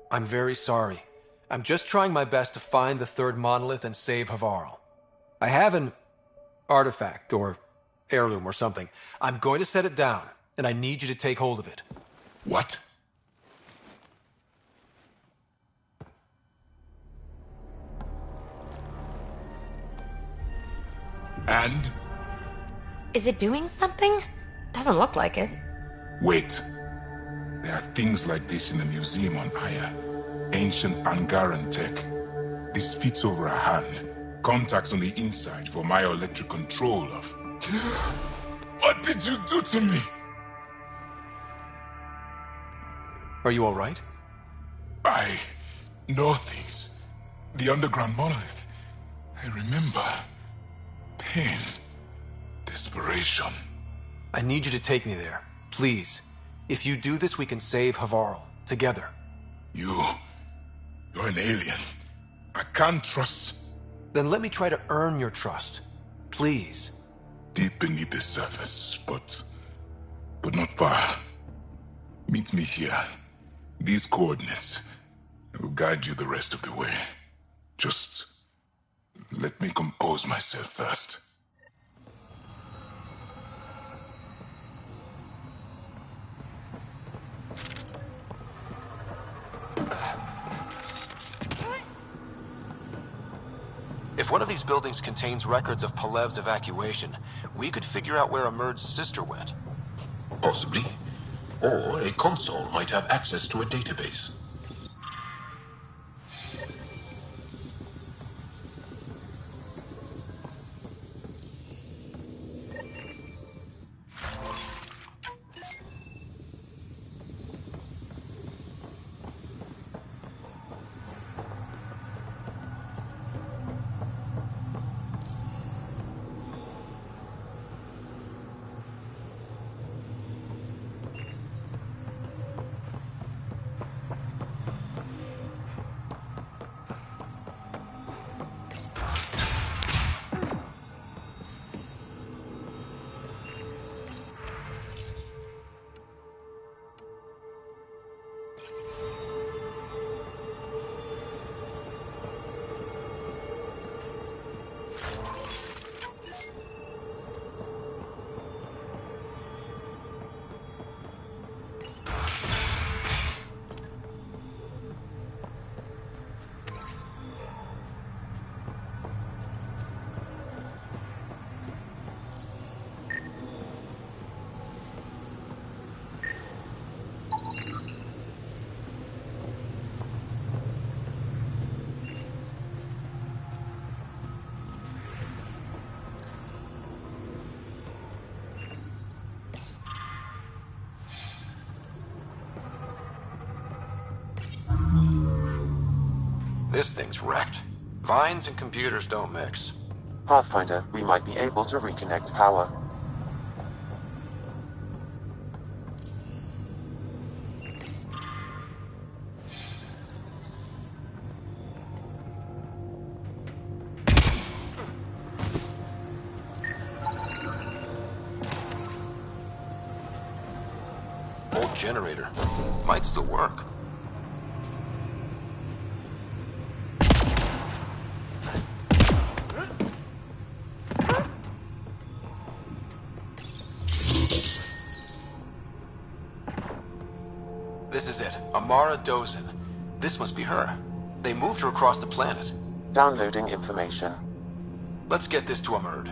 I'm very sorry. I'm just trying my best to find the third monolith and save Havarl. I have an artifact, or heirloom or something. I'm going to set it down, and I need you to take hold of it. What? And? Is it doing something? Doesn't look like it. Wait. There are things like this in the museum on Aya. Ancient Angaran tech. This fits over a hand. Contacts on the inside for myoelectric control of... What did you do to me? Are you alright? I know things. The underground monolith. I remember. Pain. Desperation. I need you to take me there. Please. If you do this, we can save Havarl. Together. You're an alien. I can't trust... Then let me try to earn your trust. Please. Deep beneath the surface, but not far. Meet me here. These coordinates. I will guide you the rest of the way. Just let me compose myself first. If one of these buildings contains records of Palev's evacuation, we could figure out where Emerge's sister went. Possibly. Or a console might have access to a database. This thing's wrecked. Vines and computers don't mix. Pathfinder, we might be able to reconnect power. Old generator. Might still work. This is it. Amara Dozin. This must be her. They moved her across the planet. Downloading information. Let's get this to Emerge.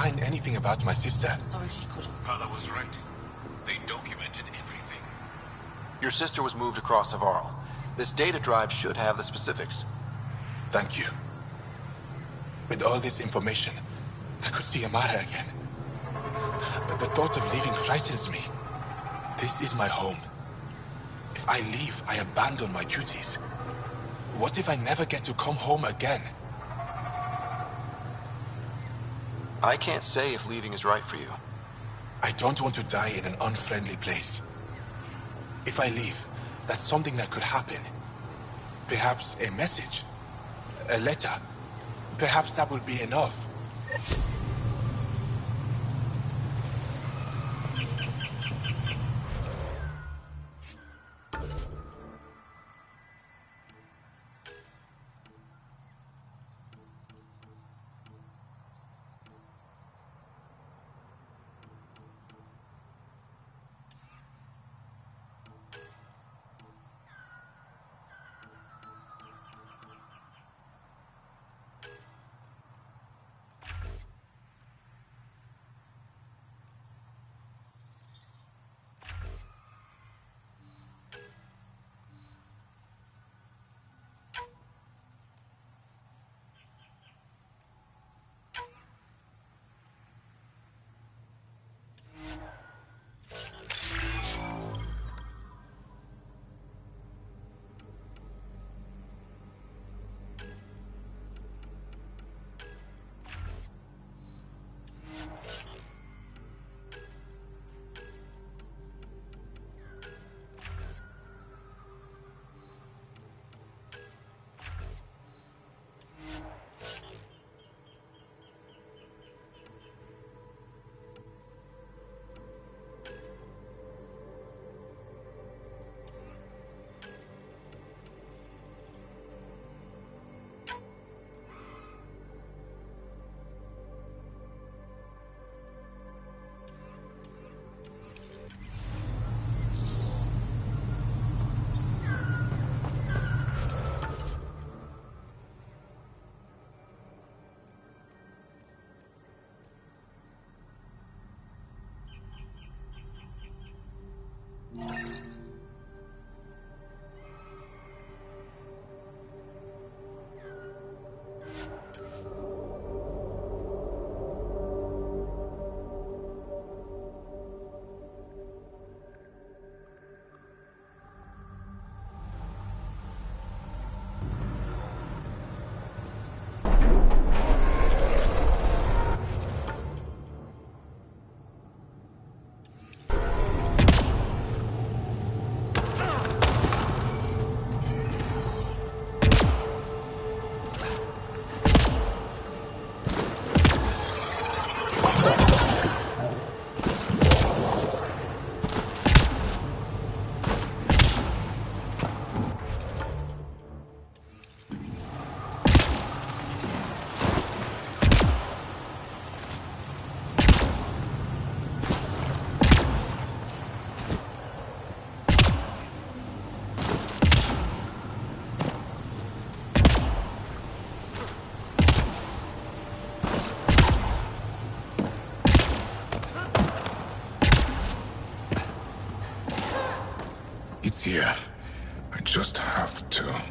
find anything about my sister. Sorry she couldn't. Father was right. They documented everything. Your sister was moved across Havarl. This data drive should have the specifics. Thank you. With all this information, I could see Angara again. But the thought of leaving frightens me. This is my home. If I leave, I abandon my duties. What if I never get to come home again? I can't say if leaving is right for you. I don't want to die in an unfriendly place. If I leave, that's something that could happen. Perhaps a message, a letter. Perhaps that will be enough. It's here. I just have to.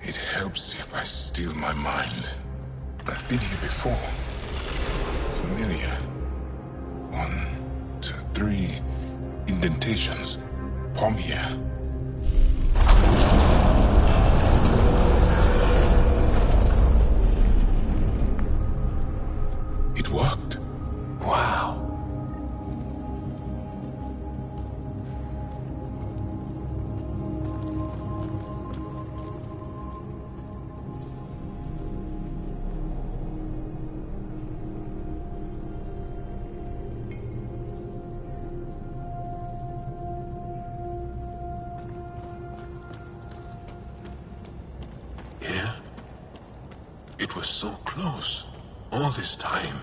It helps if I steal my mind. I've been here before. Familiar. 1, 2, 3 indentations. Palm here. It worked. Wow. It was so close, all this time,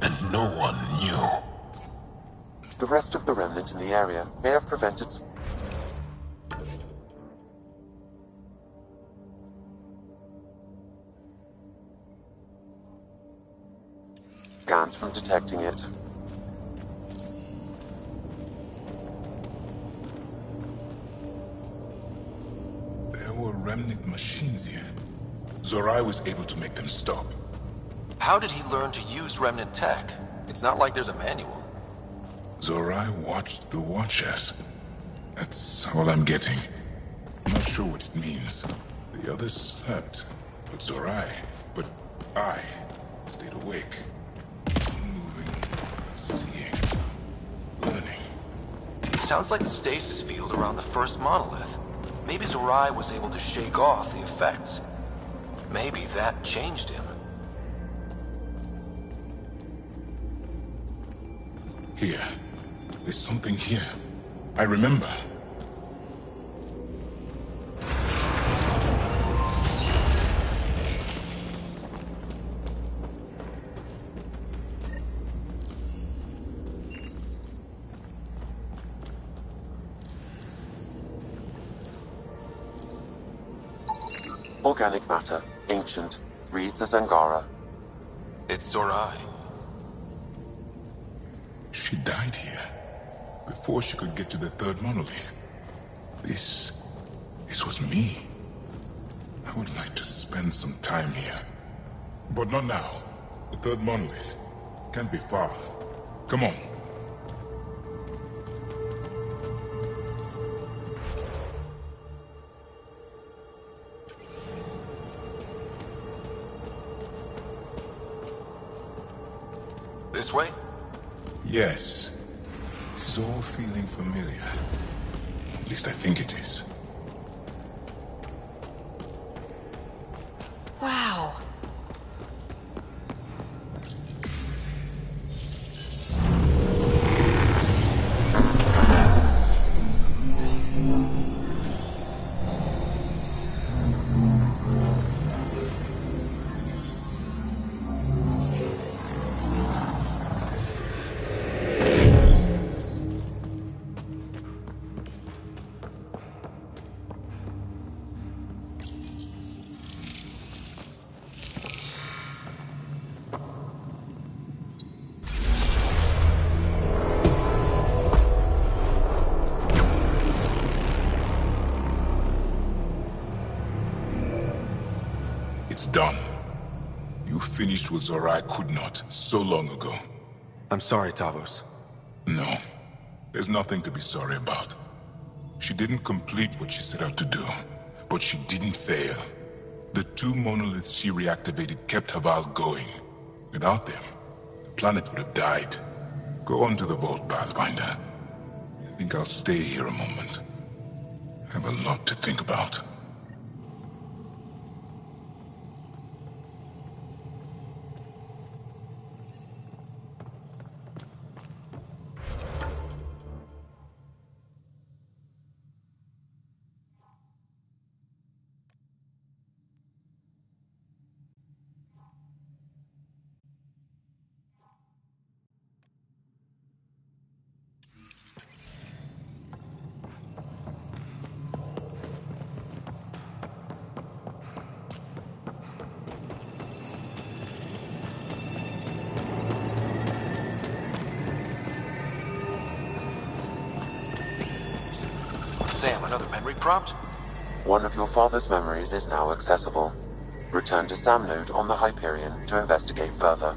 and no one knew. The rest of the remnant in the area may have prevented... protecting it. There were remnant machines here. Zorai was able to make them stop. How did he learn to use remnant tech? It's not like there's a manual. Zorai watched the Watchers. That's all I'm getting. I'm not sure what it means. The others slept, but I stayed awake. Moving, seeing, learning. Sounds like the stasis field around the first monolith. Maybe Zorai was able to shake off the effects. Maybe that changed him. Here. There's something here. I remember. Organic matter, ancient, reads as Angara. It's Zorai. She died here, before she could get to the third monolith. This was me. I would like to spend some time here. But not now. The third monolith can't be far. Come on. This way? Yes. This is all feeling familiar. At least I think it is. Wow. It's done. You finished what Zorai could not, so long ago. I'm sorry, Taavos. No. There's nothing to be sorry about. She didn't complete what she set out to do, but she didn't fail. The two monoliths she reactivated kept Havarl going. Without them, the planet would have died. Go on to the vault, Pathfinder. I think I'll stay here a moment. I have a lot to think about. Sam, another memory prompt? One of your father's memories is now accessible. Return to Sam Node on the Hyperion to investigate further.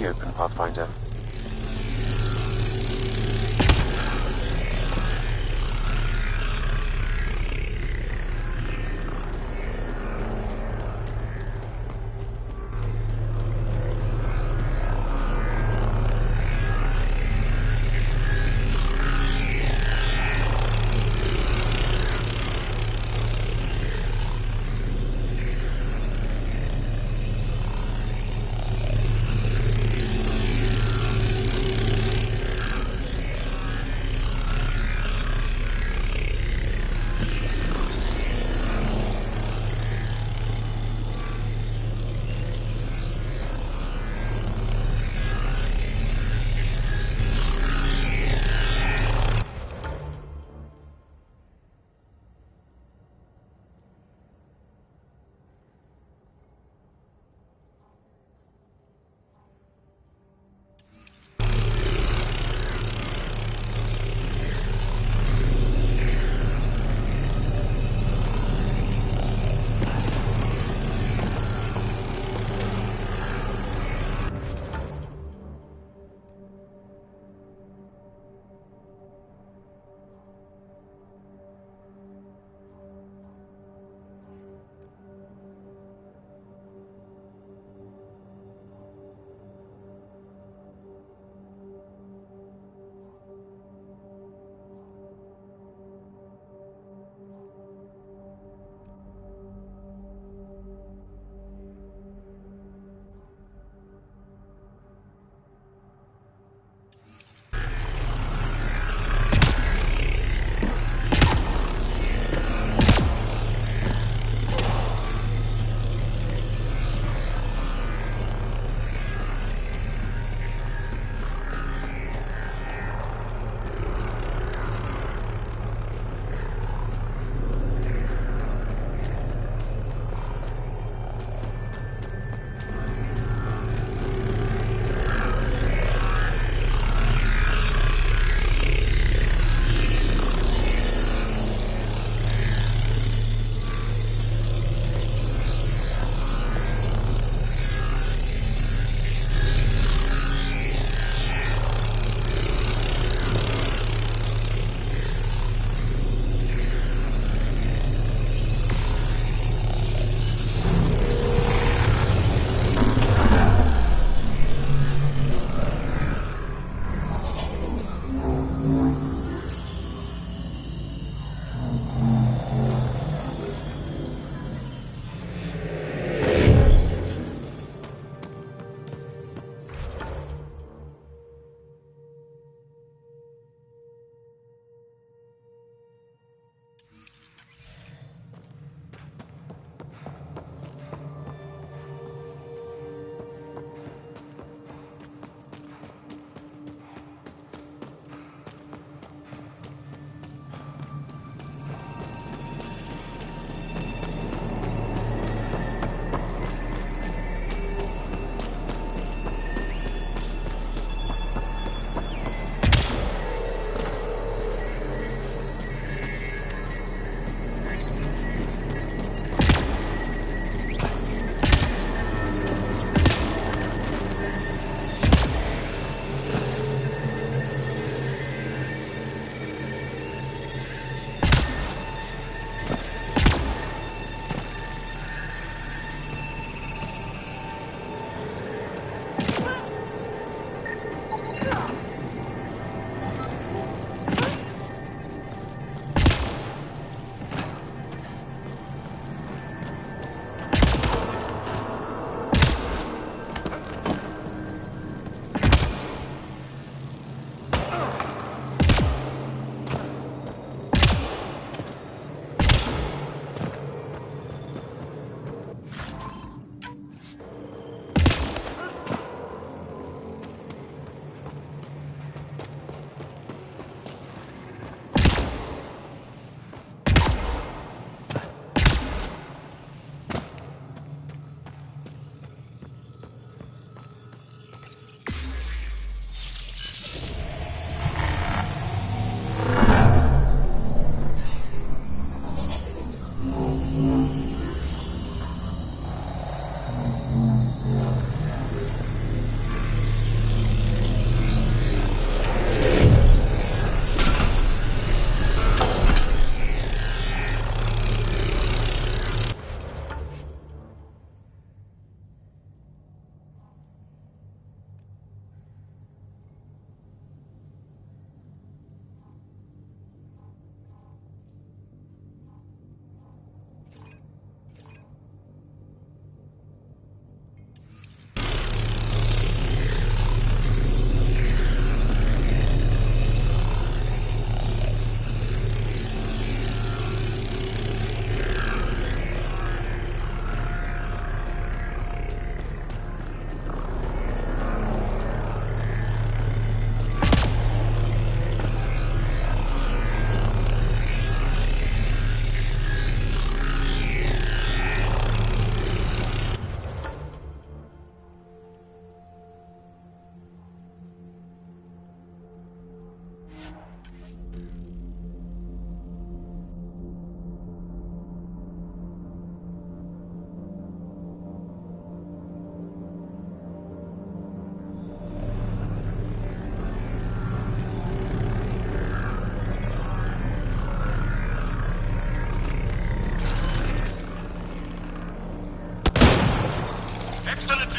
be open, Pathfinder.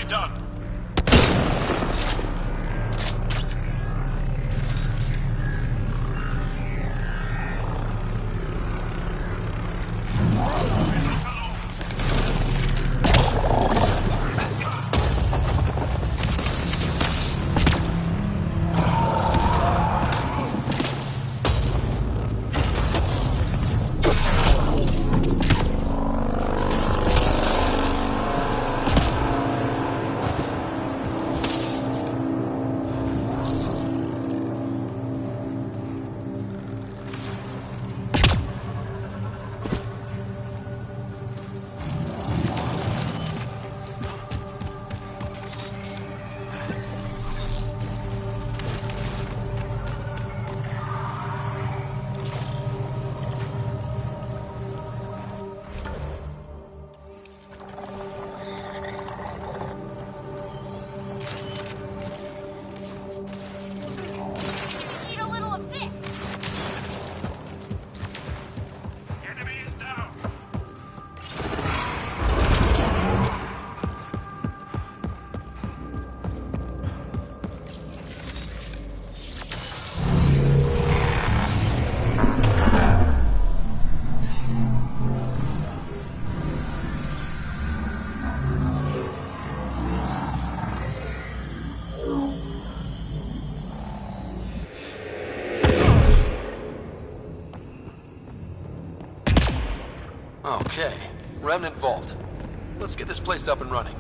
be done. Okay, Remnant Vault. Let's get this place up and running.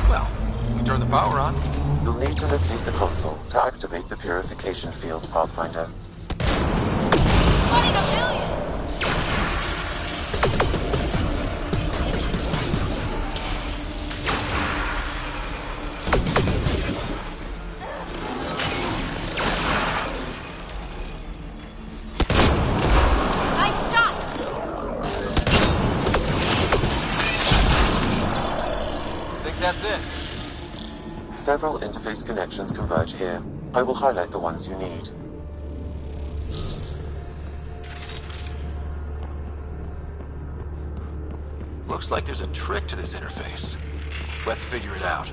Well, we turn the power on. You'll need to locate the console to activate the purification field, Pathfinder. Several interface connections converge here. I will highlight the ones you need. Looks like there's a trick to this interface. Let's figure it out.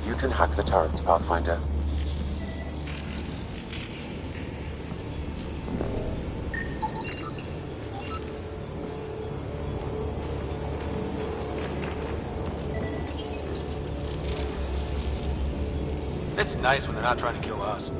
You can hack the turret, Pathfinder. It's nice when they're not trying to kill us.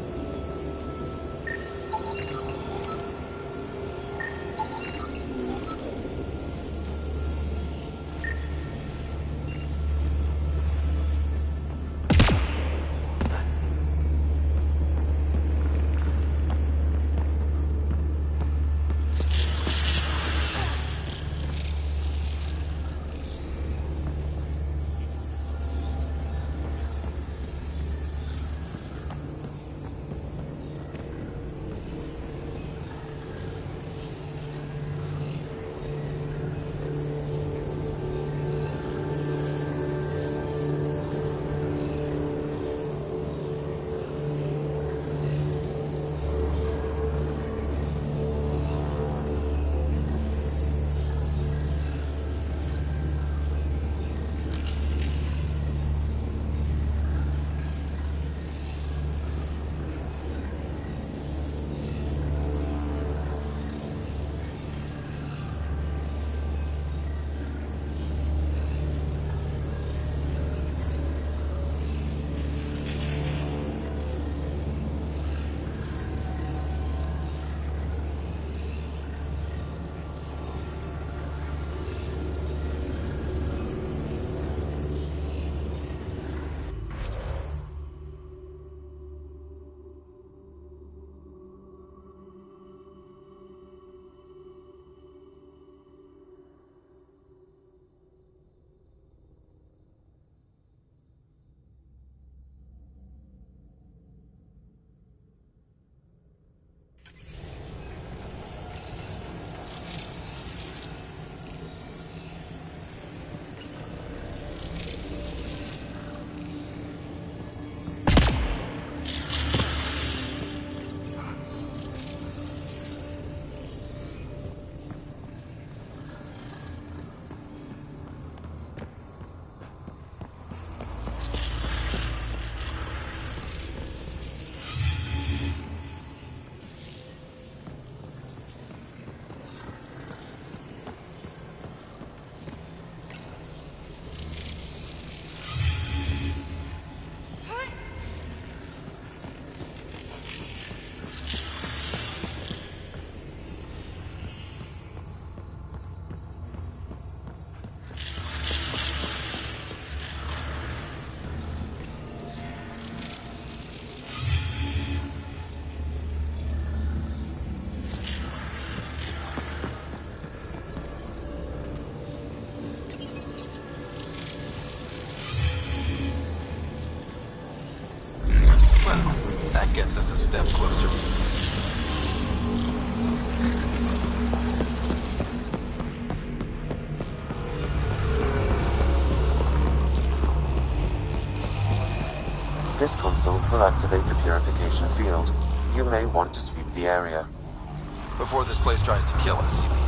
This console will activate the purification field. You may want to sweep the area. Before this place tries to kill us, you mean?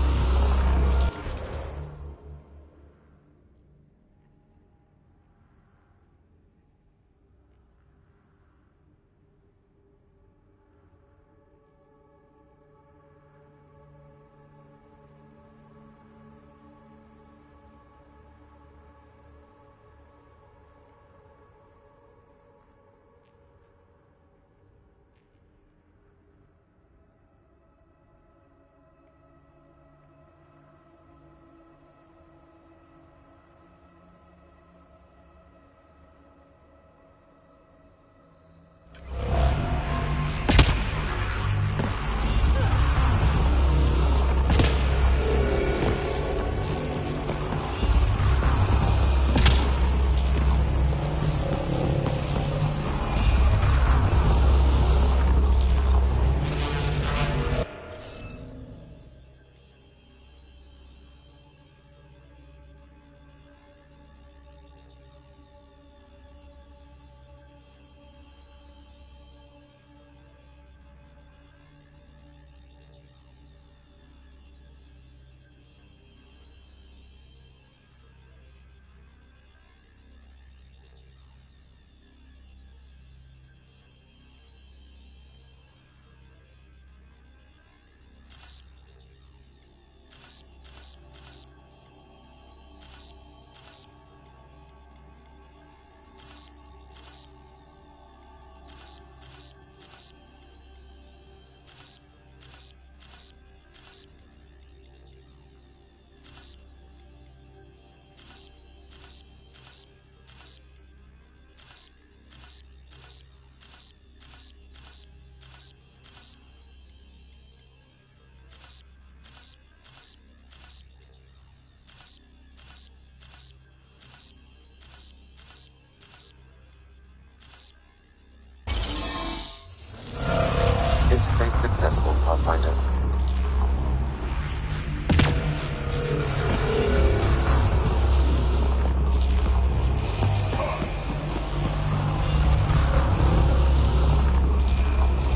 Interface successful, Pathfinder.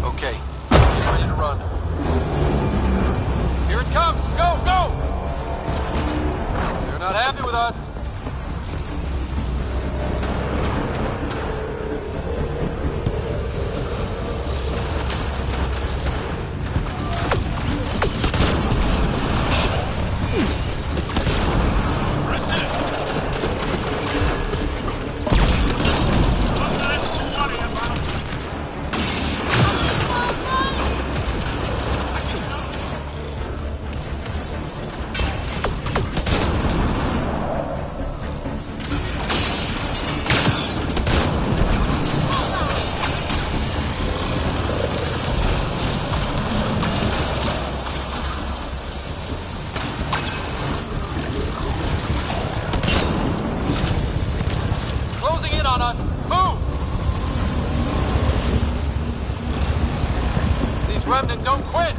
Okay, ready to run. Here it comes! Go, go! They're not happy with us. Remnant, don't quit!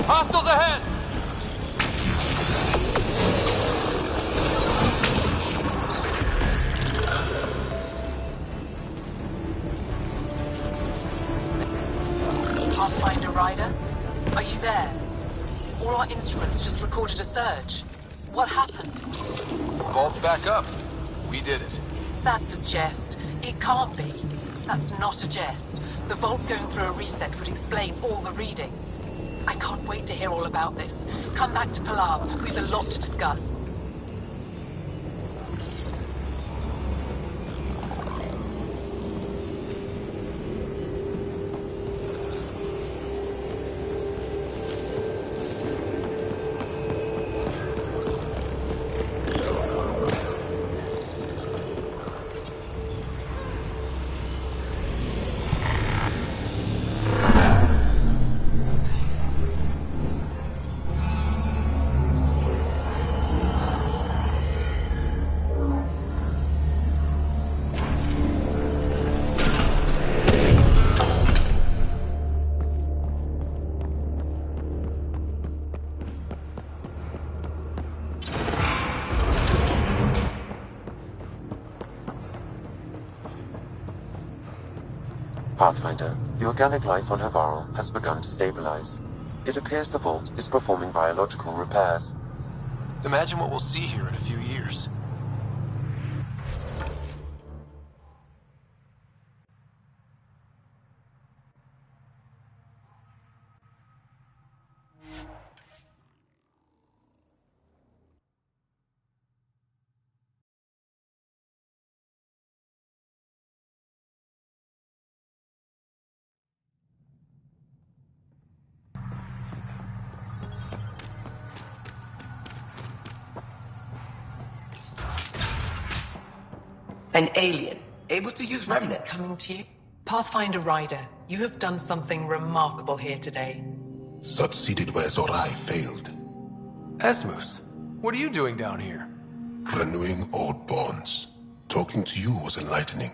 Hostiles ahead! Pathfinder Ryder, are you there? All our instruments just recorded a surge. What happened? Vault's back up. We did it. That's a jest. It can't be. That's not a jest. The Vault going through a reset would explain all the readings. I can't wait to hear all about this. Come back to Palav. We've a lot to discuss. Pathfinder, the organic life on Havarl has begun to stabilize. It appears the vault is performing biological repairs. Imagine what we'll see here in a few years. An alien, able to use Remnant. Nothing's coming to you. Pathfinder Ryder, you have done something remarkable here today. Succeeded where Zorai failed. Esmus, what are you doing down here? Renewing old bonds. Talking to you was enlightening.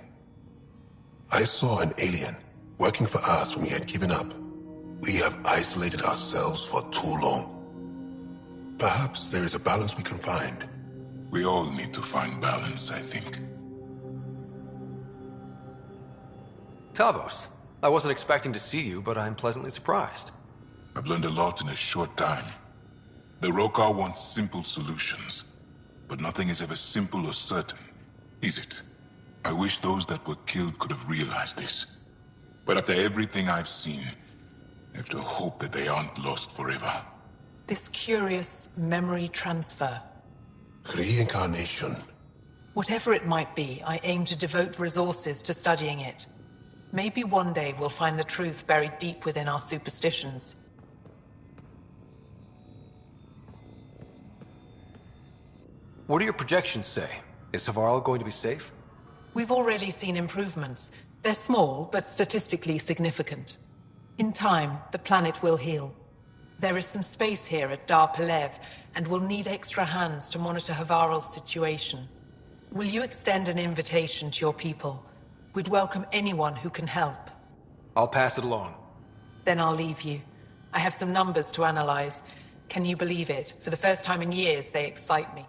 I saw an alien working for us when we had given up. We have isolated ourselves for too long. Perhaps there is a balance we can find. We all need to find balance, I think. Taavos, I wasn't expecting to see you, but I'm pleasantly surprised. I've learned a lot in a short time. The Roekaar wants simple solutions, but nothing is ever simple or certain, is it? I wish those that were killed could have realized this. But after everything I've seen, I have to hope that they aren't lost forever. This curious memory transfer. Reincarnation. Whatever it might be, I aim to devote resources to studying it. Maybe one day we'll find the truth buried deep within our superstitions. What do your projections say? Is Havarl going to be safe? We've already seen improvements. They're small, but statistically significant. In time, the planet will heal. There is some space here at Dar Pelev, and we'll need extra hands to monitor Havarl's situation. Will you extend an invitation to your people? We'd welcome anyone who can help. I'll pass it along. Then I'll leave you. I have some numbers to analyze. Can you believe it? For the first time in years, they excite me.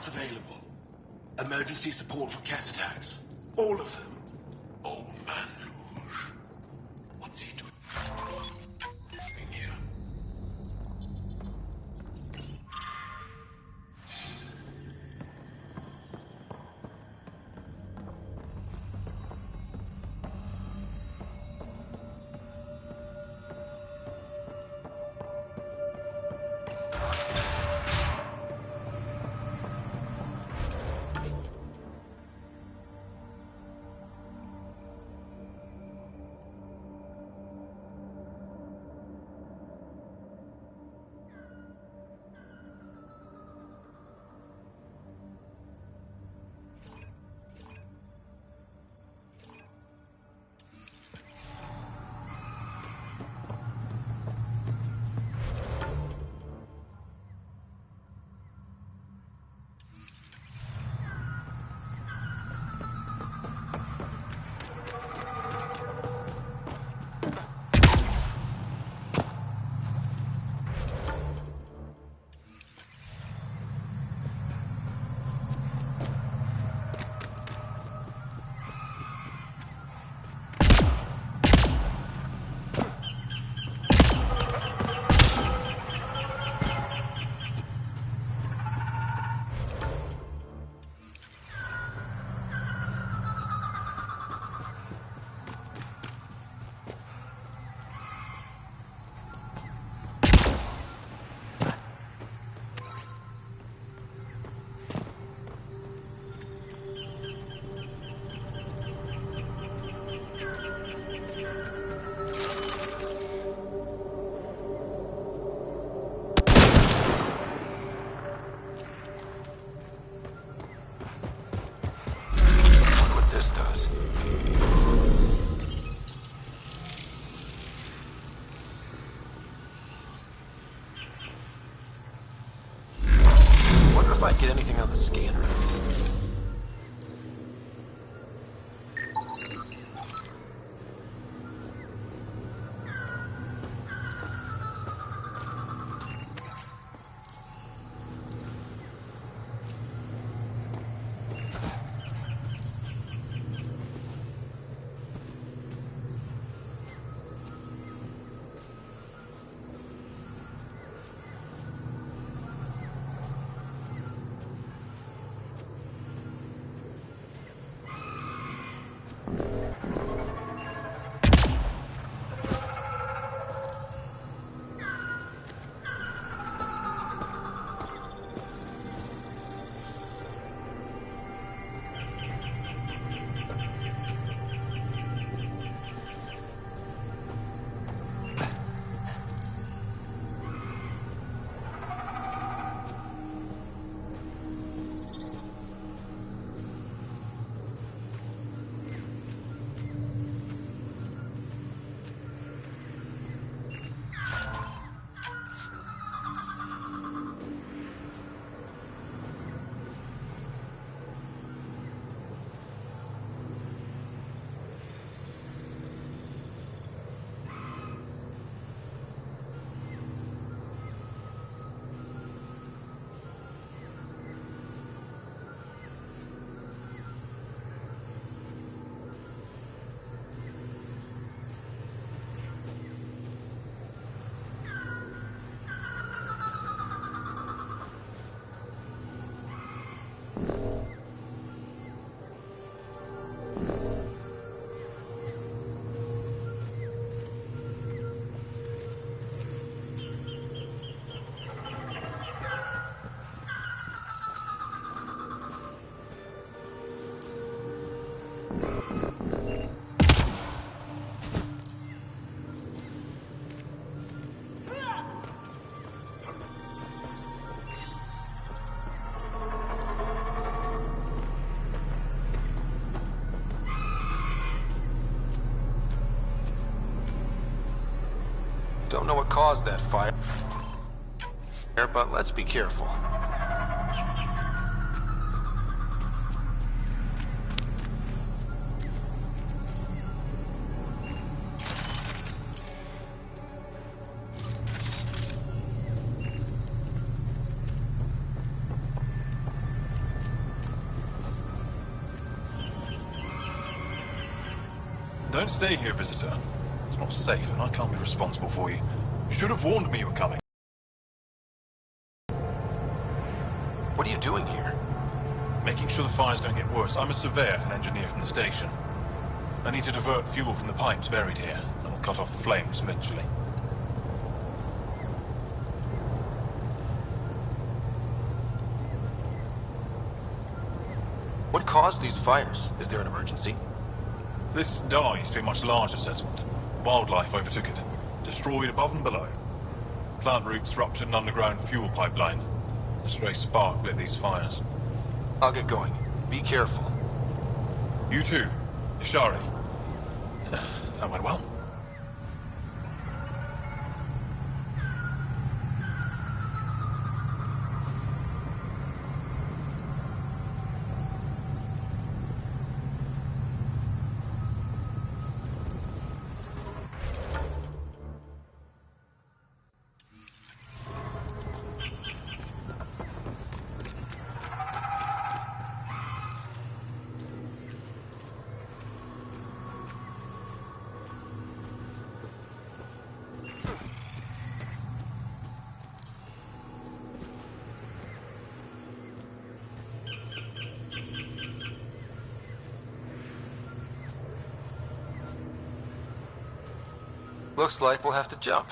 Available. Emergency support for Kett attacks. All of them. Oh man, Luge. What's he doing? Here. if I get anything on the scanner. Don't know what caused that fire, but let's be careful. Don't stay here, visitor. It's not safe, and I can't be responsible for you. You should have warned me you were coming. What are you doing here? Making sure the fires don't get worse. I'm a surveyor and engineer from the station. I need to divert fuel from the pipes buried here. That'll cut off the flames eventually. What caused these fires? Is there an emergency? This Dar used to be a much larger settlement. Wildlife overtook it, destroyed above and below. Plant roots ruptured an underground fuel pipeline. A stray spark lit these fires. I'll get going. Be careful. You too, Asari. That went well. Looks like we'll have to jump.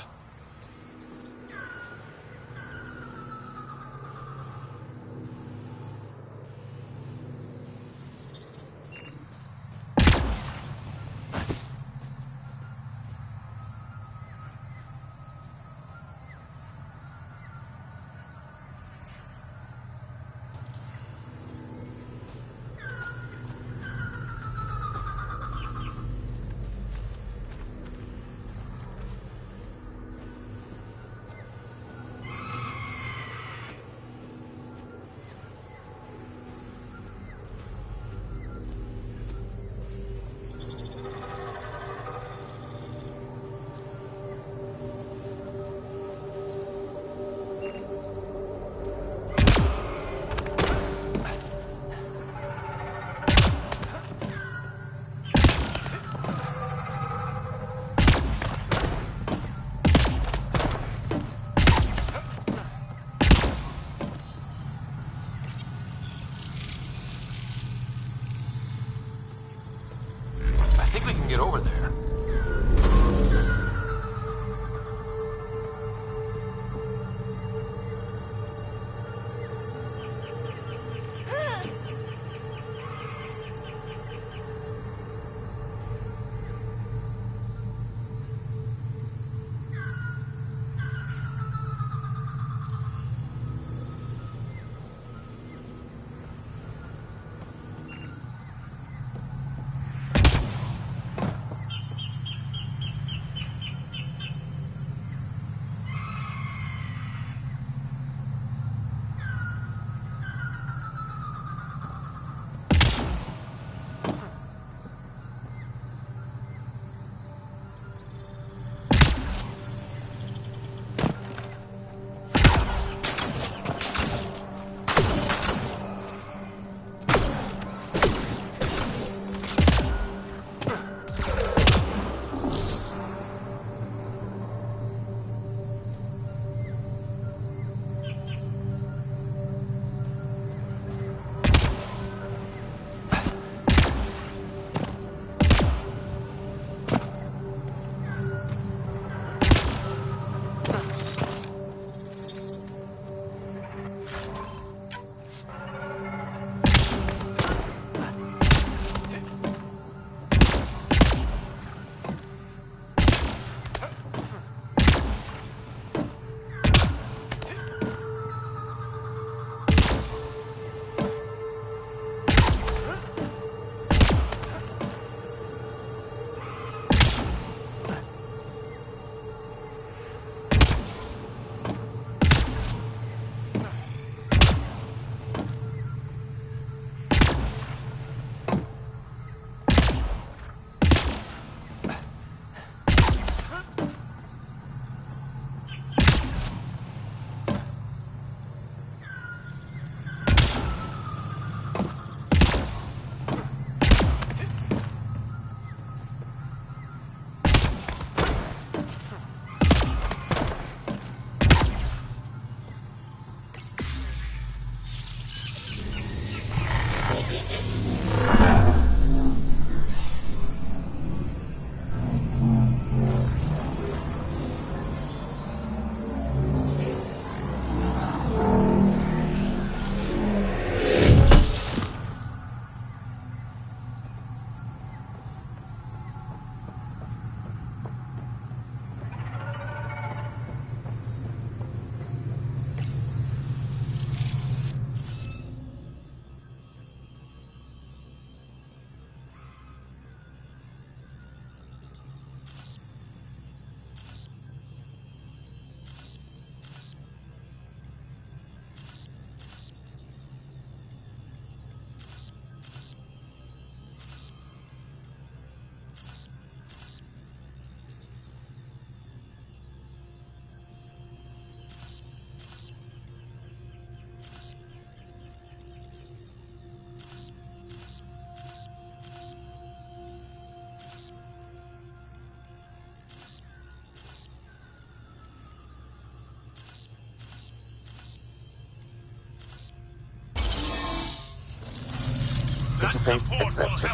Interface accepted.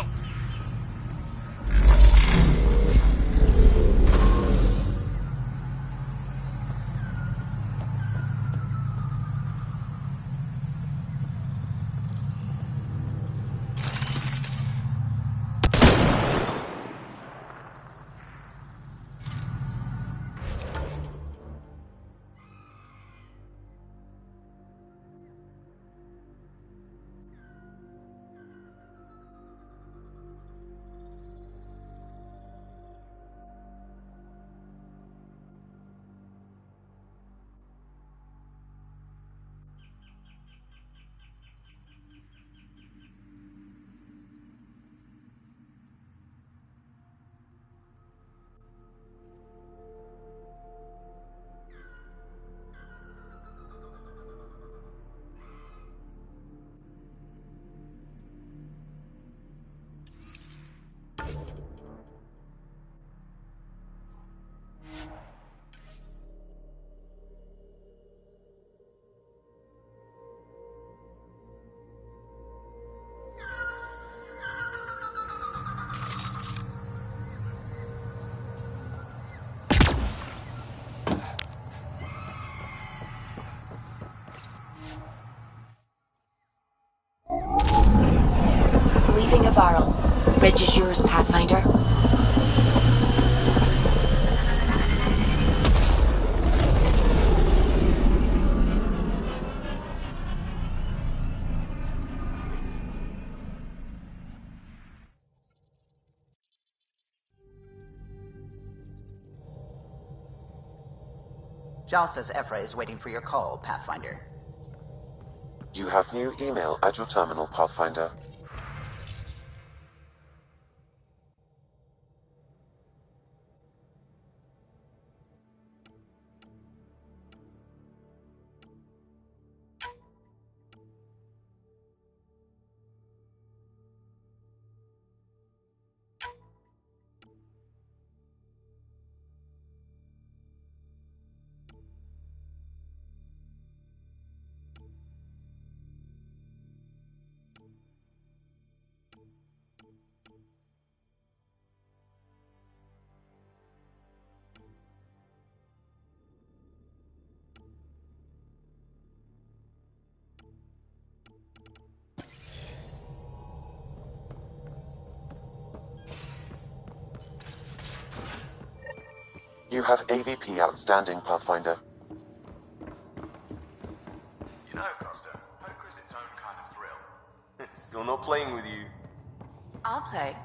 Leaving Havarl. Bridge is yours, Pathfinder. Jaal says Evfra is waiting for your call, Pathfinder. You have new email at your terminal, Pathfinder. You have AVP outstanding, Pathfinder. You know, Costa, poker is its own kind of thrill. Still not playing with you. I'll play.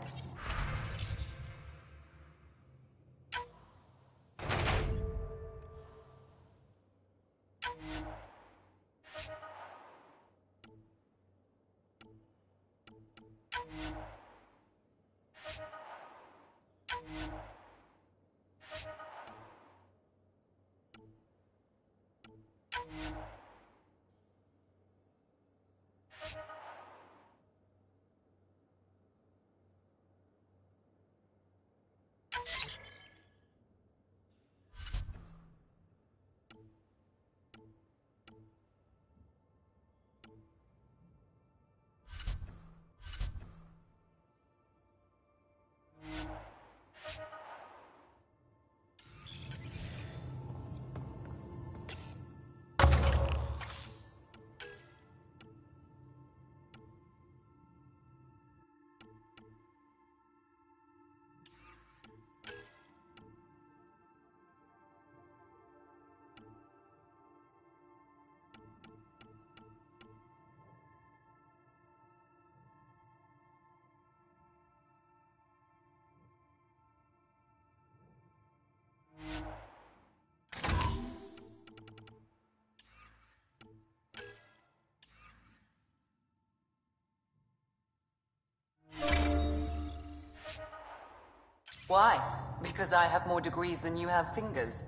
Why? Because I have more degrees than you have fingers.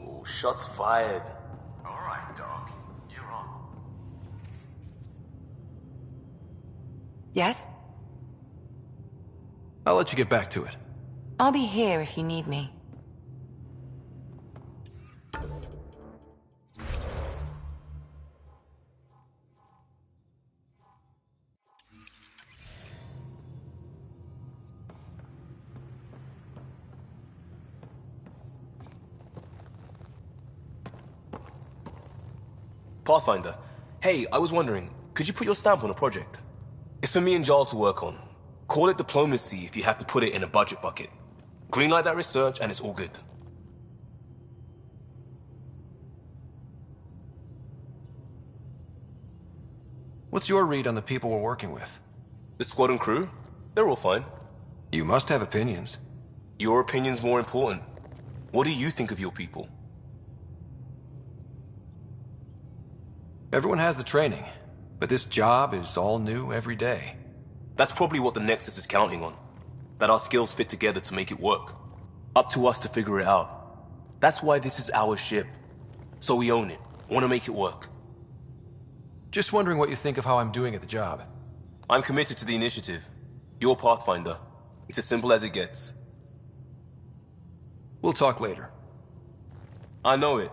Oh, shots fired. Alright, Doc. You're on. Yes? I'll let you get back to it. I'll be here if you need me. Pathfinder. Hey, I was wondering, could you put your stamp on a project? It's for me and Jaal to work on. Call it diplomacy if you have to put it in a budget bucket. Greenlight that research and it's all good. What's your read on the people we're working with? The squad and crew? They're all fine. You must have opinions. Your opinion's more important. What do you think of your people? Everyone has the training, but this job is all new every day. That's probably what the Nexus is counting on. That our skills fit together to make it work. Up to us to figure it out. That's why this is our ship. So we own it. Want to make it work. Just wondering what you think of how I'm doing at the job. I'm committed to the initiative. You're Pathfinder. It's as simple as it gets. We'll talk later. I know it.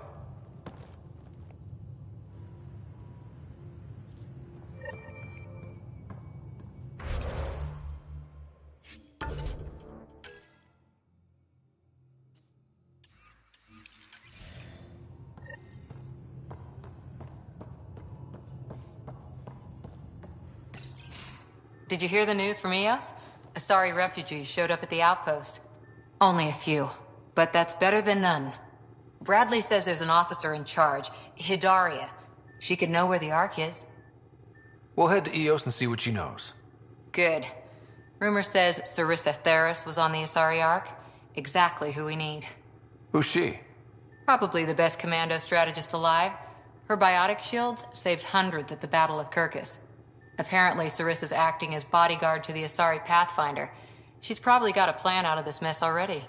Did you hear the news from Eos? Asari refugees showed up at the Outpost. Only a few, but that's better than none. Bradley says there's an officer in charge, Hidaria. She could know where the Ark is. We'll head to Eos and see what she knows. Good. Rumor says Sarissa Theris was on the Asari Ark. Exactly who we need. Who's she? Probably the best commando strategist alive. Her biotic shields saved hundreds at the Battle of Kirkus. Apparently, Sarissa's acting as bodyguard to the Asari Pathfinder. She's probably got a plan out of this mess already.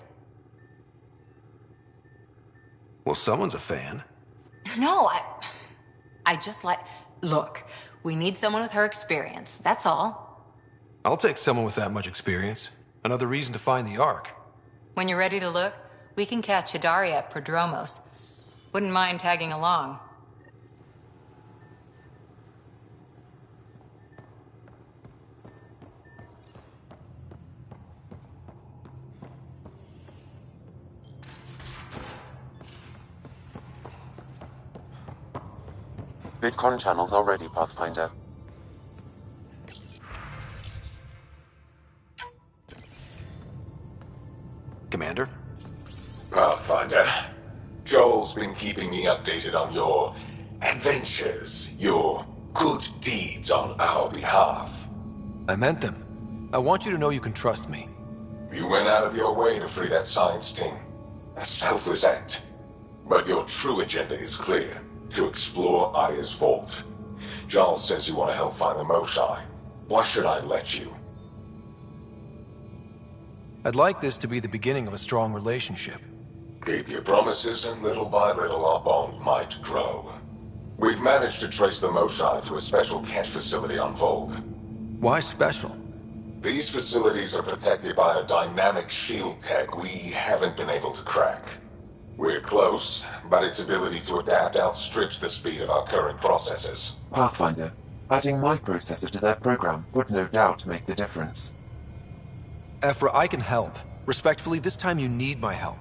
Well, someone's a fan. No, I just like... Look, we need someone with her experience, that's all. I'll take someone with that much experience. Another reason to find the Ark. When you're ready to look, we can catch Hidaria at Prodromos. Wouldn't mind tagging along. VidCon channels are ready, Pathfinder. Commander? Pathfinder, Joel's been keeping me updated on your adventures, your good deeds on our behalf. I meant them. I want you to know you can trust me. You went out of your way to free that science team. A selfless act. But your true agenda is clear. To explore Aya's vault. Jaal says you want to help find the Moshae. Why should I let you? I'd like this to be the beginning of a strong relationship. Keep your promises, and little by little our bond might grow. We've managed to trace the Moshae to a special Kett facility on Vold. Why special? These facilities are protected by a dynamic shield tech we haven't been able to crack. We're close, but its ability to adapt outstrips the speed of our current processors. Pathfinder, adding my processor to their program would no doubt make the difference. Evfra, I can help. Respectfully, this time you need my help.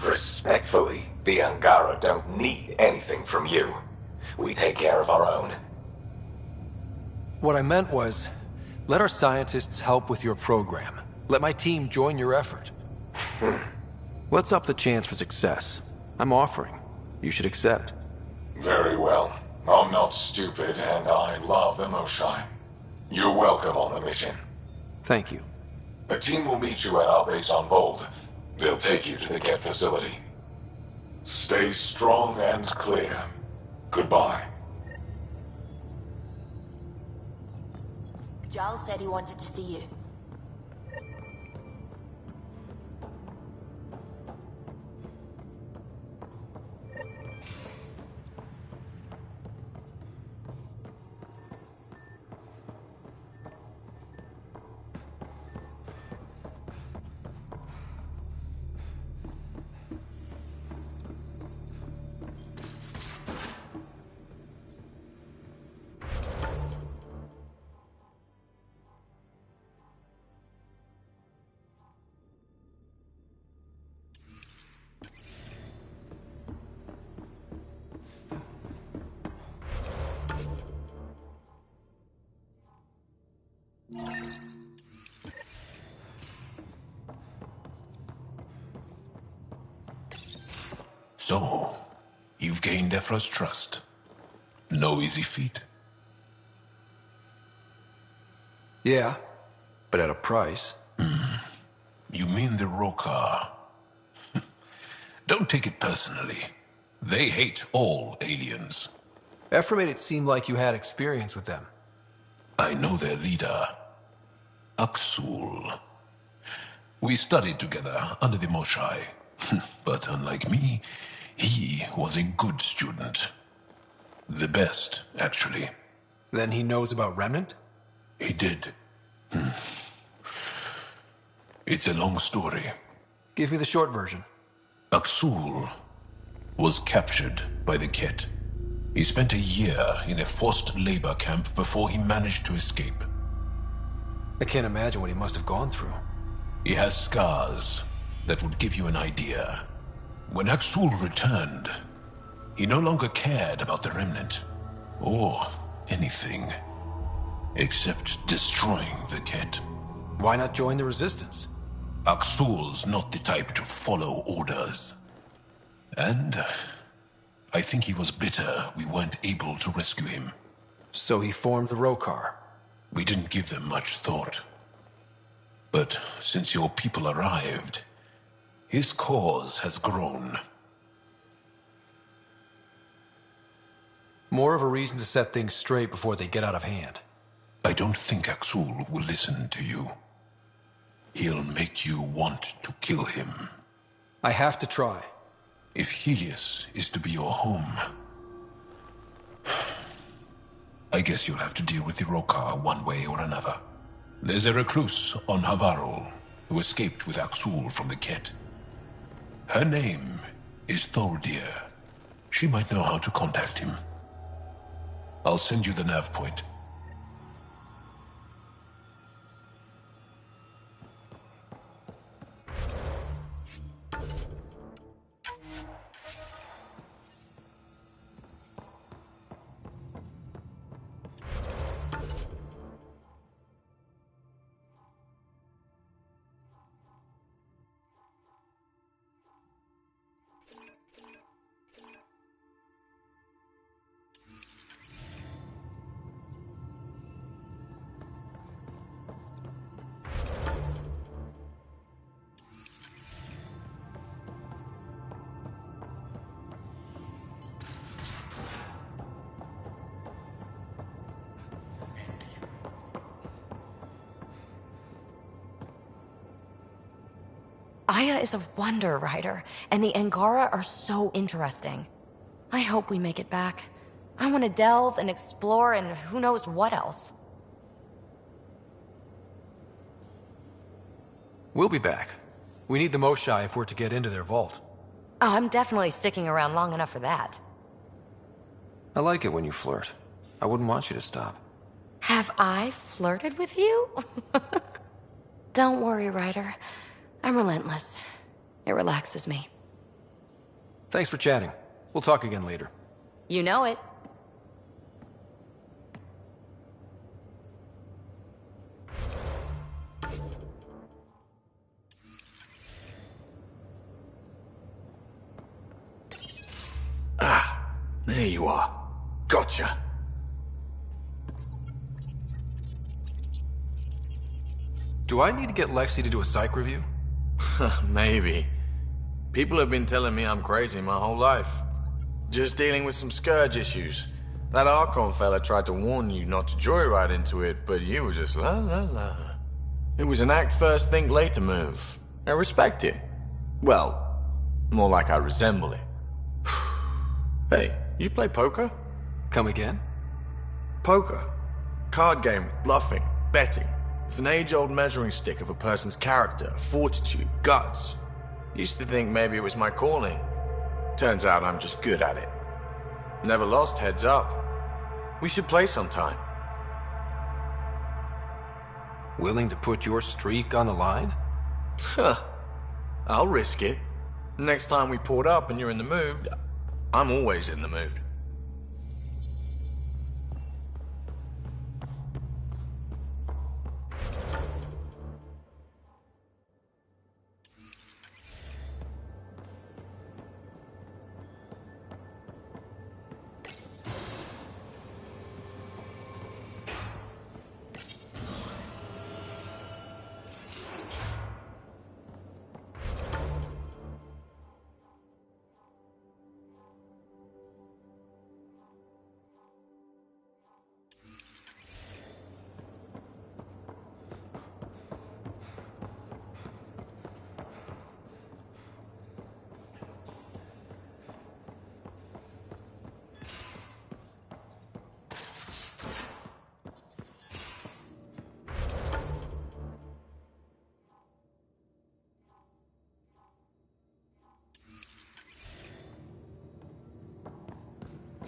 Respectfully, the Angara don't need anything from you. We take care of our own. What I meant was, let our scientists help with your program. Let my team join your effort. Let's up the chance for success. I'm offering. You should accept. Very well. I'm not stupid, and I love the Moshae. You're welcome on the mission. Thank you. A team will meet you at our base on Vold. They'll take you to the Kett facility. Stay strong and clear. Goodbye. Jaal said he wanted to see you. So, you've gained Evfra's trust. No easy feat. Yeah, but at a price. You mean the Roekaar? Don't take it personally. They hate all aliens. Evfra made it seem like you had experience with them. I know their leader, Akksul. We studied together under the Moshae. But unlike me, he was a good student. The best, actually. Then he knows about Remnant? He did. It's a long story. Give me the short version. Akksul was captured by the Kett. He spent a year in a forced labor camp before he managed to escape. I can't imagine what he must have gone through. He has scars that would give you an idea. When Akksul returned, he no longer cared about the Remnant, or anything, except destroying the Kett. Why not join the Resistance? Akksul's not the type to follow orders. And I think he was bitter we weren't able to rescue him. So he formed the Roekaar. We didn't give them much thought. But since your people arrived, his cause has grown. More of a reason to set things straight before they get out of hand. I don't think Akksul will listen to you. He'll make you want to kill him. I have to try. If Helios is to be your home, I guess you'll have to deal with the Roekaar one way or another. There's a recluse on Havarl who escaped with Akksul from the Kett. Her name is Thordir. She might know how to contact him. I'll send you the nav point. Aya is a wonder, Ryder, and the Angara are so interesting. I hope we make it back. I want to delve and explore and who knows what else. We'll be back. We need the Moshae if we're to get into their vault. Oh, I'm definitely sticking around long enough for that. I like it when you flirt. I wouldn't want you to stop. Have I flirted with you? Don't worry, Ryder. I'm relentless. It relaxes me. Thanks for chatting. We'll talk again later. You know it. Ah, there you are. Gotcha. Do I need to get Lexi to do a psych review? Maybe. People have been telling me I'm crazy my whole life. Just dealing with some scourge issues. That Archon fella tried to warn you not to joyride into it, but you were just la la la. It was an act first, think later move. I respect it. Well, more like I resemble it. Hey, you play poker? Come again? Poker. Card game with bluffing, betting. It's an age-old measuring stick of a person's character, fortitude, guts. Used to think maybe it was my calling. Turns out I'm just good at it. Never lost, heads up. We should play sometime. Willing to put your streak on the line? Huh. I'll risk it. Next time we port up and you're in the mood, I'm always in the mood.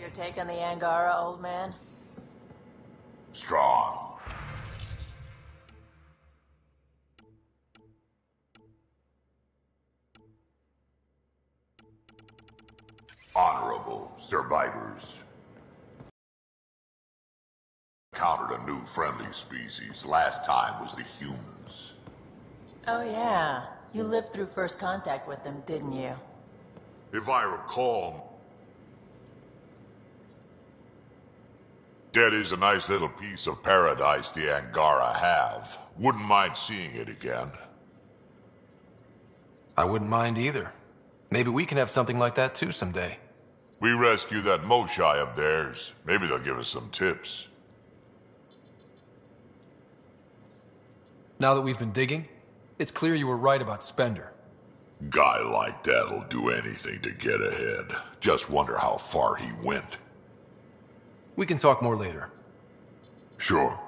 your take on the Angara, old man? Strong. Honorable survivors. Encountered a new friendly species. Last time was the humans. Oh yeah, you lived through first contact with them, didn't you? If I recall, that is a nice little piece of paradise the Angara have. Wouldn't mind seeing it again. I wouldn't mind either. Maybe we can have something like that too someday. We rescue that Moshae of theirs. Maybe they'll give us some tips. Now that we've been digging, it's clear you were right about Spender. Guy like that'll do anything to get ahead. Just wonder how far he went. We can talk more later. Sure.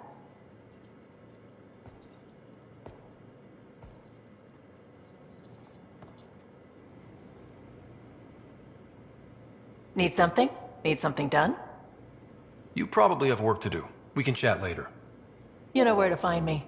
Need something? Need something done? You probably have work to do. We can chat later. You know where to find me.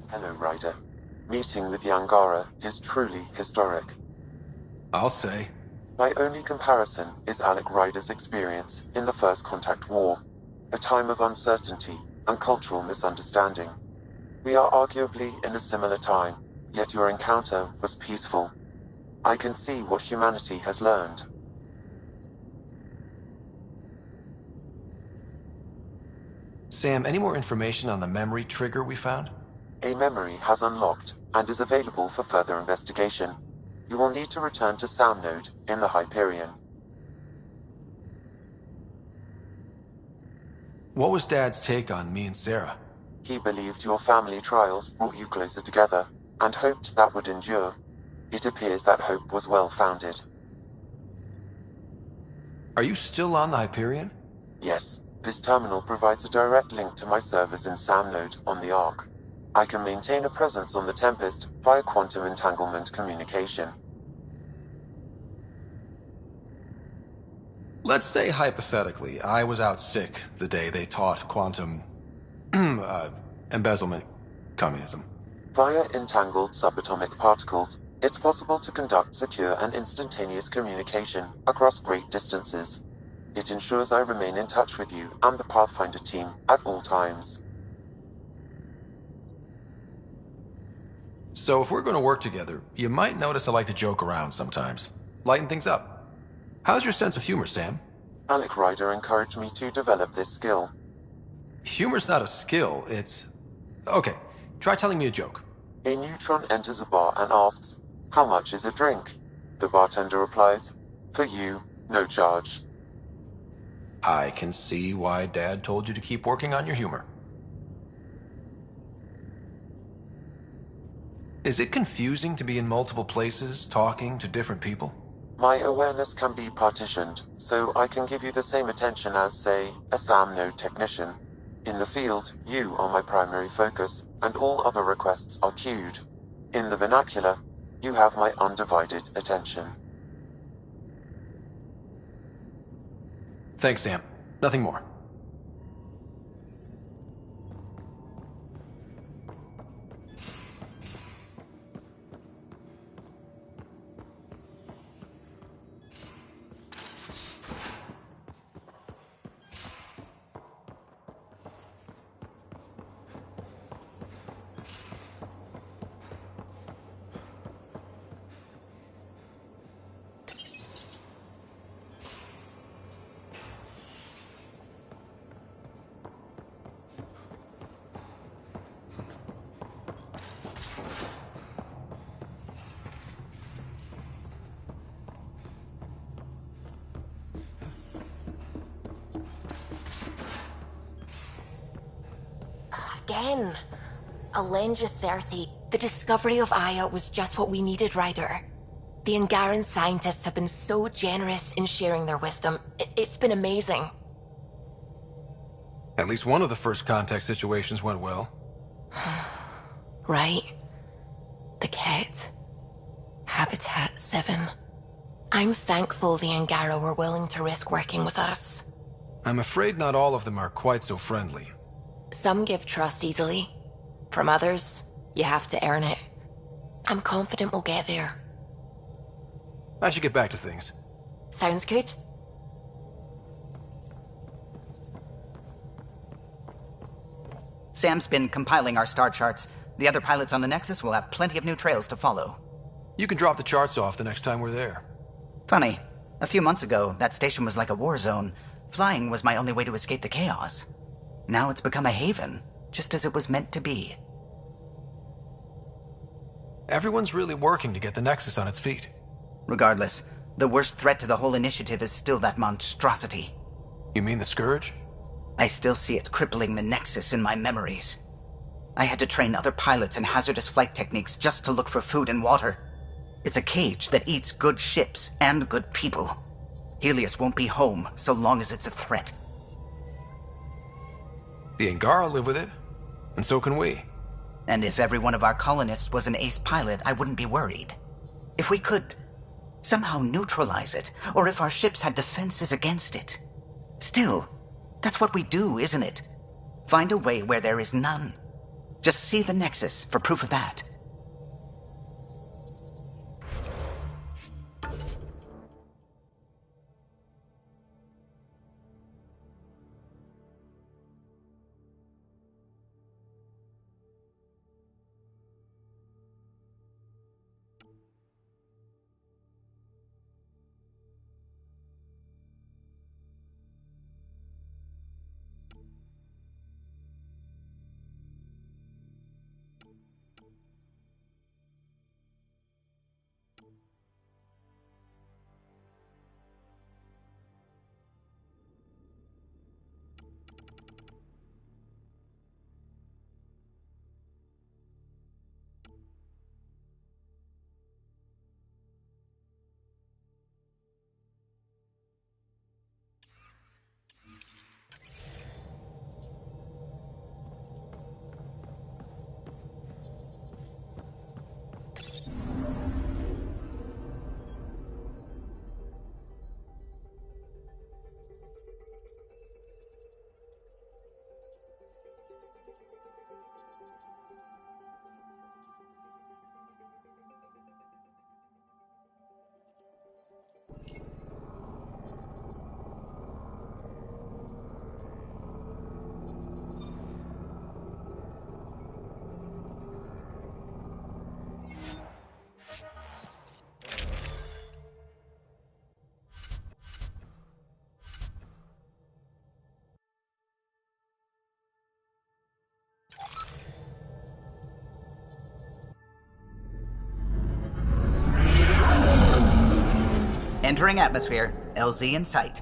Hello, Ryder. Meeting with the Angara is truly historic. I'll say. My only comparison is Alec Ryder's experience in the First Contact War, a time of uncertainty and cultural misunderstanding. We are arguably in a similar time, yet your encounter was peaceful. I can see what humanity has learned. Sam, any more information on the memory trigger we found? A memory has unlocked and is available for further investigation. You will need to return to Sound Node in the Hyperion. What was Dad's take on me and Sarah? He believed your family trials brought you closer together, and hoped that would endure. It appears that hope was well-founded. Are you still on the Hyperion? Yes, this terminal provides a direct link to my servers in Sound Node on the Ark. I can maintain a presence on the Tempest via quantum entanglement communication. Let's say, hypothetically, I was out sick the day they taught quantum... embezzlement communism. Via entangled subatomic particles, it's possible to conduct secure and instantaneous communication across great distances. It ensures I remain in touch with you and the Pathfinder team at all times. So if we're going to work together, you might notice I like to joke around sometimes. Lighten things up. How's your sense of humor, Sam? Alec Ryder encouraged me to develop this skill. Humor's not a skill, it's... Okay, try telling me a joke. A neutron enters a bar and asks, "How much is a drink?" The bartender replies, "For you, no charge." I can see why Dad told you to keep working on your humor. Is it confusing to be in multiple places, talking to different people? My awareness can be partitioned, so I can give you the same attention as, say, a SAM node technician. In the field, you are my primary focus, and all other requests are queued. In the vernacular, you have my undivided attention. Thanks, Sam. Nothing more. again. I'll lend you 30. The discovery of Aya was just what we needed, Ryder. The Angaran scientists have been so generous in sharing their wisdom. It's been amazing. At least one of the first contact situations went well. Right. The Kett. Habitat 7. I'm thankful the Angara were willing to risk working with us. I'm afraid not all of them are quite so friendly. Some give trust easily. From others, you have to earn it. I'm confident we'll get there. I should get back to things. Sounds good. Sam's been compiling our star charts. The other pilots on the Nexus will have plenty of new trails to follow. You can drop the charts off the next time we're there. Funny. A few months ago, that station was like a war zone. Flying was my only way to escape the chaos. Now it's become a haven, just as it was meant to be. Everyone's really working to get the Nexus on its feet. Regardless, the worst threat to the whole initiative is still that monstrosity. You mean the Scourge? I still see it crippling the Nexus in my memories. I had to train other pilots in hazardous flight techniques just to look for food and water. It's a cage that eats good ships and good people. Helios won't be home so long as it's a threat. The Angara live with it, and so can we. And if every one of our colonists was an ace pilot, I wouldn't be worried. If we could somehow neutralize it, or if our ships had defenses against it. Still, that's what we do, isn't it? Find a way where there is none. Just see the Nexus for proof of that. Entering atmosphere, LZ in sight.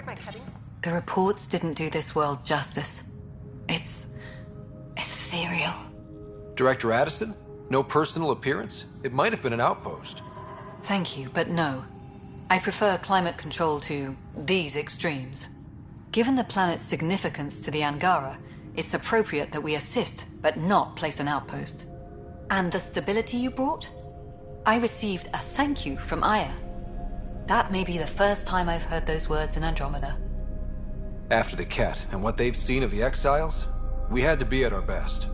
My cuttings. The reports didn't do this world justice. It's ethereal. Director Addison? No personal appearance? It might have been an outpost. Thank you, but no. I prefer climate control to these extremes. Given the planet's significance to the Angara, it's appropriate that we assist, but not place an outpost. And the stability you brought? I received a thank you from Aya. That may be the first time I've heard those words in Andromeda. After the Kett and what they've seen of the exiles, we had to be at our best.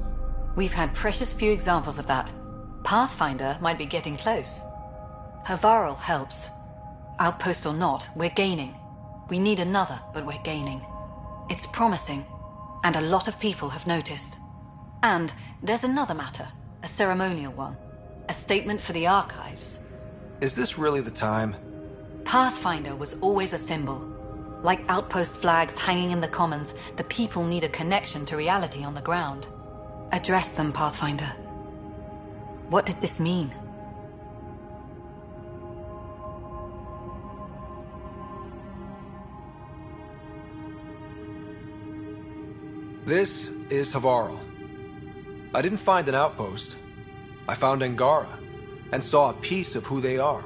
We've had precious few examples of that. Pathfinder might be getting close. Havarl helps. Outpost or not, we're gaining. We need another, but we're gaining. It's promising, and a lot of people have noticed. And there's another matter, a ceremonial one. A statement for the archives. Is this really the time? Pathfinder was always a symbol. Like outpost flags hanging in the commons, the people need a connection to reality on the ground. Address them, Pathfinder. What did this mean? This is Havarl. I didn't find an outpost. I found Angara, and saw a piece of who they are.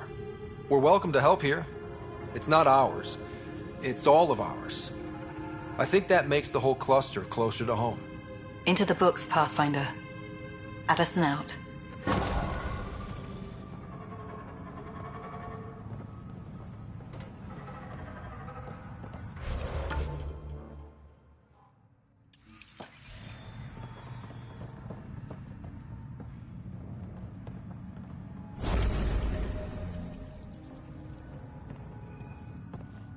We're welcome to help here. It's not ours. It's all of ours. I think that makes the whole cluster closer to home. Into the books, Pathfinder. Addison out.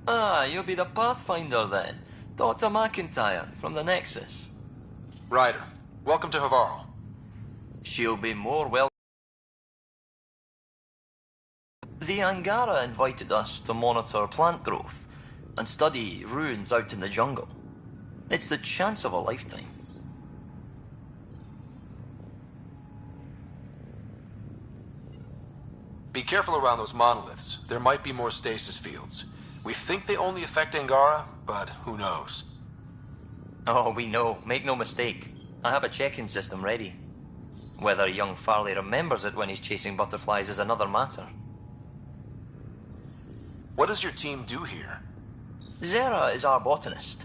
Ah, you'll be the Pathfinder then. Dr. McIntyre from the Nexus. Ryder, welcome to Havarl. She'll be more welcome. The Angara invited us to monitor plant growth and study ruins out in the jungle. It's the chance of a lifetime. Be careful around those monoliths. There might be more stasis fields. We think they only affect Angara, but who knows? Oh, we know. Make no mistake. I have a check-in system ready. Whether young Farley remembers it when he's chasing butterflies is another matter. What does your team do here? Zera is our botanist.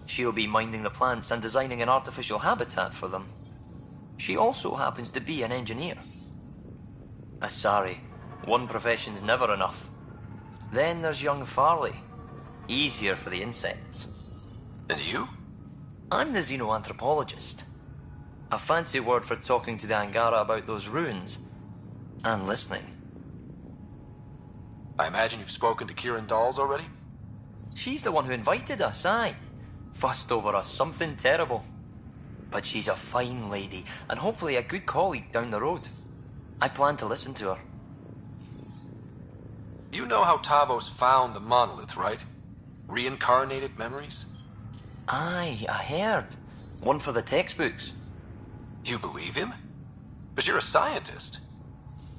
She'll be minding the plants and designing an artificial habitat for them. She also happens to be an engineer. Asari, one profession's never enough. Then there's young Farley. Easier for the insects. And you? I'm the xenoanthropologist. A fancy word for talking to the Angara about those ruins. And listening. I imagine you've spoken to Kiiran dolls already? She's the one who invited us, aye. Fussed over us something terrible. But she's a fine lady, and hopefully a good colleague down the road. I plan to listen to her. You know how Taavos found the monolith, right? Reincarnated memories? Aye, I heard. One for the textbooks. You believe him? But you're a scientist.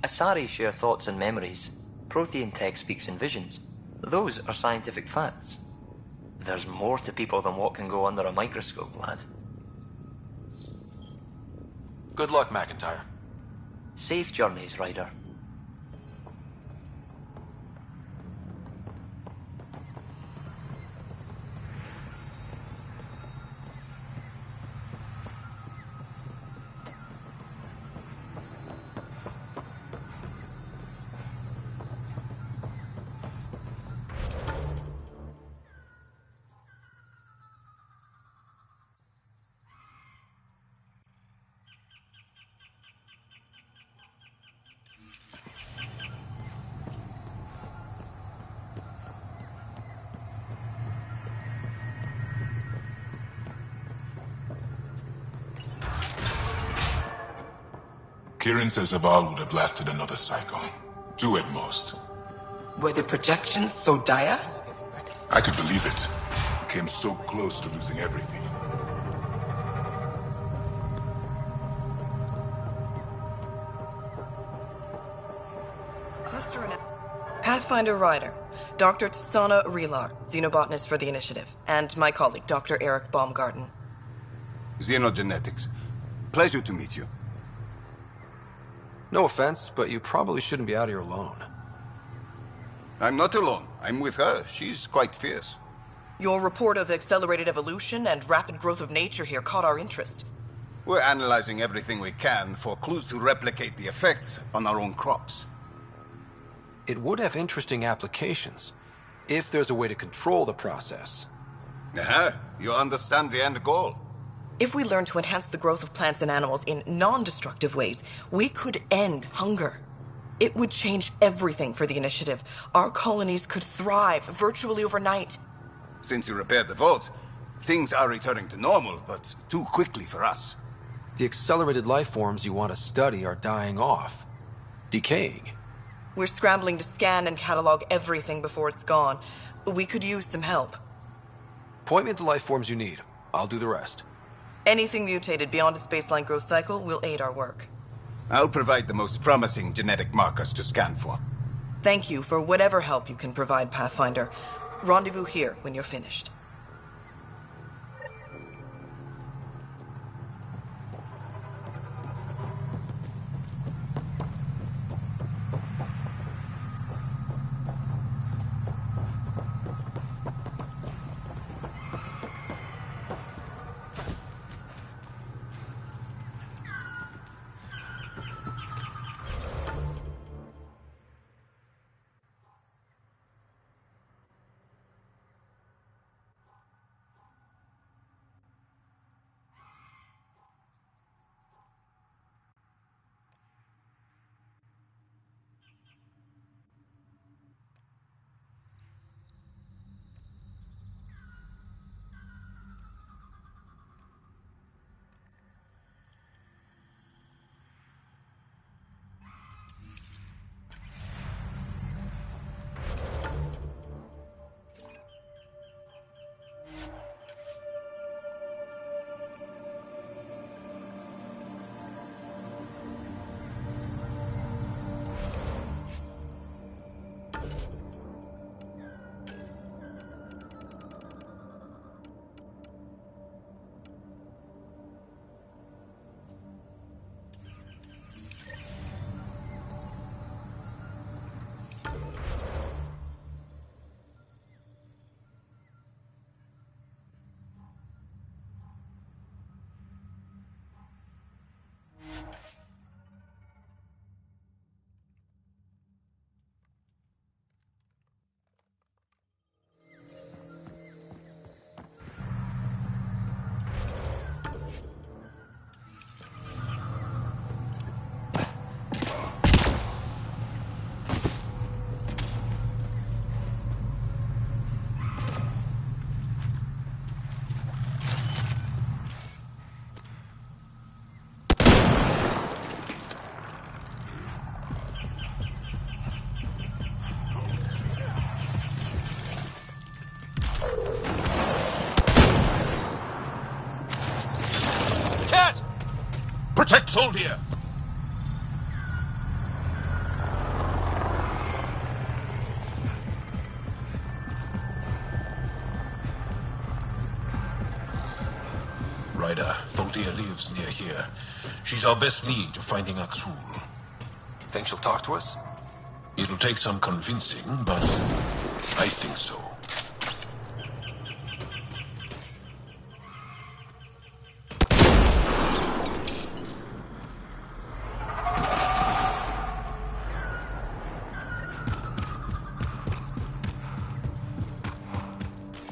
Asari share thoughts and memories. Prothean tech speaks in visions. Those are scientific facts. There's more to people than what can go under a microscope, lad. Good luck, McIntyre. Safe journeys, Ryder. Kiiran says Havarl would have blasted another cycle. 2 at most. Were the projections so dire? I could believe it. Came so close to losing everything. Cluster Pathfinder Ryder. Dr. Tsana Relar, xenobotanist for the Initiative, and my colleague, Dr. Eric Baumgarten. Xenogenetics. Pleasure to meet you. No offense, but you probably shouldn't be out here alone. I'm not alone. I'm with her. She's quite fierce. Your report of accelerated evolution and rapid growth of nature here caught our interest. We're analyzing everything we can for clues to replicate the effects on our own crops. It would have interesting applications, if there's a way to control the process. You understand the end goal. If we learn to enhance the growth of plants and animals in non-destructive ways, we could end hunger. It would change everything for the Initiative. Our colonies could thrive virtually overnight. Since you repaired the vault, things are returning to normal, but too quickly for us. The accelerated life forms you want to study are dying off, decaying. We're scrambling to scan and catalog everything before it's gone. We could use some help. Point me at the life forms you need. I'll do the rest. Anything mutated beyond its baseline growth cycle will aid our work. I'll provide the most promising genetic markers to scan for. Thank you for whatever help you can provide, Pathfinder. Rendezvous here when you're finished. Protect Soldier! Ryder, Soldier lives near here. She's our best lead to finding Akksul. Think she'll talk to us? It'll take some convincing, but I think so.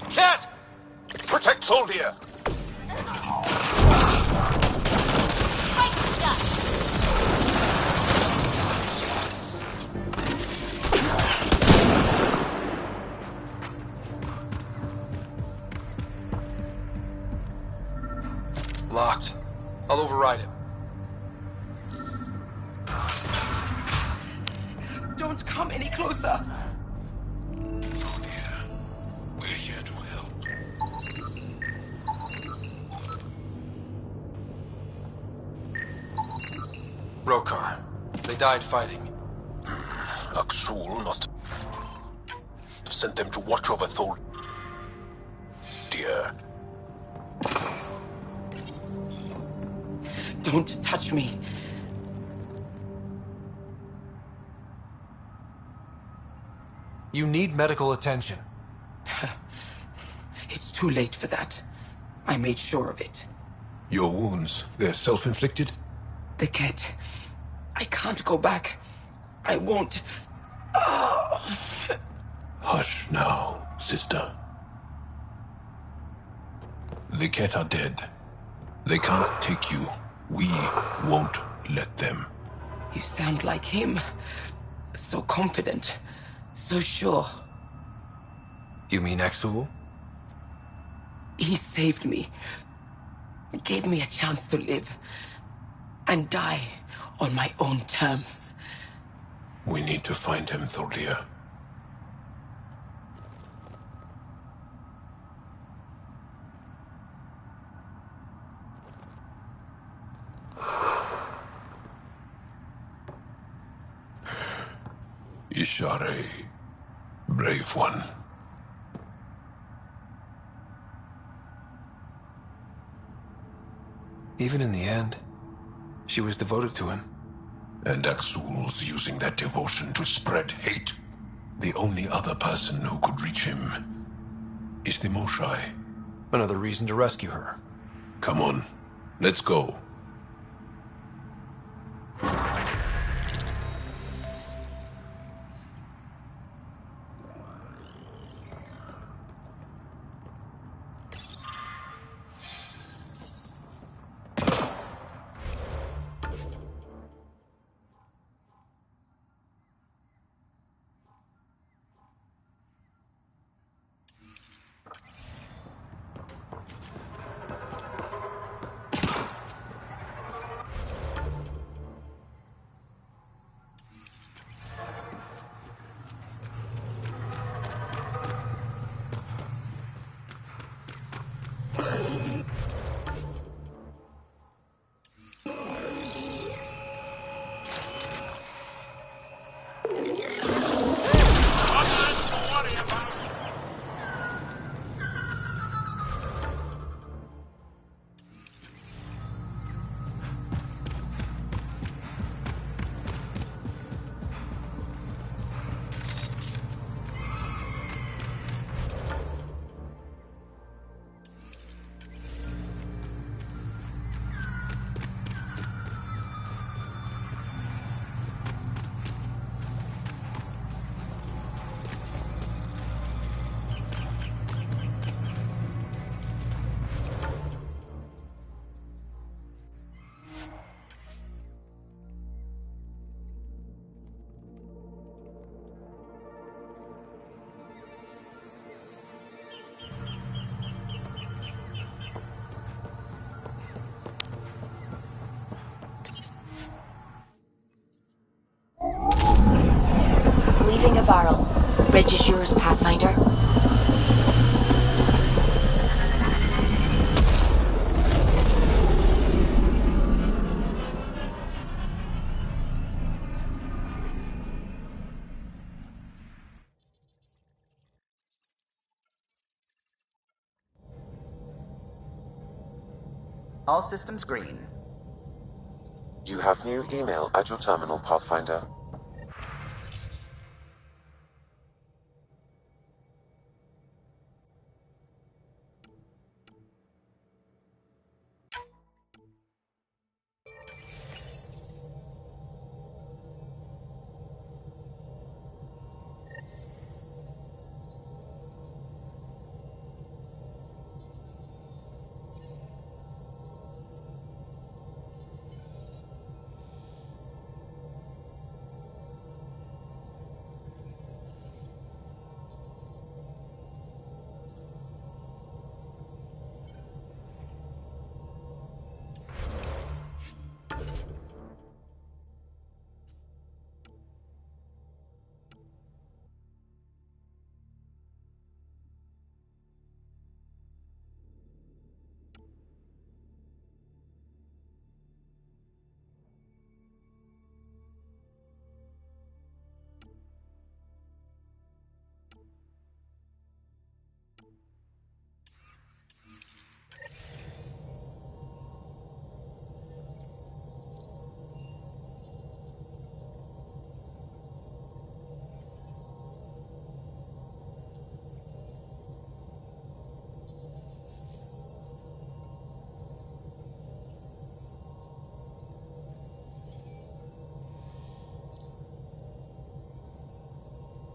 Kett! Protect Soldier! Locked. I'll override it. Don't come any closer! We're here to help. Roekaar. They died fighting. Akksul must have sent them to watch over Thor. Dear. Don't touch me. You need medical attention. It's too late for that. I made sure of it. Your wounds, they're self-inflicted? The Kett. I can't go back. I won't. Oh. Hush now, sister. The Kett are dead. They can't take you. We won't let them. You sound like him. So confident. So sure. You mean Akksul? He saved me. Gave me a chance to live. And die on my own terms. We need to find him, Thordir. Ishare, brave one. Even in the end, she was devoted to him. And Akksul's using that devotion to spread hate. The only other person who could reach him is the Moshae. Another reason to rescue her. Come on, let's go. Leaving Havarl. Bridge is yours, Pathfinder. All systems green. You have new email at your terminal, Pathfinder.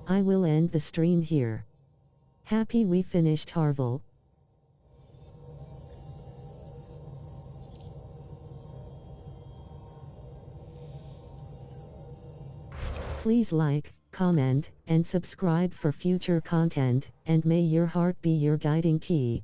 I will end the stream here. Happy we finished Havarl. Please like, comment, and subscribe for future content, and may your heart be your guiding key.